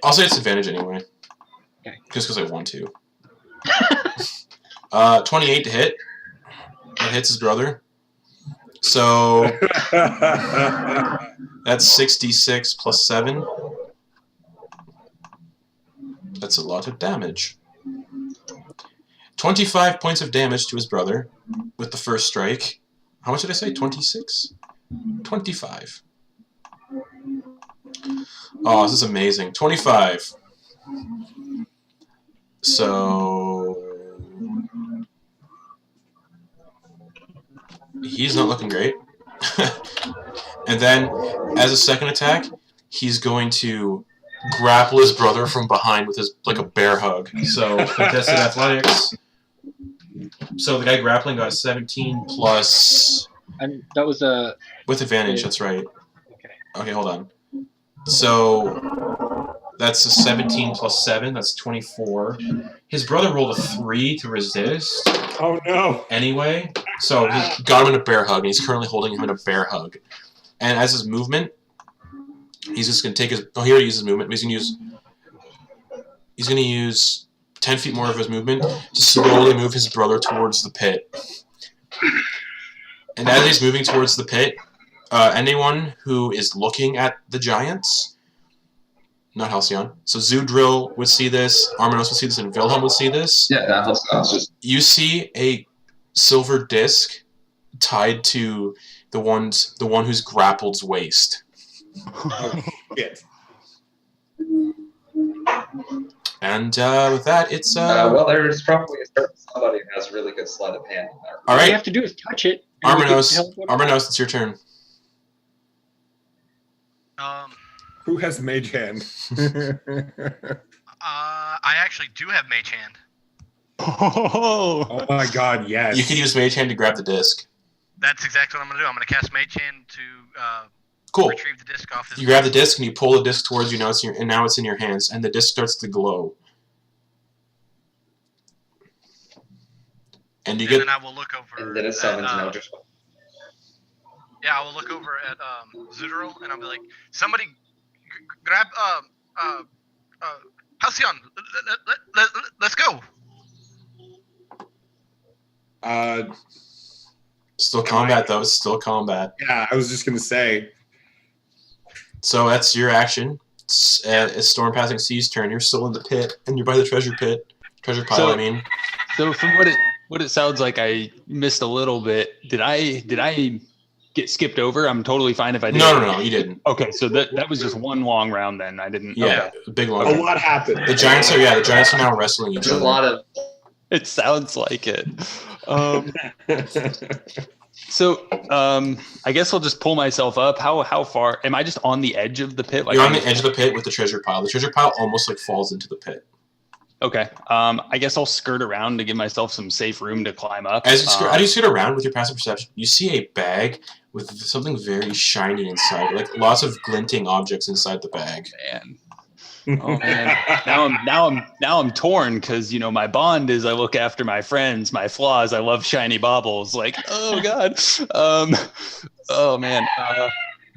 I'll say it's advantage anyway. Okay. Just because I want to. 28 to hit. That hits his brother. So that's 66 plus 7. That's a lot of damage. 25 points of damage to his brother with the first strike. How much did I say? 26? 25. Oh, this is amazing. 25. So he's not looking great. And then, as a second attack, he's going to grapple his brother from behind with his like a bear hug. So contested athletics. So the guy grappling got a 17 plus And that was a. with advantage. Yeah. That's right. Okay. Okay, hold on. So that's a 17 plus 7. That's 24. His brother rolled a 3 to resist. Oh no! Anyway, so he got him in a bear hug, and he's currently holding him in a bear hug. And as his movement, he's just gonna take his. Oh, he already used his movement. But he's gonna use 10 feet more of his movement to slowly move his brother towards the pit. And as he's moving towards the pit, anyone who is looking at the giants, not Halcyon, so Xudril would see this, Armanos would see this, and Wilhelm would see this. Yeah, that helps. You see a silver disc tied to the one who's grappled's waist. Oh, shit. And with that, it's well, there's probably somebody who has really good sleight of hand in there. all All you right, have to do is touch it. and we can teleport. Armanos, it's your turn. Who has mage hand? I actually do have Mage Hand. Oh my god, yes. You can use Mage Hand to grab the disc. That's exactly what I'm gonna do. I'm gonna cast Mage Hand to Cool. retrieve the disc off his. You grab the disc and you pull the disc towards you. Now it's in your hands, and the disc starts to glow. And you And get then I will look over. And then it at, summons an Eldritch. Yeah, I will look over at Xudril and I'll be like, somebody grab Halcyon. Let's go. still combat though. It's still combat. Yeah, I was just gonna say. So that's your action. It's Storm Passing Sea's turn. You're still in the pit, and you're by the treasure pile. So- I mean, So from what it sounds like, I missed a little bit. Did I get skipped over? I'm totally fine if I did. no, you didn't. Okay, so that was just one long round then. I didn't. Yeah, Okay. big long. A lot happened. The giants are now wrestling each There's a other. lot of. It sounds like it. So I guess I'll just pull myself up. How far am I? Just on the edge of the pit? Like You're on the edge of the pit with the treasure pile. The treasure pile almost like falls into the pit. Okay. I guess I'll skirt around to give myself some safe room to climb up. As you skirt around with your passive perception, you see a bag with something very shiny inside, like lots of glinting objects inside the bag. Man. Oh man. Now I'm torn because my bond is I look after my friends. My flaw is I love shiny baubles. Like, oh god. Oh man.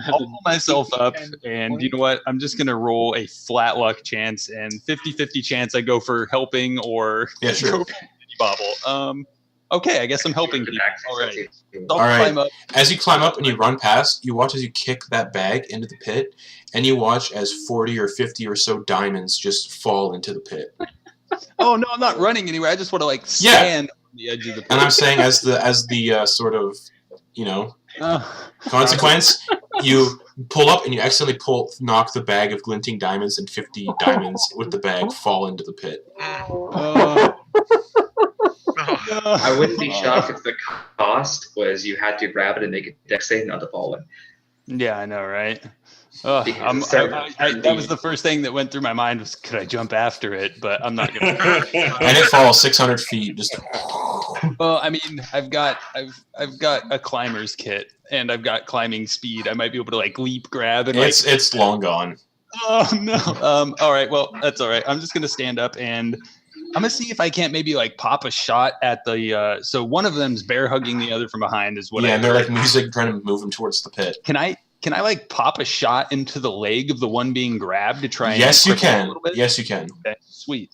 I'll pull myself up, and you know what? I'm just gonna roll a flat luck chance, and 50-50 chance I go for helping or Yeah, sure. go for bauble. Okay, I guess I'm helping people. All right. I'll All right. climb up. As you climb up and you run past, you watch as you kick that bag into the pit, and you watch as 40 or 50 or so diamonds just fall into the pit. Oh no, I'm not running anywhere. I just want to stand on the edge of the pit. And I'm saying, as the sort of consequence, you pull up and you accidentally knock the bag of glinting diamonds, and 50 diamonds with the bag fall into the pit. I wouldn't be shocked if the cost was you had to grab it and make a dex save not to fall in. Yeah, I know, right? Because That was the first thing that went through my mind was, could I jump after it? But I'm not gonna. And it falls 600 feet. Just. Well, I mean, I've got a climber's kit and I've got climbing speed. I might be able to leap, grab, and It's long gone. Oh no. All right. Well, that's all right. I'm just gonna stand up and I'm gonna see if I can't maybe pop a shot at the. So one of them's bear hugging the other from behind is what. Yeah, I and they're music trying to move him towards the pit. Can I pop a shot into the leg of the one being grabbed to try and Yes, you cripple him a can. little bit? Yes, you can. Okay, sweet.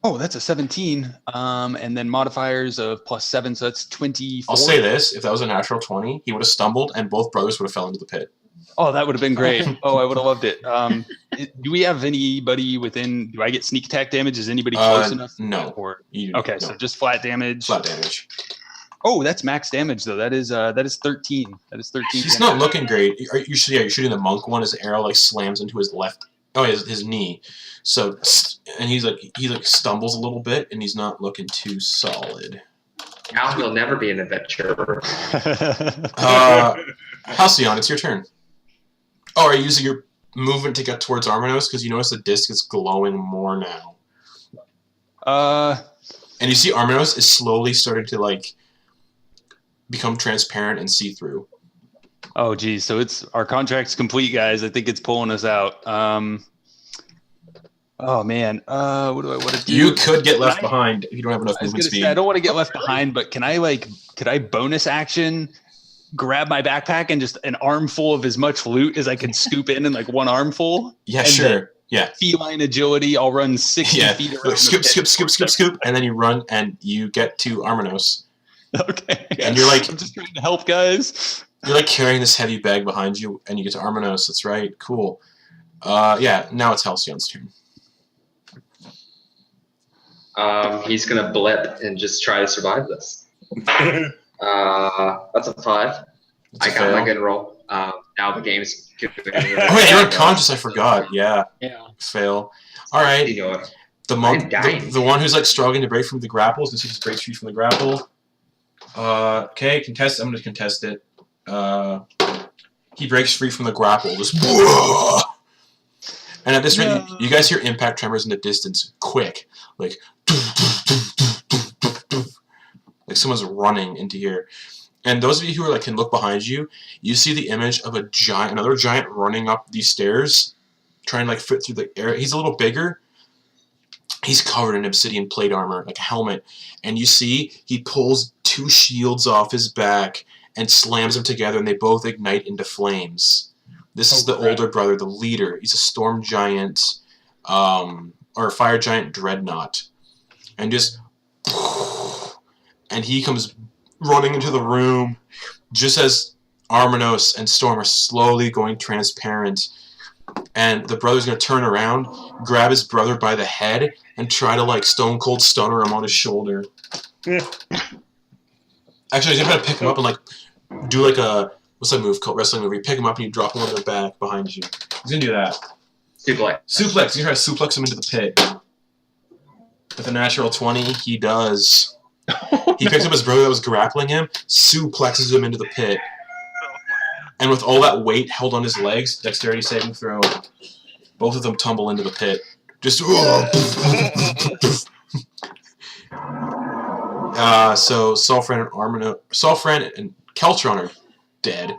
Oh, that's a 17. And then modifiers of +7, so that's 24. I'll say this: if that was a natural 20, he would have stumbled, and both brothers would have fell into the pit. Oh, that would have been great. Oh, I would have loved it. Do we have anybody within? Do I get sneak attack damage? Is anybody close enough? No. Or You- okay, no. so just flat damage. Flat damage. Oh, that's max damage though. That is 13. That is 13. He's damage. not looking great. You're shooting the monk one. His arrow slams into his left. Oh, his knee. So, and he stumbles a little bit, and he's not looking too solid. Al will never be an adventurer. Halcyon, it's your turn. Oh, are you using your movement to get towards Armanos because you notice the disc is glowing more now. And you see Armanos is slowly starting to like become transparent and see-through. Oh, geez. So our contract's complete, guys. I think it's pulling us out. Oh man. What do I want to do? You could get left behind if you don't have enough I was movement gonna speed. say I don't want to get left behind, but could I bonus action grab my backpack and just an armful of as much loot as I can scoop in like one armful? Yeah, And sure. Yeah. Feline agility. I'll run 60 feet around. Scoop, and then you run and you get to Armanos. Okay. And you're like, I'm just trying to help, guys. You're like carrying this heavy bag behind you, and you get to Armanos. That's right. Cool. Yeah. Now it's Halcyon's turn. He's gonna blip and just try to survive this. That's a 5. It's a I got my fail. good roll. Now the game's. Oh wait, you're unconscious. I forgot. Yeah. Yeah. Fail. All right. You know what? The monk, the one who's like struggling to break from the grapple, since he just breaks free from the grapple. Okay, contest. I'm gonna contest it. He breaks free from the grapple. Just and at this rate, you guys hear impact tremors in the distance, quick, like someone's running into here. And those of you who are like can look behind you, you see the image of another giant running up these stairs, trying to like fit through the air. He's a little bigger. He's covered in obsidian plate armor, like a helmet, and you see he pulls 2 shields off his back and slams them together, and they both ignite into flames. This is the older brother, the leader. He's a storm giant, or a fire giant dreadnought, and he comes running into the room just as Armanos and Storm are slowly going transparent. And the brother's going to turn around, grab his brother by the head, and try to, like, stone cold stunner him on his shoulder. Actually, he's going to pick him up and, like, do, like, a... What's that move called? Wrestling move. You pick him up and you drop him on their back behind you. He's going to do that. Suplex. Suplex. You're going to try to suplex him into the pit. With a natural 20, he does. He picks up his brother that was grappling him, suplexes him into the pit. And with all that weight held on his legs, dexterity saving throw, both of them tumble into the pit. Just so Sulfran and Keltron are dead.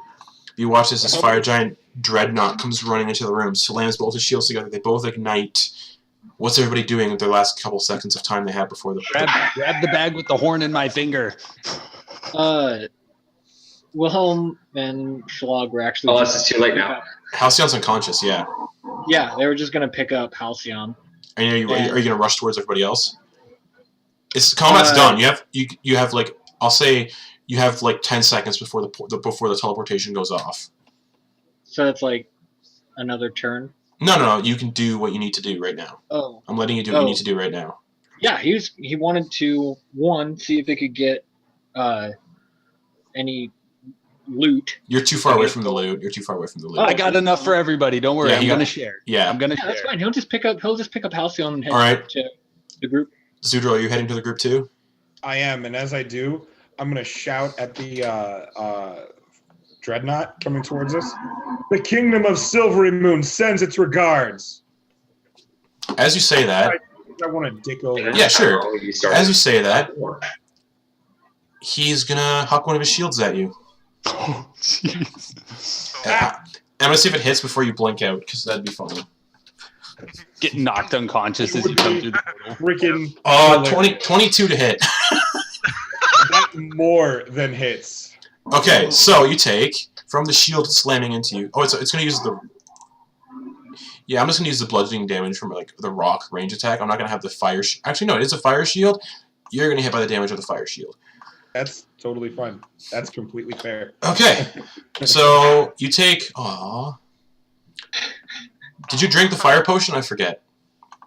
You watch as this fire giant dreadnought comes running into the room, slams both his shields together. They both ignite. What's everybody doing with their last couple seconds of time they had before the... Grab the bag with the horn in my finger. Wilhelm and Schlag were actually... Oh, this is too late now. Halcyon's unconscious, yeah. Yeah, they were just going to pick up Halcyon. Are you going to rush towards everybody else? Combat's done. You have like, I'll say you have like 10 seconds before the teleportation goes off. So it's like another turn? No. You can do what you need to do right now. Oh. I'm letting you do what you need to do right now. Yeah, he wanted to, see if he could get any loot. You're too far away from the loot. I got enough for everybody. Don't worry. I'm going to share. Yeah. I'm going to share. That's fine. He'll just pick up Halcyon and head to the group. Xudril, are you heading to the group too? I am, and as I do, I'm going to shout at the dreadnought coming towards us. The Kingdom of Silvery Moon sends its regards. As you say that... I want to dick over. Yeah, sure. As you say that, he's going to huck one of his shields at you. Oh, jeez. I'm going to see if it hits before you blink out, because that'd be funny. Get knocked unconscious as you come through the portal. Freaking 22 to hit. That more than hits. Okay, so you take from the shield slamming into you. Oh, it's going to use the... Yeah, I'm just going to use the bludgeoning damage from like the rock range attack. I'm not going to have the fire... Actually, no, it is a fire shield. You're going to hit by the damage of the fire shield. That's totally fine. That's completely fair. Okay, so you take... Aww. Did you drink the fire potion? I forget.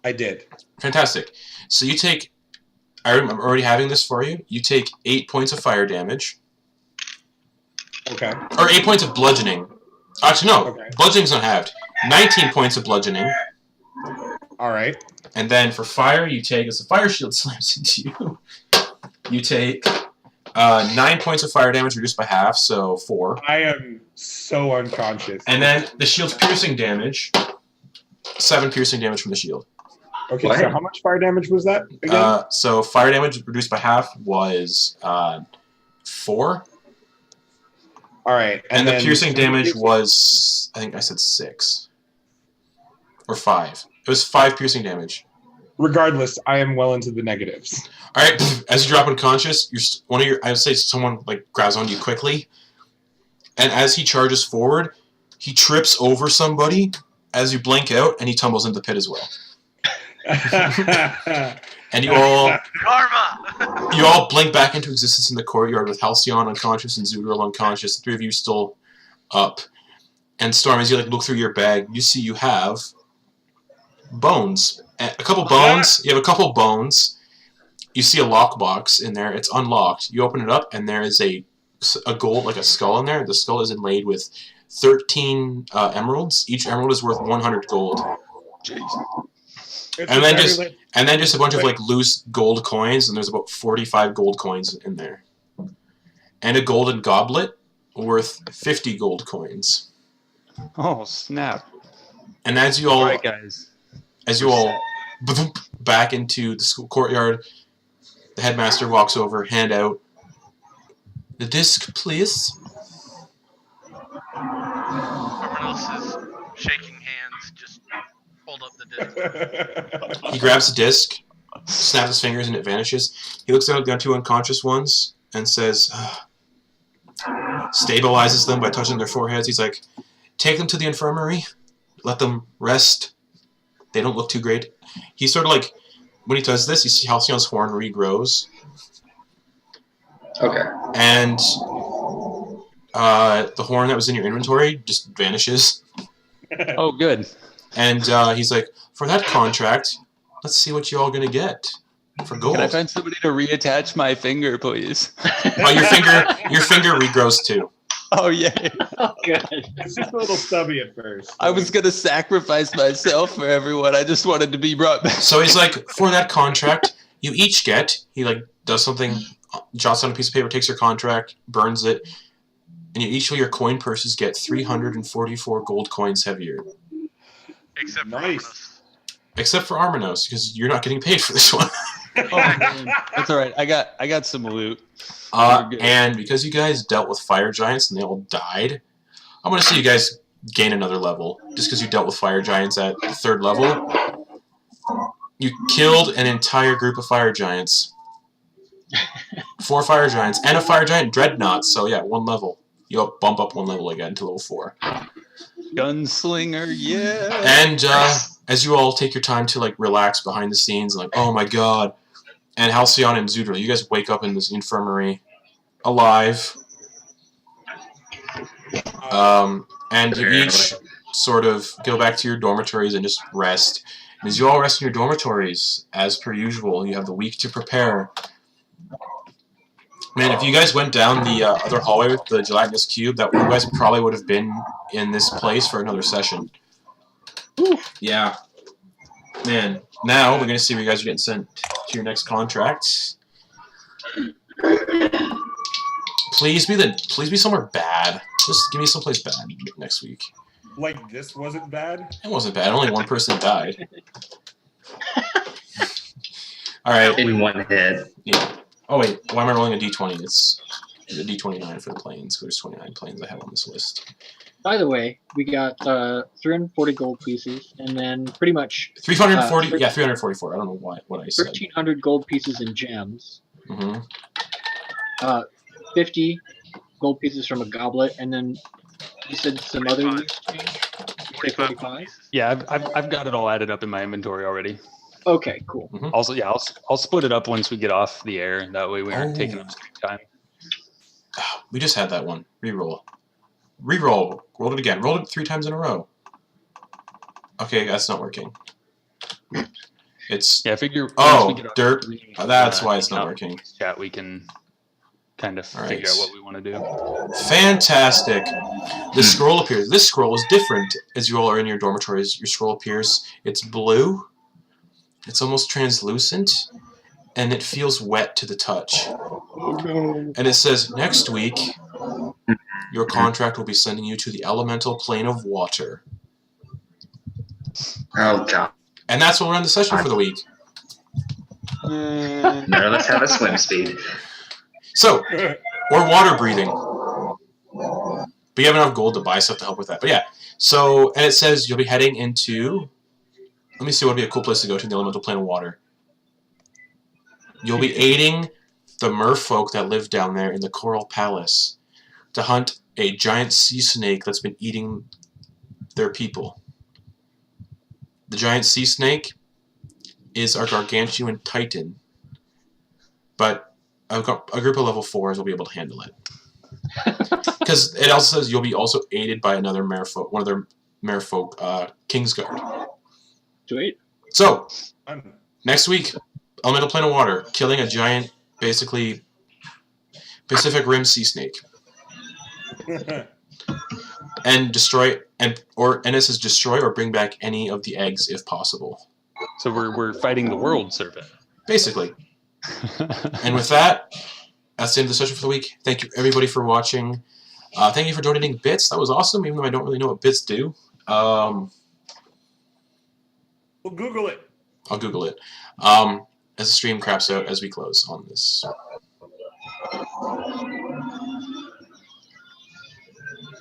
I did. Fantastic. So you take... I'm already having this for you. You take 8 points of fire damage. Okay. Or 8 points of bludgeoning. Actually, no. Okay. Bludgeoning's not halved. 19 points of bludgeoning. All right. And then for fire, you take, as the fire shield slams into you, you take 9 points of fire damage reduced by half, so 4. I am so unconscious. And then the shield's piercing damage. 7 piercing damage from the shield. Okay, What? so how much fire damage was that again? So fire damage reduced by half was 4. All right, And the then piercing damage was, I think I said 6. Or 5. It was 5 piercing damage. Regardless, I am well into the negatives. All right, as you drop unconscious, I would say someone like grabs onto you quickly, and as he charges forward, he trips over somebody as you blink out, and he tumbles into the pit as well. And you all Karma! blink back into existence in the courtyard with Halcyon unconscious and Xudril unconscious. The 3 of you still up. And Storm, as you look through your bag, you see you have bones. A couple bones. You have a couple bones. You see a lockbox in there. It's unlocked. You open it up, and there is a gold, like a skull in there. The skull is inlaid with 13 emeralds. Each emerald is worth 100 gold. Jeez. And then just a bunch of loose gold coins, and there's about 45 gold coins in there. And a golden goblet worth 50 gold coins. Oh, snap. And as you all Alright, guys. As you all back into the school courtyard, the headmaster walks over, hand out the disc, please. Everyone else is shaking hands, just hold up the disc. He grabs the disc, snaps his fingers, and it vanishes. He looks down at the 2 unconscious ones and says, stabilizes them by touching their foreheads. He's like, take them to the infirmary, let them rest. They don't look too great. He's sort of like, when he does this, you see Halcyon's horn regrows. Okay. And the horn that was in your inventory just vanishes. Oh, good. And he's like, for that contract, let's see what you all gonna get for gold. Can I find somebody to reattach my finger, please? Oh, your finger regrows too. Oh, yeah. Oh, good. It's just a little stubby at first. I was going to sacrifice myself for everyone. I just wanted to be brought back. So he's like, for that contract, you each get, he does something, jots on a piece of paper, takes your contract, burns it, and each of your coin purses get 344 gold coins heavier. Except for Nice. Arminos. Except for Arminos, because you're not getting paid for this one. Oh, man. That's all right. I got some loot. We're good. And because you guys dealt with fire giants and they all died, I'm going to see you guys gain another level. Just because you dealt with fire giants at 3rd level. You killed an entire group of fire giants. 4 fire giants and a fire giant dreadnought. So yeah, 1 level. You'll bump up 1 level again to level 4. Gunslinger, yeah. And as you all take your time to relax behind the scenes, oh my god. And Halcyon and Xudril, you guys wake up in this infirmary alive. And you each sort of go back to your dormitories and just rest. And as you all rest in your dormitories, as per usual, you have the week to prepare. Man, if you guys went down the other hallway with the gelatinous cube, that you guys probably would have been in this place for another session. Yeah. Man, now we're going to see where you guys are getting sent to your next contract. Please be somewhere bad. Just give me someplace bad next week. Like, this wasn't bad? It wasn't bad. Only 1 person died. Alright. In 1 hit. Yeah. Oh wait, why am I rolling a d20? It's a d29 for the planes. There's 29 planes I have on this list. By the way, we got 340 gold pieces, and then pretty much 340. Yeah, 344. I don't know what I said. 1,300 gold pieces in gems. Mm-hmm. 50 gold pieces from a goblet, and then you said some other use change? You say 45? Yeah, I've got it all added up in my inventory already. Okay, cool. Also, yeah, I'll split it up once we get off the air. That way we aren't taking up screen time. We just had that one. Reroll. Reroll. Rolled it again. Rolled it 3 times in a row. Okay, that's not working. It's... Yeah, I figure... Oh, once we get off dirt. screen, That's why it's not working. Chat, we can kind of All figure right. out what we want to do. Fantastic. The scroll appears. This scroll is different as you all are in your dormitories. Your scroll appears. It's blue. It's almost translucent. and it feels wet to the touch. Oh no. And it says, next week, your contract will be sending you to the elemental plane of water. Oh god. And that's what we're on the session for the week. None of us have a swim speed. So, or water breathing. But you have enough gold to buy stuff to help with that. But yeah, so, and it says you'll be heading into, let me see what would be a cool place to go to in the elemental plane of water. You'll be aiding the merfolk that live down there in the Coral Palace to hunt a giant sea snake that's been eating their people. The giant sea snake is our gargantuan titan, but a group of level 4s will be able to handle it. Because it also says you'll be also aided by another merfolk, one of their merfolk, Kingsguard. Sweet. So, next week, elemental plane of water, killing a giant, basically, Pacific Rim sea snake. And destroy, and it says destroy or bring back any of the eggs if possible. So we're fighting the world serpent. Basically. And with that, that's the end of the session for the week. Thank you everybody for watching. Thank you for donating bits. That was awesome, even though I don't really know what bits do. We'll Google it. I'll Google it. As the stream craps out as we close on this.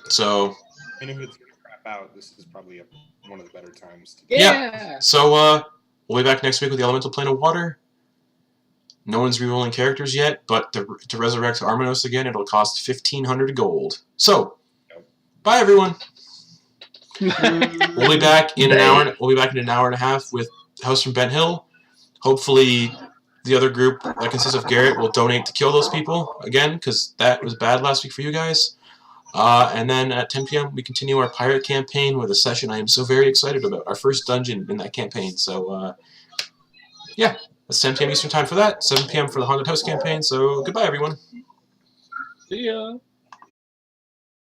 So, And if it's going to crap out, this is probably one of the better times to yeah. So, we'll be back next week with the elemental plane of water. No one's rerolling characters yet, but to resurrect Armanos again, it'll cost 1,500 gold. So, bye everyone. We'll be back in an hour. We'll be back in an hour and a half with House from Bent Hill. Hopefully, the other group that consists of Garrett will donate to kill those people again, because that was bad last week for you guys. And then at 10 p.m. we continue our pirate campaign with a session I am so very excited about. Our first dungeon in that campaign. So, yeah, that's 10 p.m. Eastern time for that. 7 p.m. for the Haunted House campaign. So, goodbye, everyone. See ya.